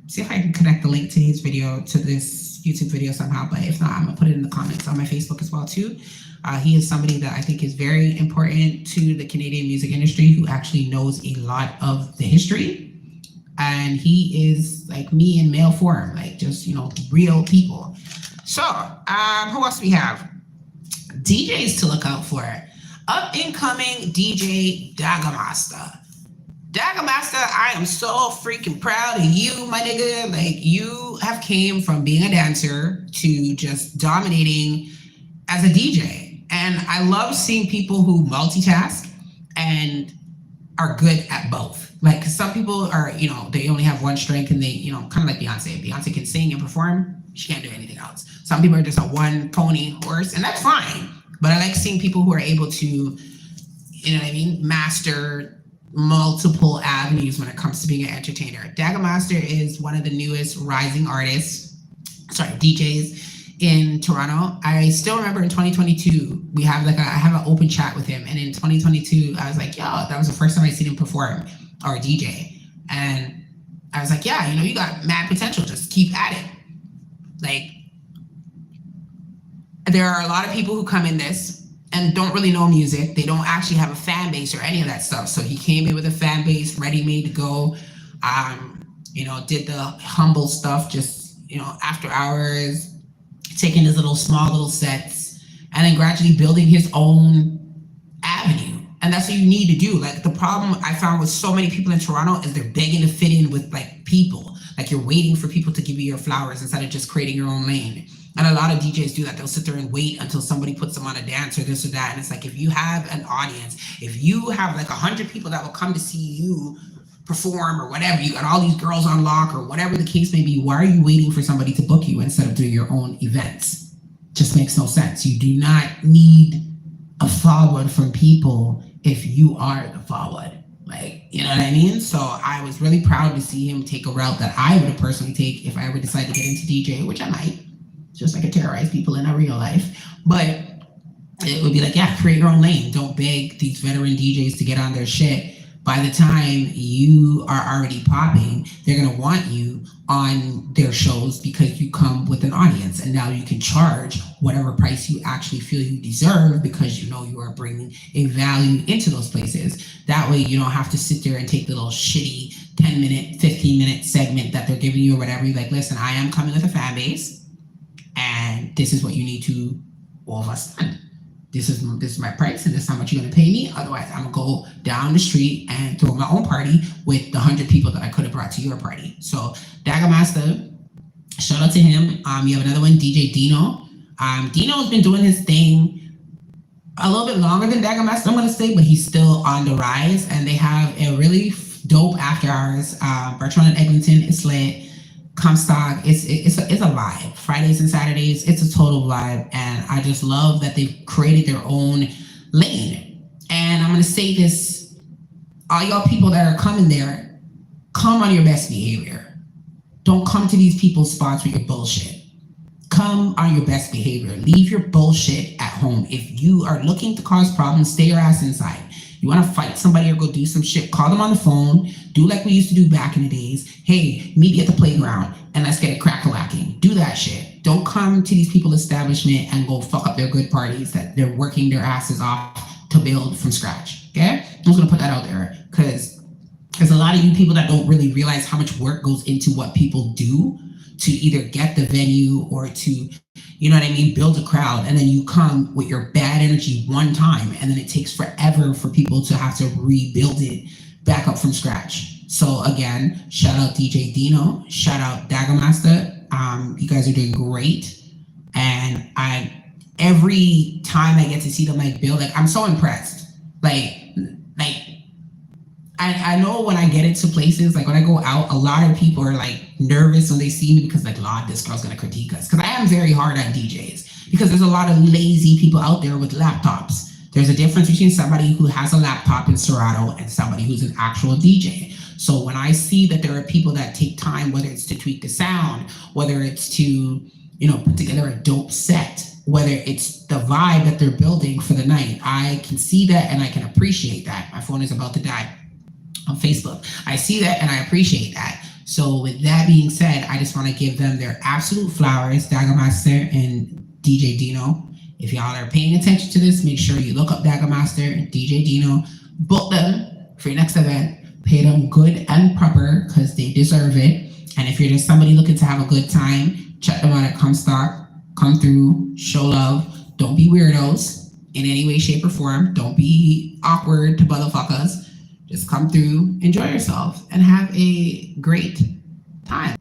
see if I can connect the link to his video to this YouTube video somehow, but if not, I'm gonna put it in the comments on my Facebook as well too. He is somebody that I think is very important to the Canadian music industry, who actually knows a lot of the history, and he is like me in male form, like just, you know, real people. So who else do we have? DJs to look out for. Up and coming DJ Dagamaster. Dagamaster, I am so freaking proud of you, my nigga. Like, you have came from being a dancer to just dominating as a DJ. And I love seeing people who multitask and are good at both. Like, some people are, you know, they only have one strength and they, you know, kind of like Beyonce. Beyonce can sing and perform. She can't do anything else. Some people are just a one pony horse, and that's fine. But I like seeing people who are able to, you know what I mean, master multiple avenues when it comes to being an entertainer. Dagamaster is one of the newest rising artists, DJs in Toronto. I still remember in 2022, I have an open chat with him. And in 2022, I was like, yo, that was the first time I seen him perform or DJ. And I was like, yeah, you know, you got mad potential. Just keep at it. Like, there are a lot of people who come in this and don't really know music. They don't actually have a fan base or any of that stuff. So he came in with a fan base, ready-made to go. You know, did the humble stuff, just, you know, after hours, taking his small little sets, and then gradually building his own avenue. And that's what you need to do. Like, the problem I found with so many people in Toronto is they're begging to fit in with like people. Like, you're waiting for people to give you your flowers instead of just creating your own lane. And a lot of DJs do that. They'll sit there and wait until somebody puts them on a dance or this or that. And it's like, if you have an audience, if you have like 100 people that will come to see you perform or whatever, you got all these girls on lock or whatever the case may be, why are you waiting for somebody to book you instead of doing your own events? Just makes no sense. You do not need a forward from people if you are the forward. Like, you know what I mean? So I was really proud to see him take a route that I would have personally take if I ever decided to get into DJ, which I might. Just like I terrorize people in our real life. But it would be like, yeah, create your own lane. Don't beg these veteran DJs to get on their shit. By the time you are already popping, they're going to want you on their shows because you come with an audience. And now you can charge whatever price you actually feel you deserve because you know you are bringing a value into those places. That way you don't have to sit there and take the little shitty 10-minute, 15-minute segment that they're giving you or whatever. You're like, listen, I am coming with a fan base. And this is what you need to overstand. This is my price, and this is how much you're gonna pay me. Otherwise, I'm gonna go down the street and throw my own party with the 100 people that I could have brought to your party. So Dagamaster, shout out to him. You have another one, DJ Dino. Dino's been doing his thing a little bit longer than Dagamaster, I'm gonna say, but he's still on the rise. And they have a really dope after hours. Bertrand and Eglinton is lit. Comstock, it's a vibe. Fridays and Saturdays, it's a total vibe, and I just love that they've created their own lane. And I'm gonna say this, all y'all people that are coming there, come on your best behavior. Don't come to these people's spots with your bullshit. Come on your best behavior. Leave your bullshit at home. If you are looking to cause problems, stay your ass inside. You want to fight somebody or go do some shit, call them on the phone. Do like we used to do back in the days. Hey, meet me at the playground and let's get it crack-a-lacking. Do that shit. Don't come to these people's establishment and go fuck up their good parties that they're working their asses off to build from scratch. Okay? I'm just gonna put that out there because there's a lot of you people that don't really realize how much work goes into what people do to either get the venue or to, you know what I mean, build a crowd, and then you come with your bad energy one time, and then it takes forever for people to have to rebuild it back up from scratch. So again, shout out DJ Dino, shout out Daggermaster. You guys are doing great, and every time I get to see them like build, like I'm so impressed. I know when I get into places, like when I go out, a lot of people are like nervous when they see me because like, Lord, this girl's gonna critique us. Because I am very hard on DJs because there's a lot of lazy people out there with laptops. There's a difference between somebody who has a laptop in Serato and somebody who's an actual DJ. So when I see that there are people that take time, whether it's to tweak the sound, whether it's to, you know, put together a dope set, whether it's the vibe that they're building for the night, I can see that and I can appreciate that. My phone is about to die on Facebook. I see that and I appreciate that. So with that being said, I just want to give them their absolute flowers, Daggermaster and DJ Dino. If y'all are paying attention to this, make sure you look up Daggermaster and DJ Dino. Book them for your next event. Pay them good and proper because they deserve it. And if you're just somebody looking to have a good time, check them out at Comstock. Come through, show love. Don't be weirdos in any way, shape, or form. Don't be awkward to motherfuckers. Just come through, enjoy yourself, and have a great time.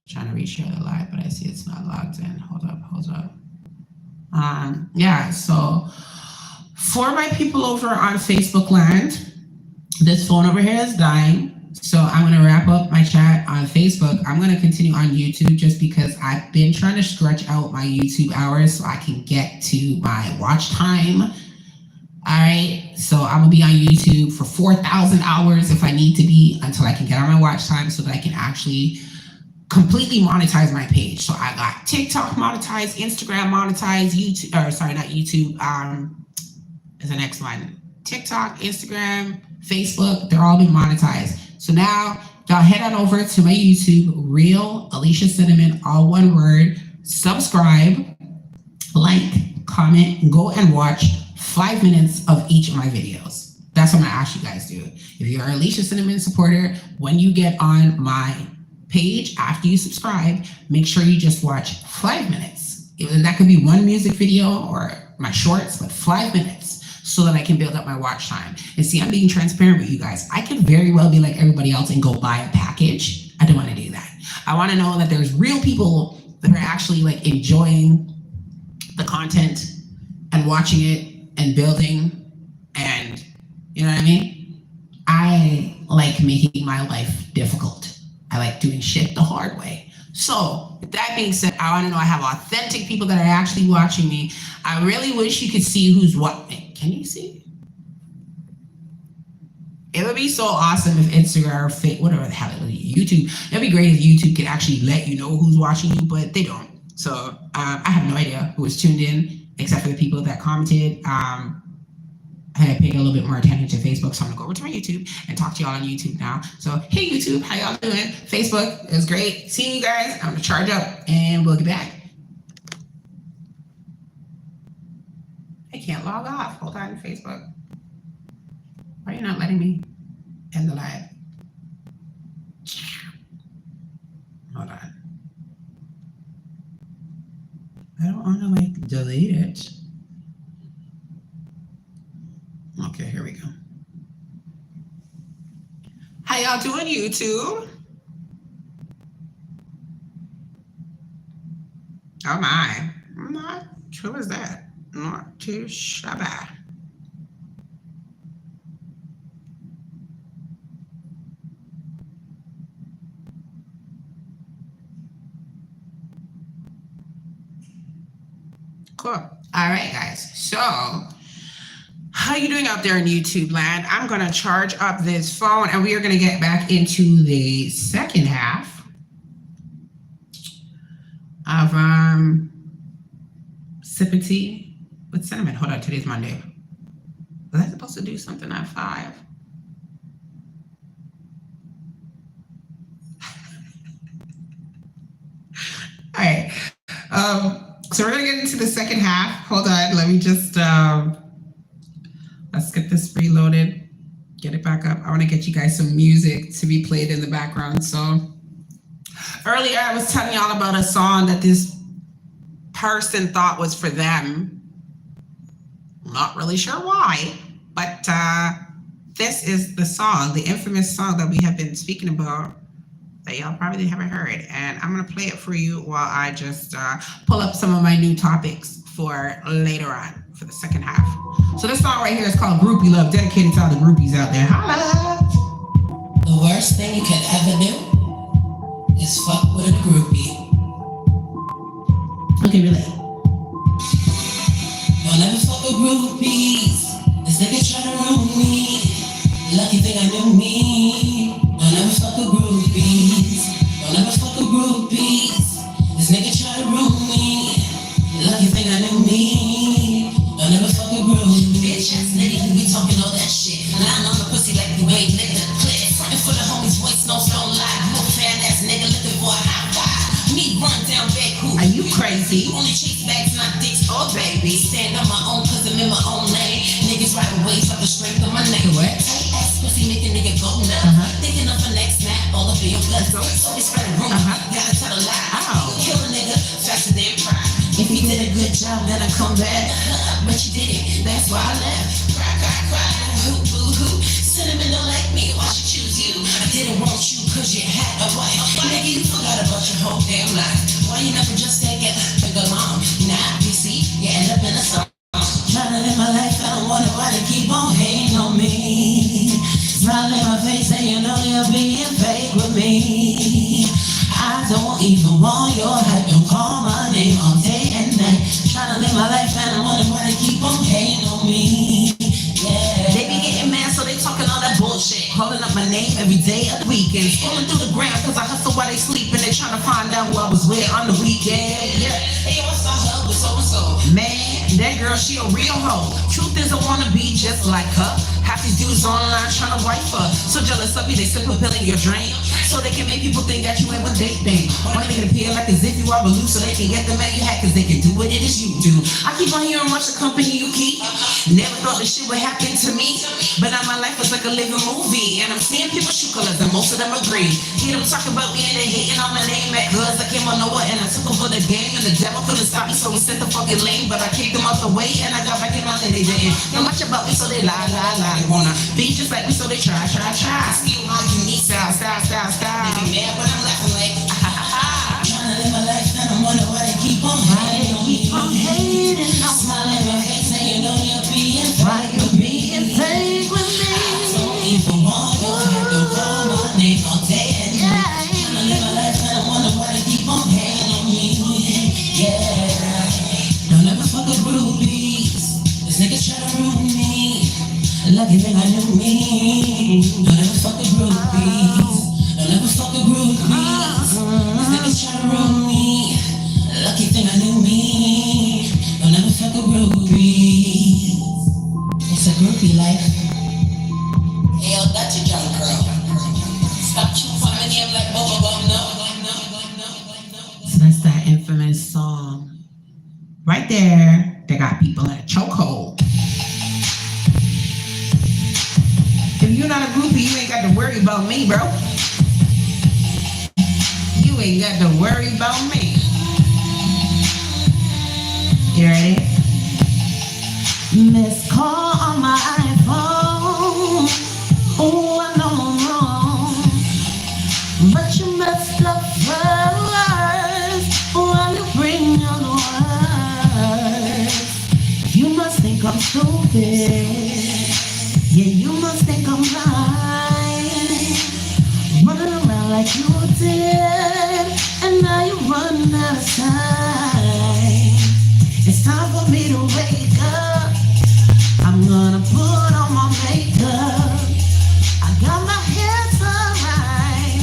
Trying to reshare the live, but I see it's not logged in. Hold up. Yeah, so for my people over on Facebook land, this phone over here is dying. So I'm going to wrap up my chat on Facebook. I'm going to continue on YouTube just because I've been trying to stretch out my YouTube hours so I can get to my watch time. All right, so I'm gonna be on YouTube for 4,000 hours if I need to be until I can get on my watch time so that I can actually completely monetize my page. So I got TikTok monetized, Instagram monetized, YouTube, or sorry, not YouTube, is the next one. TikTok, Instagram, Facebook, they're all been monetized. So now y'all head on over to my YouTube, Real Alicia Cinnamon, all one word, subscribe, like, comment, go and watch 5 minutes of each of my videos. That's what I'm gonna ask you guys to do. If you're an Alicia Cinnamon supporter, when you get on my page after you subscribe, make sure you just watch 5 minutes. Even that could be one music video or my shorts, but 5 minutes so that I can build up my watch time. And see, I'm being transparent with you guys. I could very well be like everybody else and go buy a package. I don't want to do that. I want to know that there's real people that are actually like enjoying the content and watching it and building, and you know what I mean? I like making my life difficult. I like doing shit the hard way. So with that being said, I want to know I have authentic people that are actually watching me. I really wish you could see who's what. Can you see? It would be so awesome if Instagram or whatever the hell it would be, YouTube. It'd be great if YouTube could actually let you know who's watching you, but they don't. So I have no idea who was tuned in, except for the people that commented. I had to pay a little bit more attention to Facebook, so I'm gonna go over to my YouTube and talk to y'all on YouTube now. So, hey YouTube, how y'all doing? Facebook, it was great seeing you guys. I'm gonna charge up and we'll get back. I can't log off. Hold on, Facebook. Why are you not letting me end the live? Hold on. I don't want to like delete it. Okay, here we go. How y'all doing, YouTube? Oh my, not who is that? Not too shabby. Cool. All right, guys. So, how you doing out there in YouTube land? I'm going to charge up this phone, and we are going to get back into the second half of sipping tea with cinnamon. Hold on, today's Monday. Was I supposed to do something at 5? All right. So we're gonna get into the second half. Hold on. Let me just let's get this reloaded. Get it back up. I want to get you guys some music to be played in the background. So earlier I was telling y'all about a song that this person thought was for them. Not really sure why, but this is the song, the infamous song that we have been speaking about that y'all probably haven't heard. And I'm going to play it for you while I just pull up some of my new topics for later on, for the second half. So this song right here is called Groupie Love, dedicated to all the groupies out there. Holla! The worst thing you could ever do is fuck with a groupie. Okay, relate. Don't ever fuck with groupies. This nigga try to ruin me. Lucky thing I knew me. Don't ever fuck with groupies. Don't ever fuck with groupies. This nigga try to ruin me. Lucky thing I knew me. Don't ever fuck with groupies. Bitch ass nigga, you be talking all that shit. Lying on the pussy like you ain't nigga. Clip frontin' for the homies, voice no stone lie. You a fan ass nigga looking for a high five. Me run down back who? Are you crazy? Only chase bags, not dicks or baby. Stand on my own, cause I'm in my own lane. Niggas riding waves off the strength of my neck. What? Tight ass pussy make a nigga go nuts. Thinking of a next snap, all up in your blood. So we spread a rumor, gotta tell a lie. Ow. Kill a nigga faster than pride. If you did a good job, then I come back. But you did it, that's why I left. Cry, cry, cry, hoo, boo, hoo. Cinnamon don't like me, why she choose you? I didn't want you cause you had a wife. Nigga, you forgot about your whole damn life. Why you never just take it, pick along? Now you see, you end up in a song. Trying to live my life, I don't want nobody to keep on hating on me. Smile in my face, saying you know you're being fake with me. I don't even want your help, don't call my name all day and night. Trying to live my life, I don't want nobody to keep on hating on me. Yeah. They be getting mad, so they talking all that bullshit. Calling up my name every day of the weekend. Scrolling through the gram, cause I hustle while they sleep. And they trying to find out who I was with on the weekend. Yeah. Hey, I saw her with so-and-so. Man, that girl, she a real hoe. Truth is, I wanna be just like her. Half these dudes online trying to wife her. So jealous of you, they slip a pill in your drink. So they can make people think that you ain't what they think. Or they can appear like as if you are loose, so they can get the man you had, cause they can do what it is you do. I keep on hearing much the company you keep. Never thought this shit would happen to me. But now my life is like a living movie. And I'm seeing people shoot colors and most of them agree. Hear them talking about me and they hating on my name at cause I came on nowhere and I took over the game. And the devil couldn't stop me, so we set the fucking lane. But I kicked them out the way and I got back in line and they didn't know much about me, so they lie. They wanna be just like me, so they try. Still on unique style. They be mad when I'm laughing like, trying to live my life and I'm wondering why they keep on hating on me. I'm smiling in my face saying you know you're being fake with me. I don't even want your help, don't call my name all day and night. Trying to live my life and I'm wondering why they keep on hating on me. Yeah. Don't ever fuck with groupies. This nigga try to ruin me. Lucky thing I knew me. Don't ever fuck with groupies. Don't ever fuck with groupies. These niggas try to ruin me. Lucky thing I knew me. Don't ever fuck with groupies. It's a groupie life. Hey, yo, that's your young girl. Stop chewing for my name like no. So that's that infamous song. Right there, they got people at a chokehold. If you're not a groupie, you ain't got to worry about me, bro. You ain't got to worry about me. You ready? Missed call on my iPhone. Oh, I know I'm wrong, but you messed up first. While you bring on the words, you must think I'm stupid. Yeah, you must think I'm lying, running around like you did, and now you're running out of time. It's time for me to wake up. I'm gonna put on my makeup. I got my hair done right.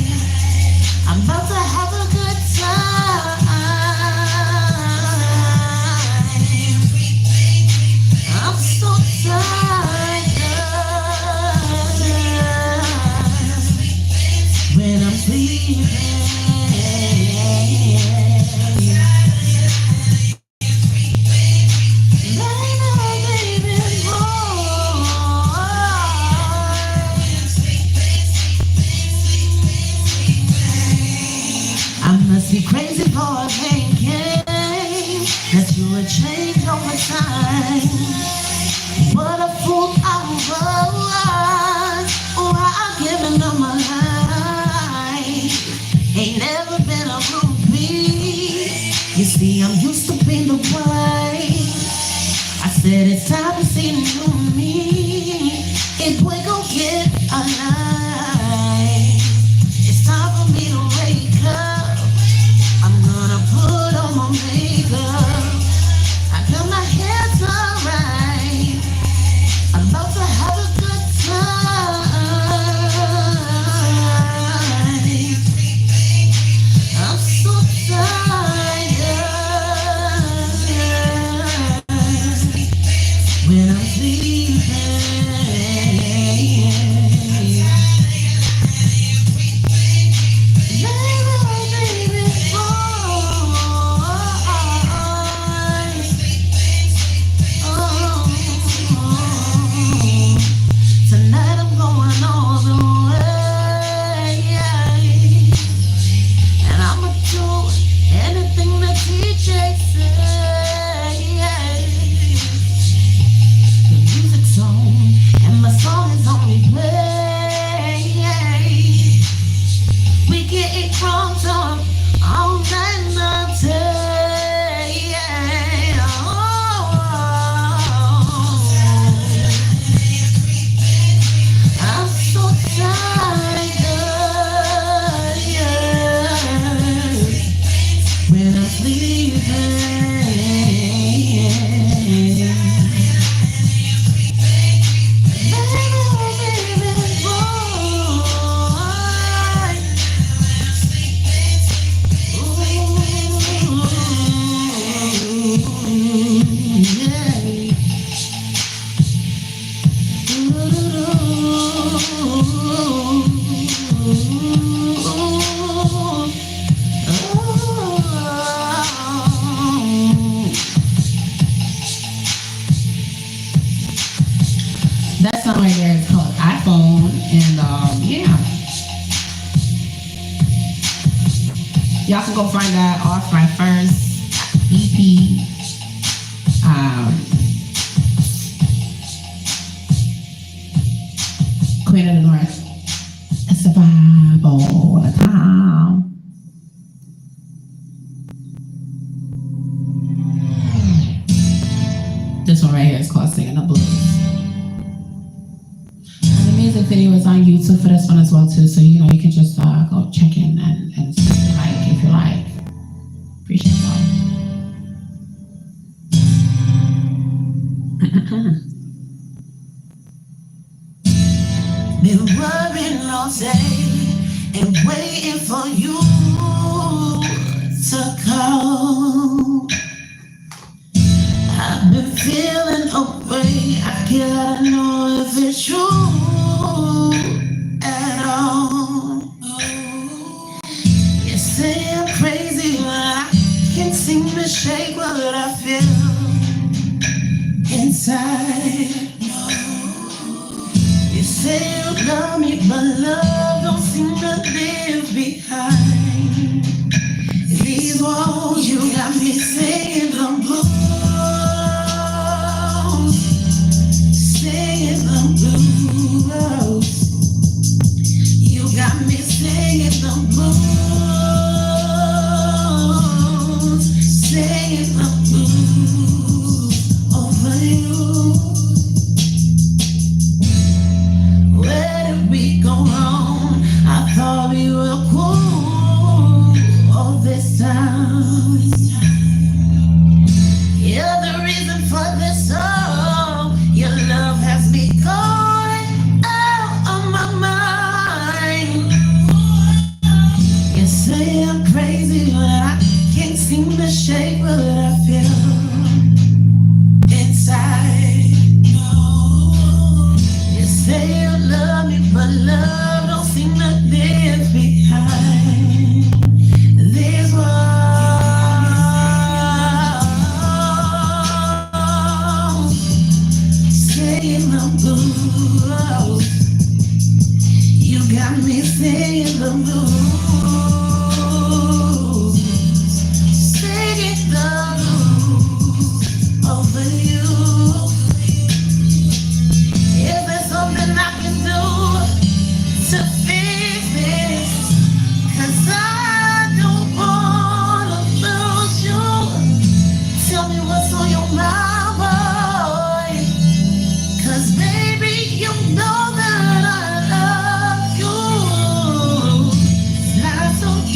I'm about to have a good time. I'm so tired. I must be crazy for thinking that you would change over time. What a fool I was. Oh, I've given up my life. Ain't never been a groupie. You see, I'm used to being the wife. I said it's time to see new me. If we gon' get a life, it's time for me to wake up. I'm gonna put on my makeup. I got my hair done right. I'm about to have a good time. I'm so tired when I'm sleeping. Tonight I'm going all the way, and I'ma do anything the DJ says. The music's on, and my song is on replay. We getting drunk all night long day. I'm so tired when I'm sleeping. Baby, boy. That song right there is called iPhone, and yeah, y'all can go find that off my first EP. Queen of the North. It's a vibe all the time. This one right here is called Singing the Blues. And the music video is on YouTube for this one as well too, so you know you can just go check in and see if you like. Appreciate that. Been worrying all day and waiting for you to call. I've been feeling away. I gotta know if it's true at all. You say I'm crazy, but I can't seem to shake what I feel inside. You say you love me, but love don't seem to live behind these walls. You got me singing the blues. Singing the blues. You got me singing the blues. Singing the blues over you. Where did we go wrong? I thought we were cool all this time. You're the reason for this song. Your love has me going out of my mind. You say I'm crazy, but I can't seem to shake what I feel inside. You say you love me, but love don't seem to live behind these walls. Singing the blues. You got me singing the blues.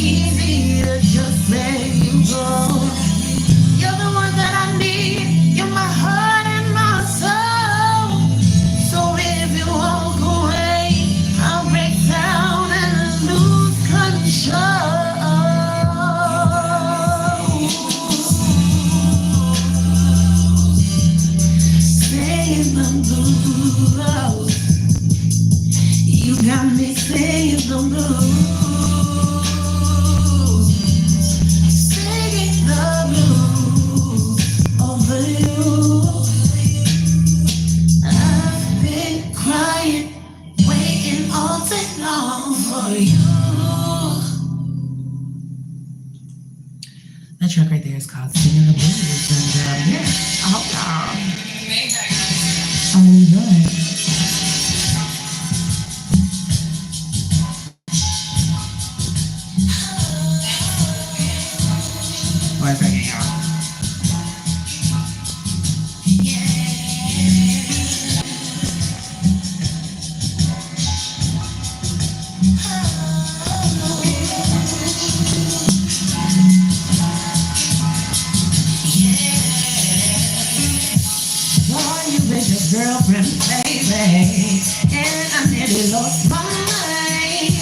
easy to just let you go. You're the one that I need. You're my heart and my soul. So if you walk away, I'll break down and lose control. Saying the blues. You got me saying the blues. Singing the blues over you. I've been crying, waiting all day long for you. That track right there is called Singing the Blues. And yeah, I hope y'all enjoy it. One second, y'all. Boy, you with your girlfriend, baby, and I nearly lost my mind.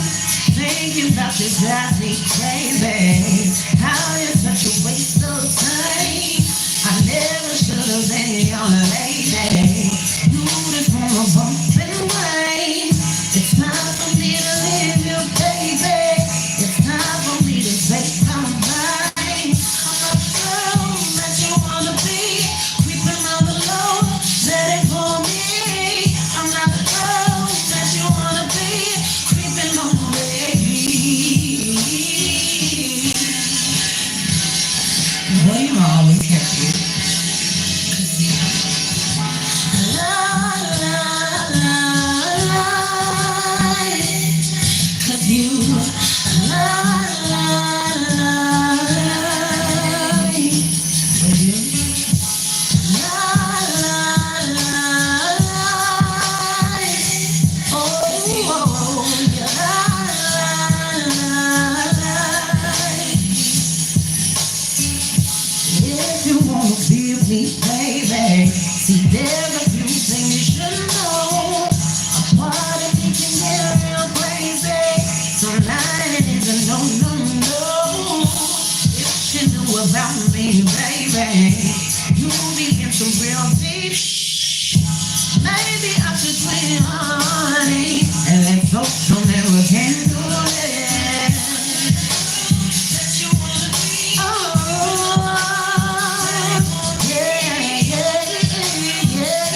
Thinking about this drives me crazy. How you're such a waste of time. I never should have been your lady. You just wanna bump and wine. It's time for me to leave you, baby. It's time for me to say I'm mine. I'm a girl that you wanna be. Creeping on the low, let it for me. I'm not the girl that you wanna be. Creeping on the baby. Boy, you always catch you. La la la la. 'Cause you la la la la. With you la la la la. Oh, oh, yeah, la la la la. If you wanna be with me, baby, see there's a few things you should know. A part of me can get real crazy, so lying is a no, no, no. If you knew about me, baby, you'll be in some real deep shh. Maybe I should swing, honey, and let folks know that we can do it. That you wanna be. Oh, yeah, yeah, yeah, yeah.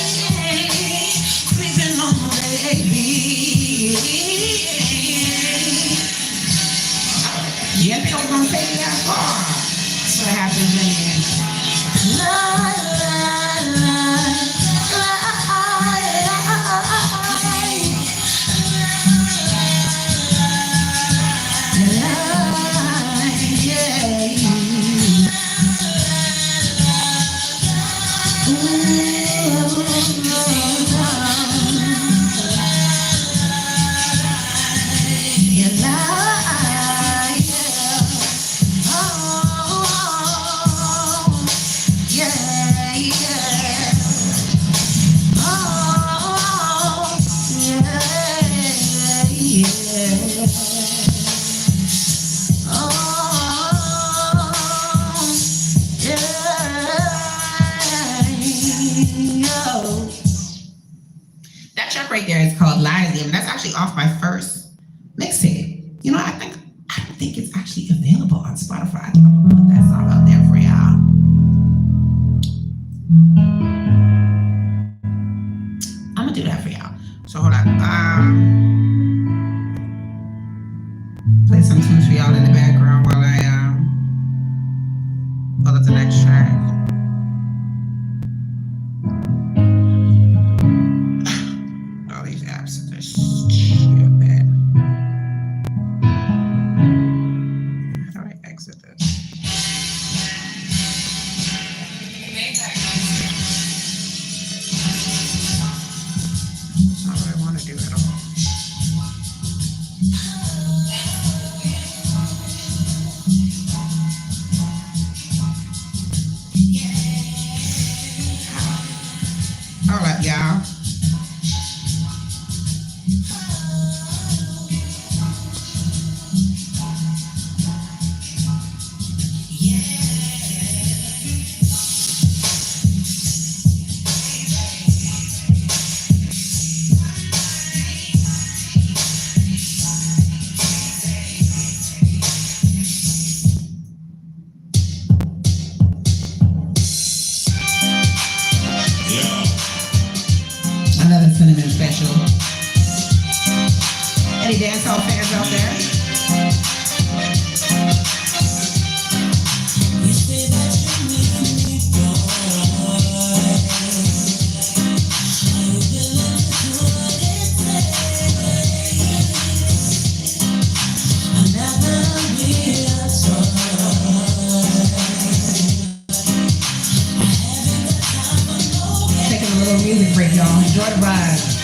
Creeping on my baby. Yeah, they don't gonna take that far. That's what happens in here. La la la la. That track right there is called Lively, and that's actually off my first mixtape. You know, I think it's actually available on Spotify. I'm gonna put that song out there for y'all. I'm gonna do that for y'all. So hold on. Play some tunes for y'all in the background while I pull up the next track. All these apps are just stupid. How do I exit this? That's not what I want to do at all. dancehall fans out there. You say that you need me, boy. Are you willing to do what it takes? I'm not gonna be a toy. Taking a little music break, y'all. Enjoy the vibe.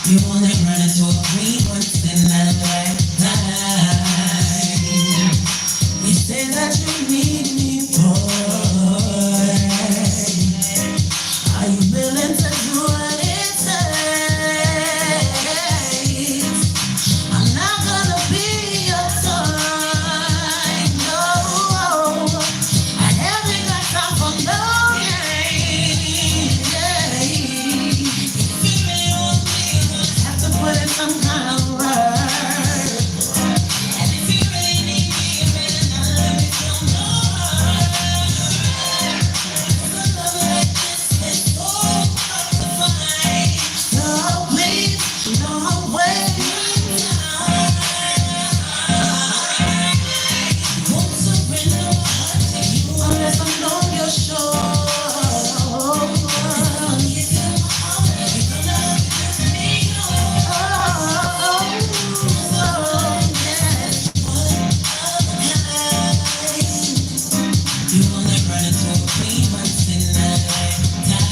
You wanna run into a queen once in a lifetime. You say that you need me, boy. Are you willing to do what it takes? I'm not gonna be your toy, no. I haven't got time for no games, yeah. If you really want me, have to put in some kind of work. And if you really need me, you better not let me feel no hurt. 'Cause a love like this is so hard to find. So please, don't waste my time. Won't surrender my heart to you unless I know you're sure. 'Cause if I give you my heart, you're gonna give me yours. You only run into a queen once in a lifetime.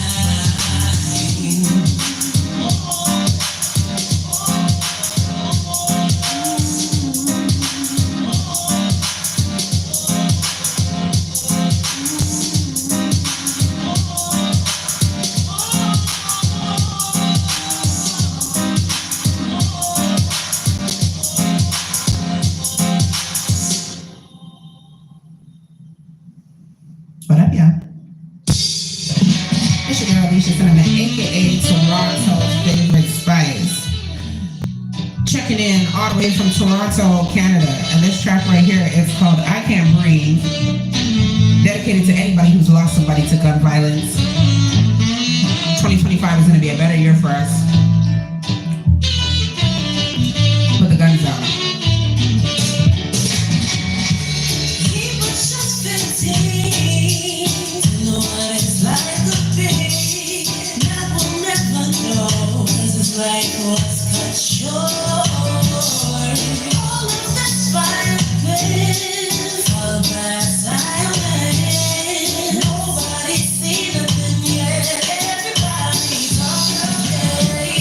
What up, y'all? It's your girl, Alicia Cinnamon, aka Toronto's favorite spice. Checking in all the way from Toronto, Canada. And this track right here is called I Can't Breathe. Dedicated to anybody who's lost somebody to gun violence. 2025 is going to be a better year for us. Put the guns out. He was just 15 to know what it's like to be. And I will never know 'cause his life was cut short. All of this fire with all by silence. Nobody's seen nothing yet. Everybody's on the day.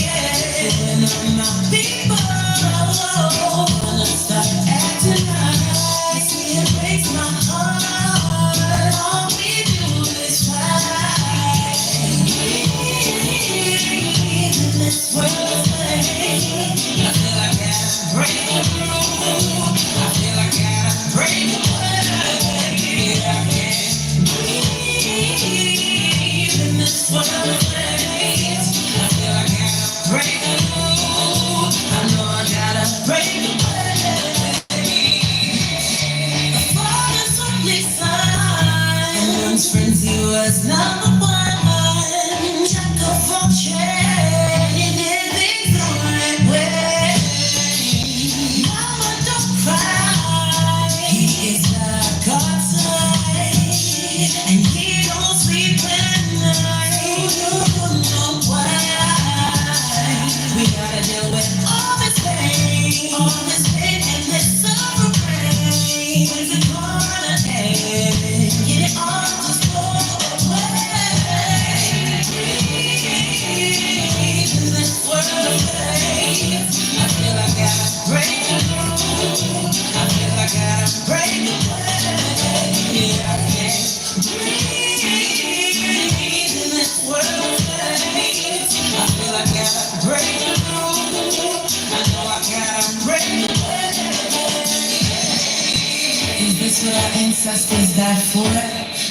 what our ancestors died for,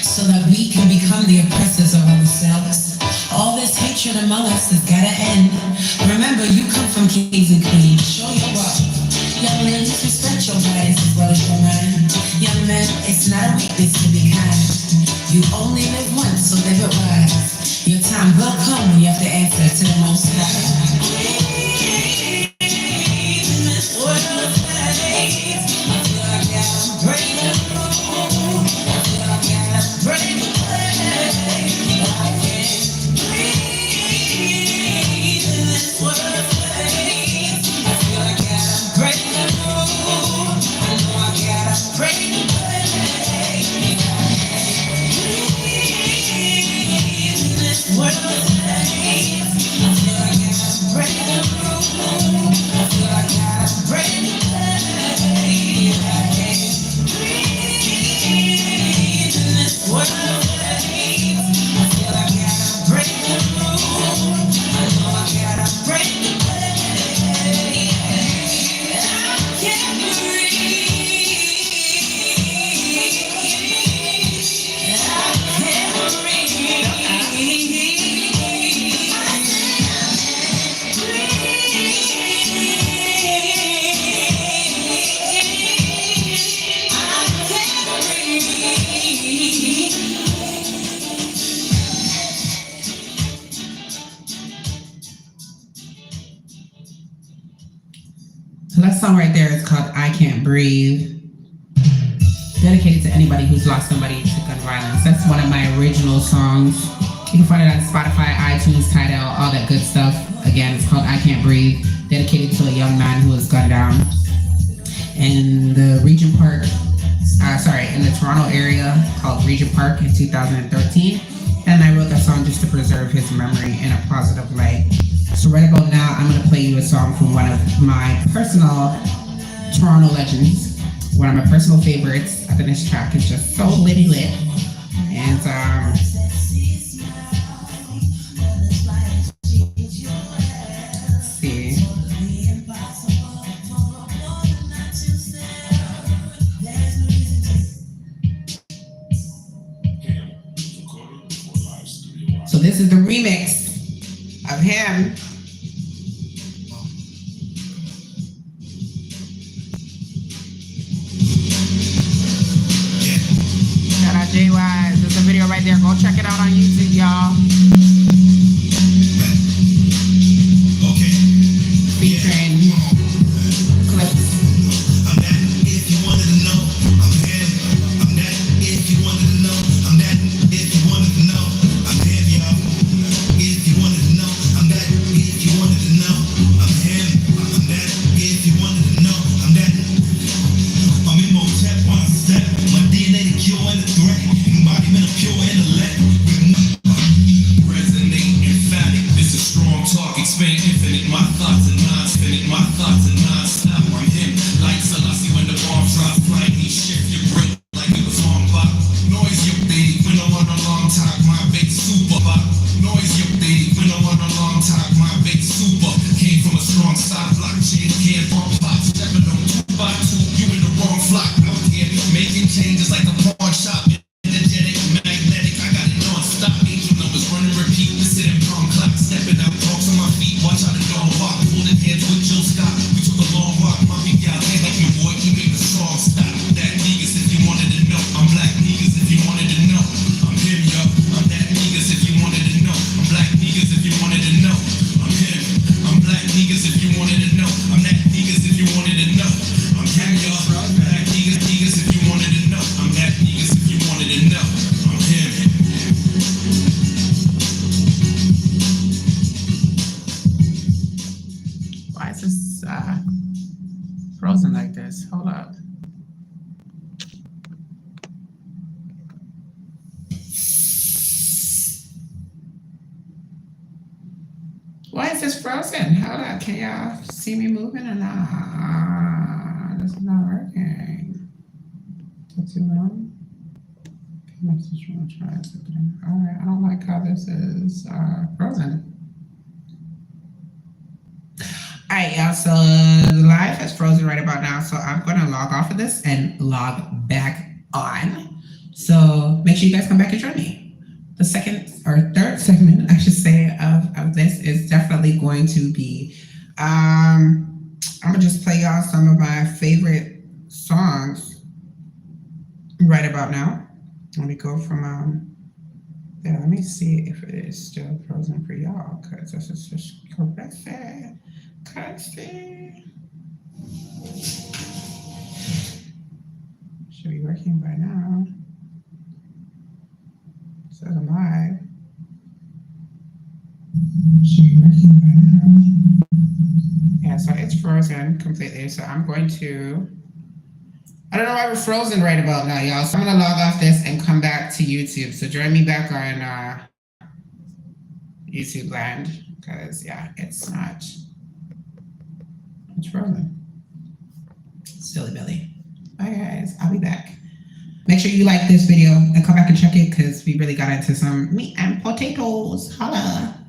so that we can become the oppressors of ourselves. All this hatred among us has gotta end. Remember, you come from kings and queens. Show your wealth. Young men, respect your bodies as well as your mind. Young men, it's not a weakness to be kind. You only live once, so live it wise. Your time will come when you have to answer to the Most High. So that song right there is called I Can't Breathe. Dedicated to anybody who's lost somebody to gun violence. That's one of my original songs. You can find it on Spotify, iTunes, Tidal, all that good stuff. Again, it's called I Can't Breathe. Dedicated to a young man who was gunned down in the Regent Park, in the Toronto area called Regent Park in 2013. And I wrote that song just to preserve his memory in a positive light. So right about now, I'm gonna play you a song from one of my personal Toronto legends. One of my personal favorites. I think this track is just so litty lit. And let's see. So this is the remix of him. Shout out JY. There's a video right there. Go check it out on YouTube, y'all. Okay. Featuring clips. I'm that if you wanted to know. I'm him. I'm that if you wanted to know. I'm that if you wanted to know. I'm him, y'all. If you wanted to know. I'm that if you wanted to know. I'm him. I'm that if you wanted to know. I'm that. I'm in Motep on a step. My DNA the cure and the threat. Embodiment of pure intellect. Resonate emphatic. This is strong talk. Expand infinite. My thoughts are non-finite. My thoughts are non-stop. I'm him. Like Selassie when the bomb drop. Flying he shift your brain like it was on bop. Noise your baby. When I want a long talk. My big super bop. Noise your baby. When I want a long talk. My big super. Came from a strong side. Blockchain can't bump pop. Stepping on 2 by 2. You in the wrong flock. Out here making changes like a pawn shop. Energetic, magnetic. I got it non-stop. Angel numbers run and repeat. This it in palm clock. Stepping out. Talks on my feet. Watch how the dog walk. Holding hands with Jill Scott. We took a long walk. My big gal can't help me, boy. He made the song stop. That niggas if you wanted to know. I'm black niggas if you wanted to know. I'm him, yo. I'm that niggas if you wanted to know. I'm black niggas if you wanted to know. I'm him. I'm black niggas if you wanted to know. I'm that niggas if you wanted to know. I'm him, yo. Black niggas if you wanted to know. I'm that niggas if you wanted to know. I'm him. Why is this frozen like this? Hold up. Why is this frozen? Hold up. Can y'all see me moving or not? This is not working. Took too long. Message from a child. All right. I don't like how this is frozen. All right, y'all. So the live has frozen right about now. So I'm going to log off of this and log back on. So make sure you guys come back and join me. The second or third segment, I should say, of this is definitely going to be, I'm gonna just play y'all some of my favorite songs right about now. Let me go from, yeah, let me see if it is still frozen for y'all, because this is just crazy. Should be working by now. Says I'm live. Should be working by now. Yeah, so it's frozen completely. So I'm going to, I don't know why we're frozen right about now, y'all. So I'm gonna log off this and come back to YouTube. So join me back on YouTube land, because yeah, it's frozen. Silly Billy. Bye guys, I'll be back. Make sure you like this video and come back and check it, because we really got into some meat and potatoes. Holla.